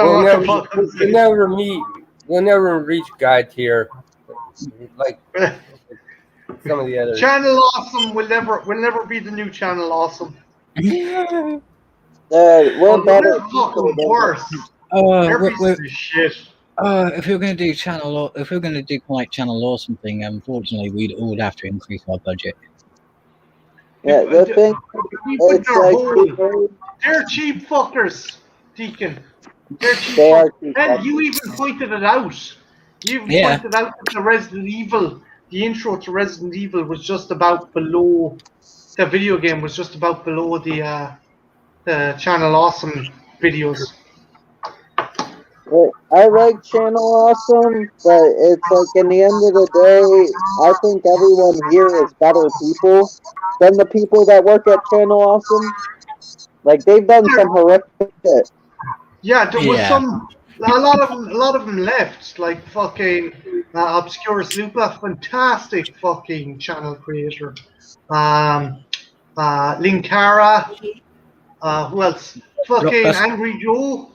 never reach God tier. Like some of the others. Channel Awesome will never be the new Channel Awesome. We're Oh, better they're people fucking than worse. They're pieces of shit. If you're going to do if we're going to do quite Channel Awesome thing, unfortunately, we'd all have to increase our budget. Yeah, the thing, it's like they're cheap fuckers, Deacon. They're cheap They are fuckers. cheap And fuckers. you even pointed it out. You even pointed out that the Resident Evil, the intro to Resident Evil was just about below, the video game was just about below the Channel Awesome videos. Well, I like Channel Awesome, but it's like in the end of the day, I think everyone here is better people than the people that work at Channel Awesome. Like they've done some horrific shit. Yeah, there was a lot of them left, like fucking Obscurus Lupa, fantastic fucking channel creator. Linkara, who else? Fucking Angry Joe.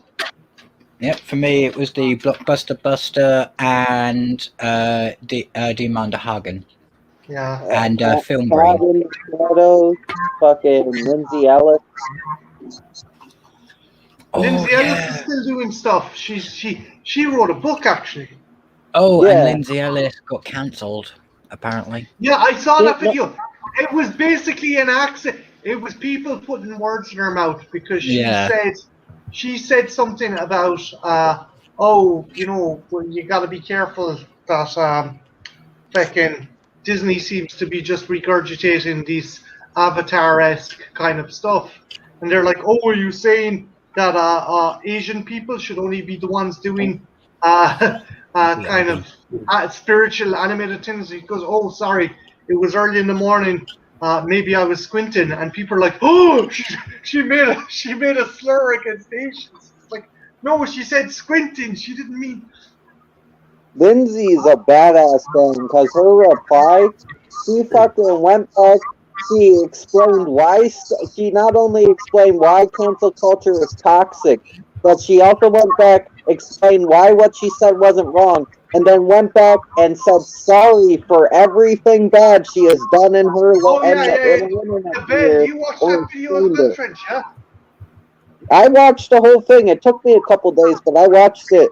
Yep, for me it was the Blockbuster Buster and Demander Hagen. Yeah. And Film Robin Shadows, fucking Lindsay Ellis. Lindsay Ellis is still doing stuff. She wrote a book actually. Oh, and Lindsay Ellis got cancelled, apparently. Yeah, I saw that video. It was basically an accident. It was people putting words in her mouth because she said something about you got to be careful that fucking Disney seems to be just regurgitating these Avatar-esque kind of stuff, and they're like, "Oh, are you saying that Asian people should only be the ones doing kind of spiritual animated things?" He goes, "Oh, sorry, it was early in the morning. Maybe I was squinting," and people are like, "Oh, she made a slur against Asians." It's like, no, she said squinting. She didn't mean. Lindsay's a badass thing because her reply, she fucking went back. She explained why. She not only explained why cancel culture is toxic, but she also went back, explained why what she said wasn't wrong, and then went back and said sorry for everything bad she has done in her The bed. You watched that video as well, Trench, yeah? I watched the whole thing. It took me a couple days, but I watched it.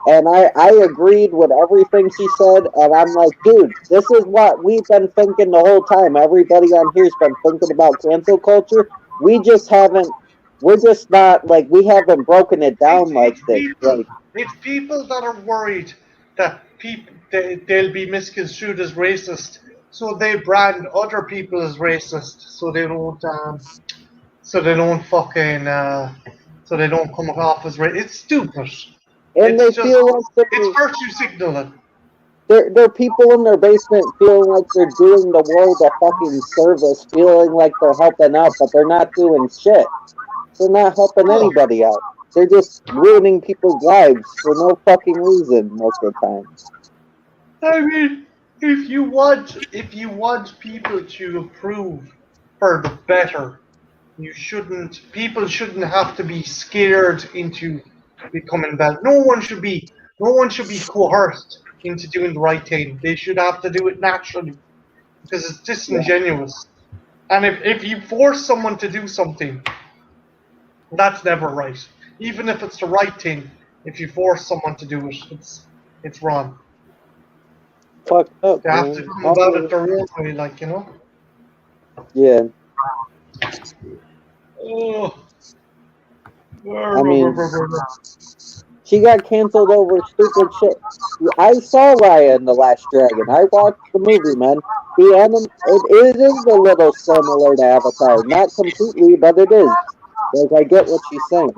And I agreed with everything she said, and I'm like, dude, this is what we've been thinking the whole time. Everybody on here's been thinking about cancel culture. We're just not, like, we haven't broken it down like this. It's people that are worried that they'll be misconstrued as racist, so they brand other people as racist, so they don't come off as racist. It's stupid. And they feel like it's virtue signaling. They're people in their basement feeling like they're doing the world a fucking service, feeling like they're helping out, but they're not doing shit. They're not helping anybody out. They're just ruining people's lives for no fucking reason most of the time. I mean, if you want people to improve for the better, people shouldn't have to be scared into becoming bad. No one should be coerced into doing the right thing. They should have to do it naturally because it's disingenuous. And if you force someone to do something, that's never right. Even if it's the right thing, if you force someone to do it, it's wrong. Fucked up. They have to come about it their own way, like, you know? Yeah. Oh. I mean, she got canceled over stupid shit. I saw Raya in The Last Dragon. I watched the movie, man. It is a little similar to Avatar. Not completely, but it is. Like, I get what she's saying.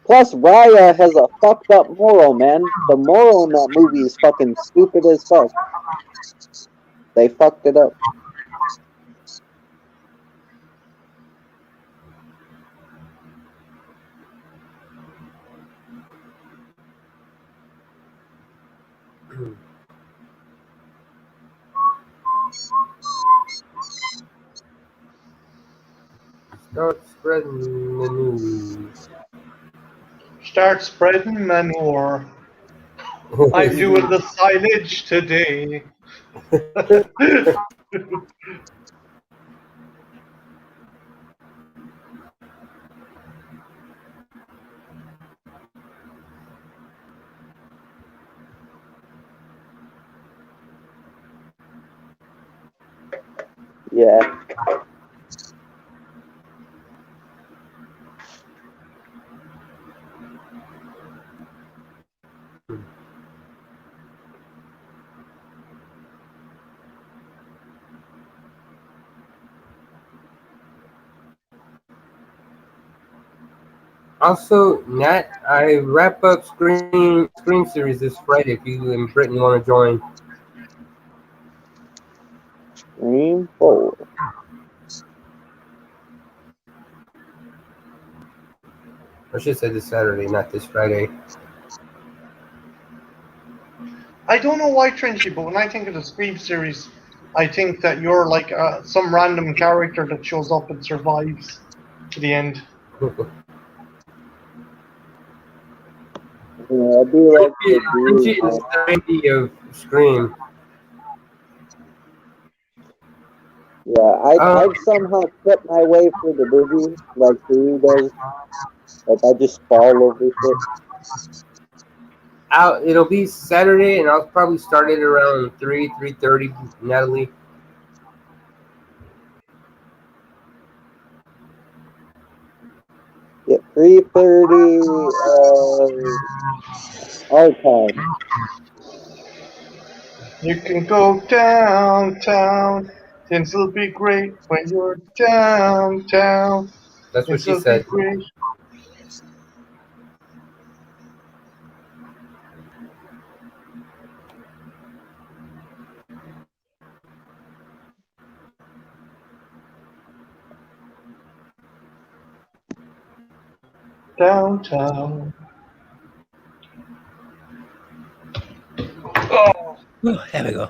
Plus, Raya has a fucked up moral, man. The moral in that movie is fucking stupid as fuck. They fucked it up. Start spreading the news. Start spreading manure. I'm doing the silage today. Yeah. Also, Nat, I wrap up Screen Series this Friday if you and Brittany want to join. Scream 4. I should say this Saturday, not this Friday. I don't know why, Trenchy, but when I think of the Scream series, I think that you're like some random character that shows up and survives to the end. Yeah, I do like the Richie dude. is the idea of Scream. Yeah, I've somehow kept my way through the movie like he does. Like I just fall over shit. It'll be Saturday, and I'll probably start it around 3:30. Natalie. Yeah, 3:30 our time. You can go downtown. Things will be great when you're downtown. That's what Things she will be said. great. Downtown. Oh, there we go.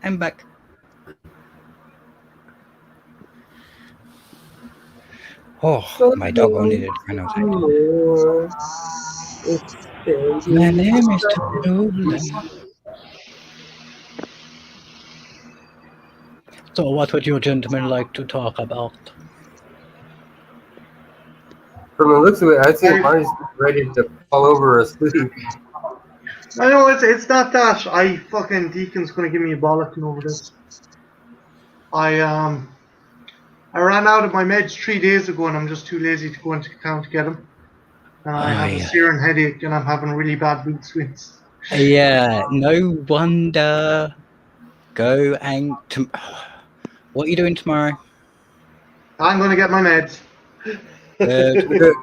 I'm back. Oh, my dog wanted to run outside. My name is Nolan. So, what would you gentlemen like to talk about? From the looks of it, I'd say Marty's ready to fall over asleep. I know it's not that. Fucking Deacon's gonna give me a bollocking over this. I ran out of my meds 3 days ago, and I'm just too lazy to go into town to get them. And I have a searing headache, and I'm having really bad mood swings. Yeah, no wonder. Go and what are you doing tomorrow? I'm gonna get my meds. Good.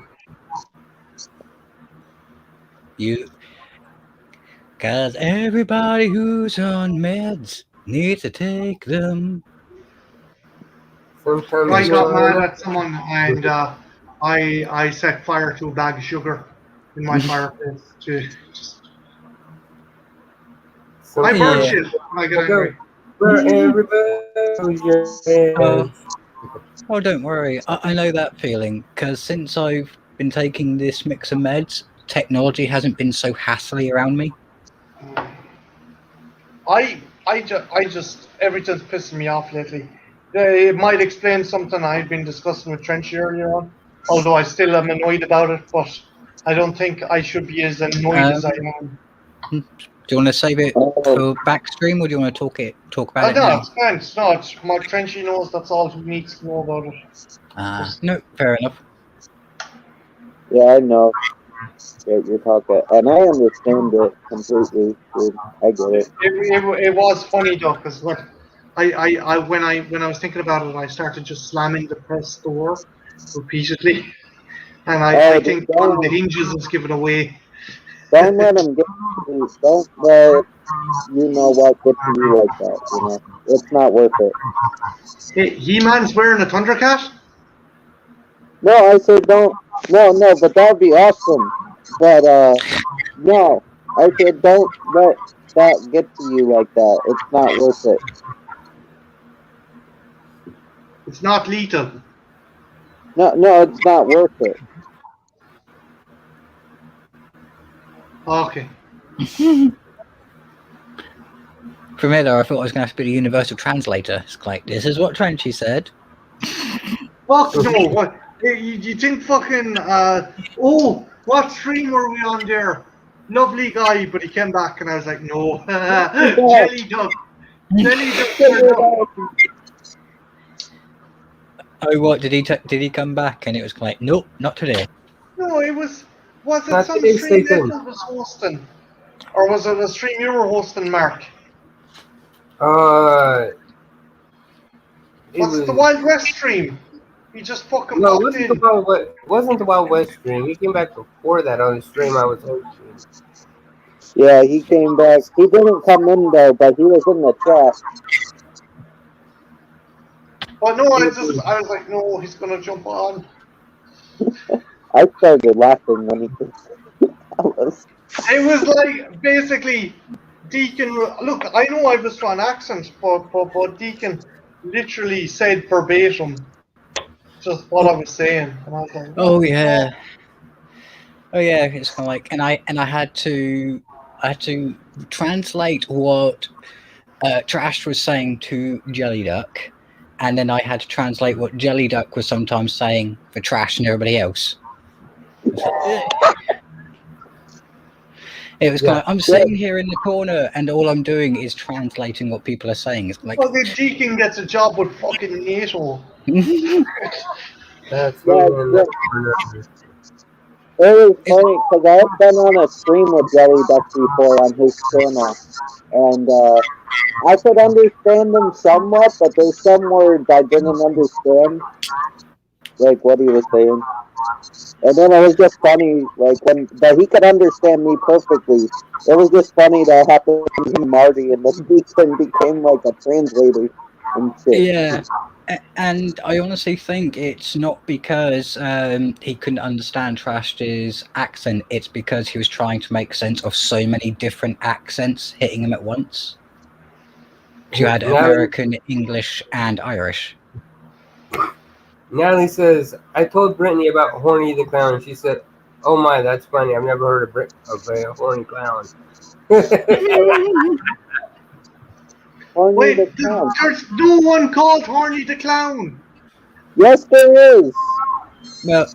Cause everybody who's on meds needs to take them. Sometimes I got mad at someone, and I set fire to a bag of sugar in my fireplace. I burn shit when I get angry. Where everybody knows your Oh, don't worry. I know that feeling because since I've been taking this mix of meds, technology hasn't been so hassly around me. I just everything's pissing me off lately. It might explain something I had been discussing with Trenchy earlier on, although I still am annoyed about it, but I don't think I should be as annoyed as I am. Do you want to save it for backstream, or do you want to talk about it No, now? it's fine. It's not. My Trenchy knows that's all he needs to know about it. No, fair enough. Yeah, I know. Yeah, you're talking, and I understand it completely. Dude. I get it. It was funny though, because when I was thinking about it, I started just slamming the press door repeatedly, and I think one of the hinges was given away. Don't let him get to you. Don't let you know what get to you like that. You know, it's not worth it. Hey, He-Man's wearing a Thundercat? No, I said don't. No, but that'd be awesome. But no, I said don't let that get to you like that. It's not worth it. It's not lethal. No, it's not worth it. Okay. From here, though, I thought I was going to have to be the universal translator. It's like, this is what Trenchy said. Fuck no! What? You think fucking? Oh, what stream were we on there? Lovely guy, but he came back, and I was like, no, Jelly Duck. Jelly Duck turned up. Oh, what did he come back? And it was like, nope, not today. No, it was. Was it Not some today, stream Satan. Neville was hosting, or was it a stream you were hosting, Mark? Was it the Wild West stream? He just fucking No, it popped wasn't in. wasn't the Wild West stream. He came back before that on the stream I was hosting. Yeah, he came back. He didn't come in though, but he was in the chat. But no, I was like, no, he's gonna jump on. I started laughing when he said that. It was like basically Deacon. Look, I know I was trying accents, but Deacon literally said verbatim just what I was saying, and I was like, oh yeah, it's kind of like, and I had to translate what Trash was saying to Jelly Duck, and then I had to translate what Jelly Duck was sometimes saying for Trash and everybody else. It was kind of, I'm sitting here in the corner, and all I'm doing is translating what people are saying. It's like, fucking Deacon gets a job with fucking NATO. That's It was funny because I've been on a stream with Jelly Duck before on his channel, and I could understand them somewhat, but there's some words I didn't understand, like what he was saying. And then it was just funny, like but he could understand me perfectly. It was just funny that happened to Marty, and then Deacon became like a translator and shit. yeah. And I honestly think it's not because he couldn't understand Trash's accent. It's because he was trying to make sense of so many different accents hitting him at once. You had American, English, and Irish. Natalie says, I told Brittany about Horny the Clown. She said, oh my, that's funny. I've never heard of a horny clown. Wait, there's no one called Horny the Clown. Yes, there is. Well,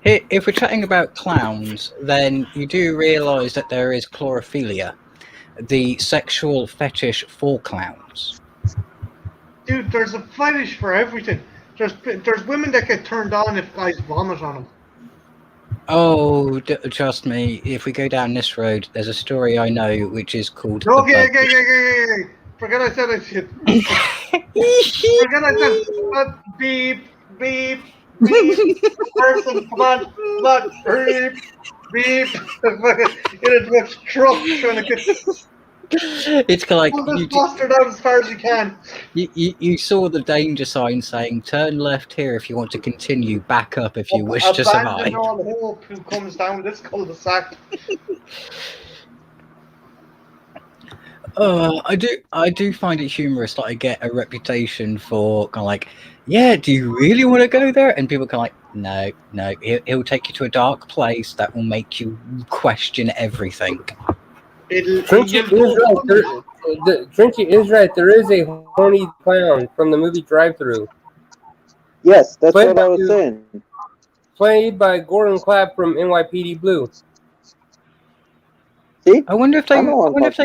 if we're chatting about clowns, then you do realise that there is chlorophilia, the sexual fetish for clowns. Dude, there's a fetish for everything. There's women that get turned on if guys vomit on them. Oh, trust me, if we go down this road, there's a story I know which is called... Okay. Forget I said that shit. Forget I said beep. Person, come on, beep. In a truck trying to get... It's kind of like... Pull this bastard out as far as you can. You saw the danger sign saying, turn left here if you want to continue, back up if you wish to survive. Abandon all hope who comes down this cul-de-sac. I do find it humorous that I get a reputation for kind of like, yeah, do you really want to go there? And people kind of like, no, he'll take you to a dark place that will make you question everything. Trenchy is right. There is a horny clown from the movie Drive-Thru. Yes, that's what I was saying. Played by Gordon Clapp from NYPD Blue. See? I wonder if they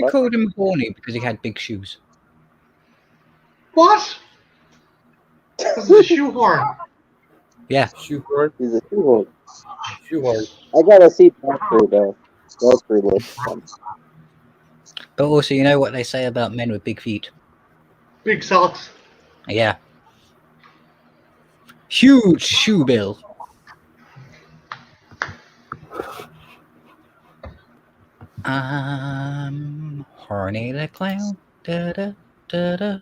called him horny because he had big shoes. What? Because of the shoehorn. Yeah. Shoehorn. He's a shoehorn. Shoehorn. I gotta see Drive-Thru though. Drive-Thru looks fun. But also, you know what they say about men with big feet? Big socks. Yeah. Huge shoe bill. Horny the clown. Da da da da.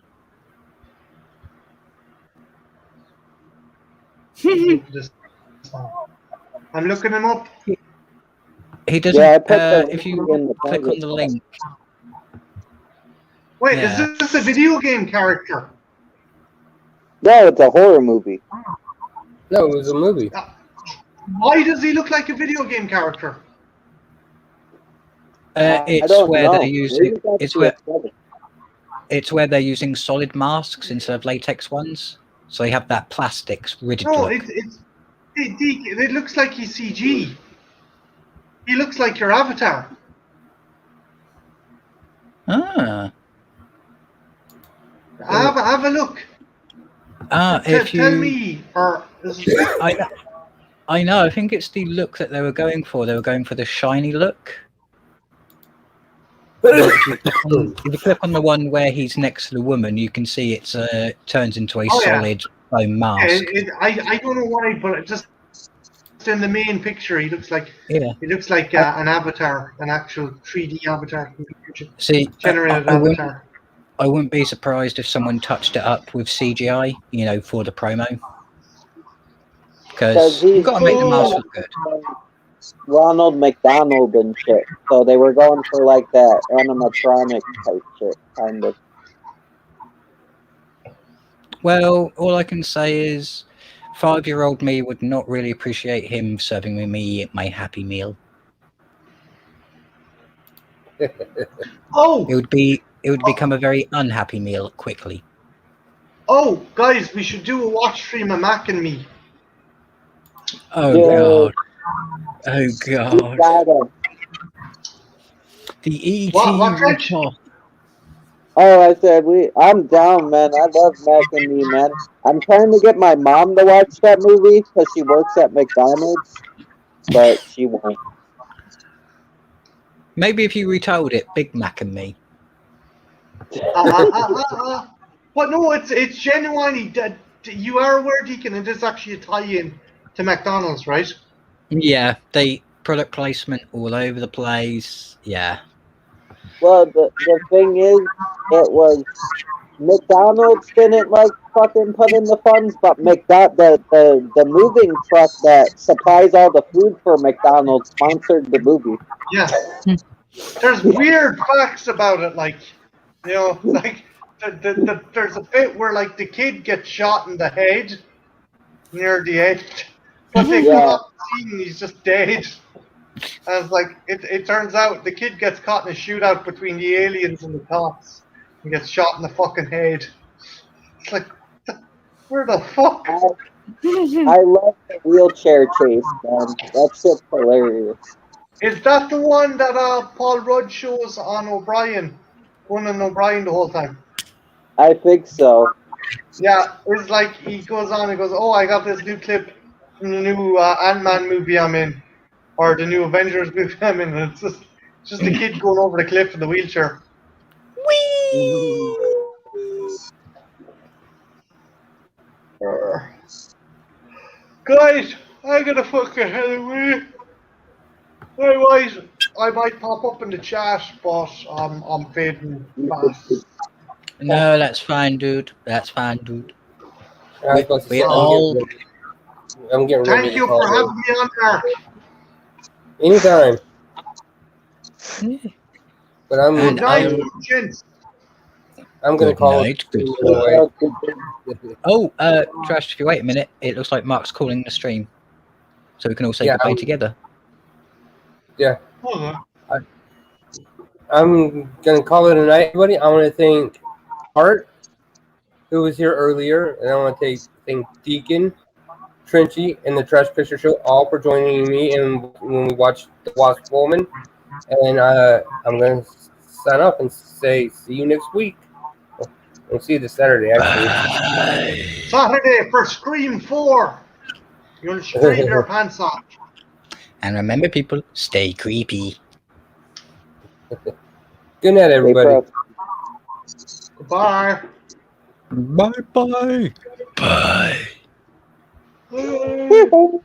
I'm looking him up. He doesn't. Yeah, if you click on the link. Wait, Yeah. is this a video game character? No, it's a horror movie. No, it was a movie. Why does he look like a video game character? I It's don't where know. they're using. Maybe that's It's the where aesthetic. it's where they're using solid masks instead of latex ones, so they have that plastics rigid No, look. it looks like he's CG. He looks like your avatar. Ah. Have a look. If you Tell me, or I know. I think it's the look that they were going for. They were going for the shiny look. If you click on the one where he's next to the woman, you can see it turns into a solid foam mask. I don't know why, but just in the main picture, he looks like Yeah. He looks like an avatar, an actual 3D avatar, See, generated I avatar. wouldn't be surprised if someone touched it up with CGI, for the promo. Because you've got to make the mask look good. Ronald McDonald and shit. So they were going for like that animatronic type shit, kind of. Well, all I can say is 5-year-old me would not really appreciate him serving me my Happy Meal. Oh! It would become a very unhappy meal quickly. Oh, guys, we should do a watch stream of Mac and me. Oh god. Oh god. The ET report. Oh, I said I'm down, man. I love Mac and Me, man. I'm trying to get my mom to watch that movie because she works at McDonald's, but she won't. Maybe if you retold it, Big Mac and Me. But no, it's genuinely. You are aware, Deacon, and this is actually a tie-in to McDonald's, right? Yeah, they product placement all over the place. Yeah. Well, the thing is, it was McDonald's didn't like fucking put in the funds, but the moving truck that supplies all the food for McDonald's sponsored the movie. Yeah. There's weird facts about it, like, like there's a bit where like the kid gets shot in the head near the end, but they cut off the scene and he's just dead. And it's like it turns out the kid gets caught in a shootout between the aliens and the cops and gets shot in the fucking head. It's like, where the fuck? I love the wheelchair chase, man. That shit's hilarious. Is that the one that Paul Rudd shows on O'Brien, running O'Brien the whole time? I think so. Yeah, it's like he goes on and goes, "Oh, I got this new clip from the new Ant-Man movie I'm in, or the new Avengers movie I'm in." And it's just a kid going over the cliff in the wheelchair. Whee! Guys, I gotta fucking head away. Otherwise, I might pop up in the chat, but I'm fading fast. No, that's fine, dude. That's fine, dude. I'm getting ready. Thank you for having me on, Mark. Anytime. But I'm gonna call it. Oh, Trash, if you wait a minute, it looks like Mark's calling the stream. So we can all say goodbye together. Yeah. I'm gonna call it a night, everybody. I want to thank Art, who was here earlier, and I want to thank Deacon, Trenchy, and the Trash Picture Show all for joining me and when we watched The Wasp Woman. And I'm gonna sign off and say see you next week. We'll see you this Saturday, actually. Saturday for Scream 4. You'll scream your pants off. And remember, people, stay creepy. Good night, everybody. Goodbye. Bye-bye. Bye. Bye.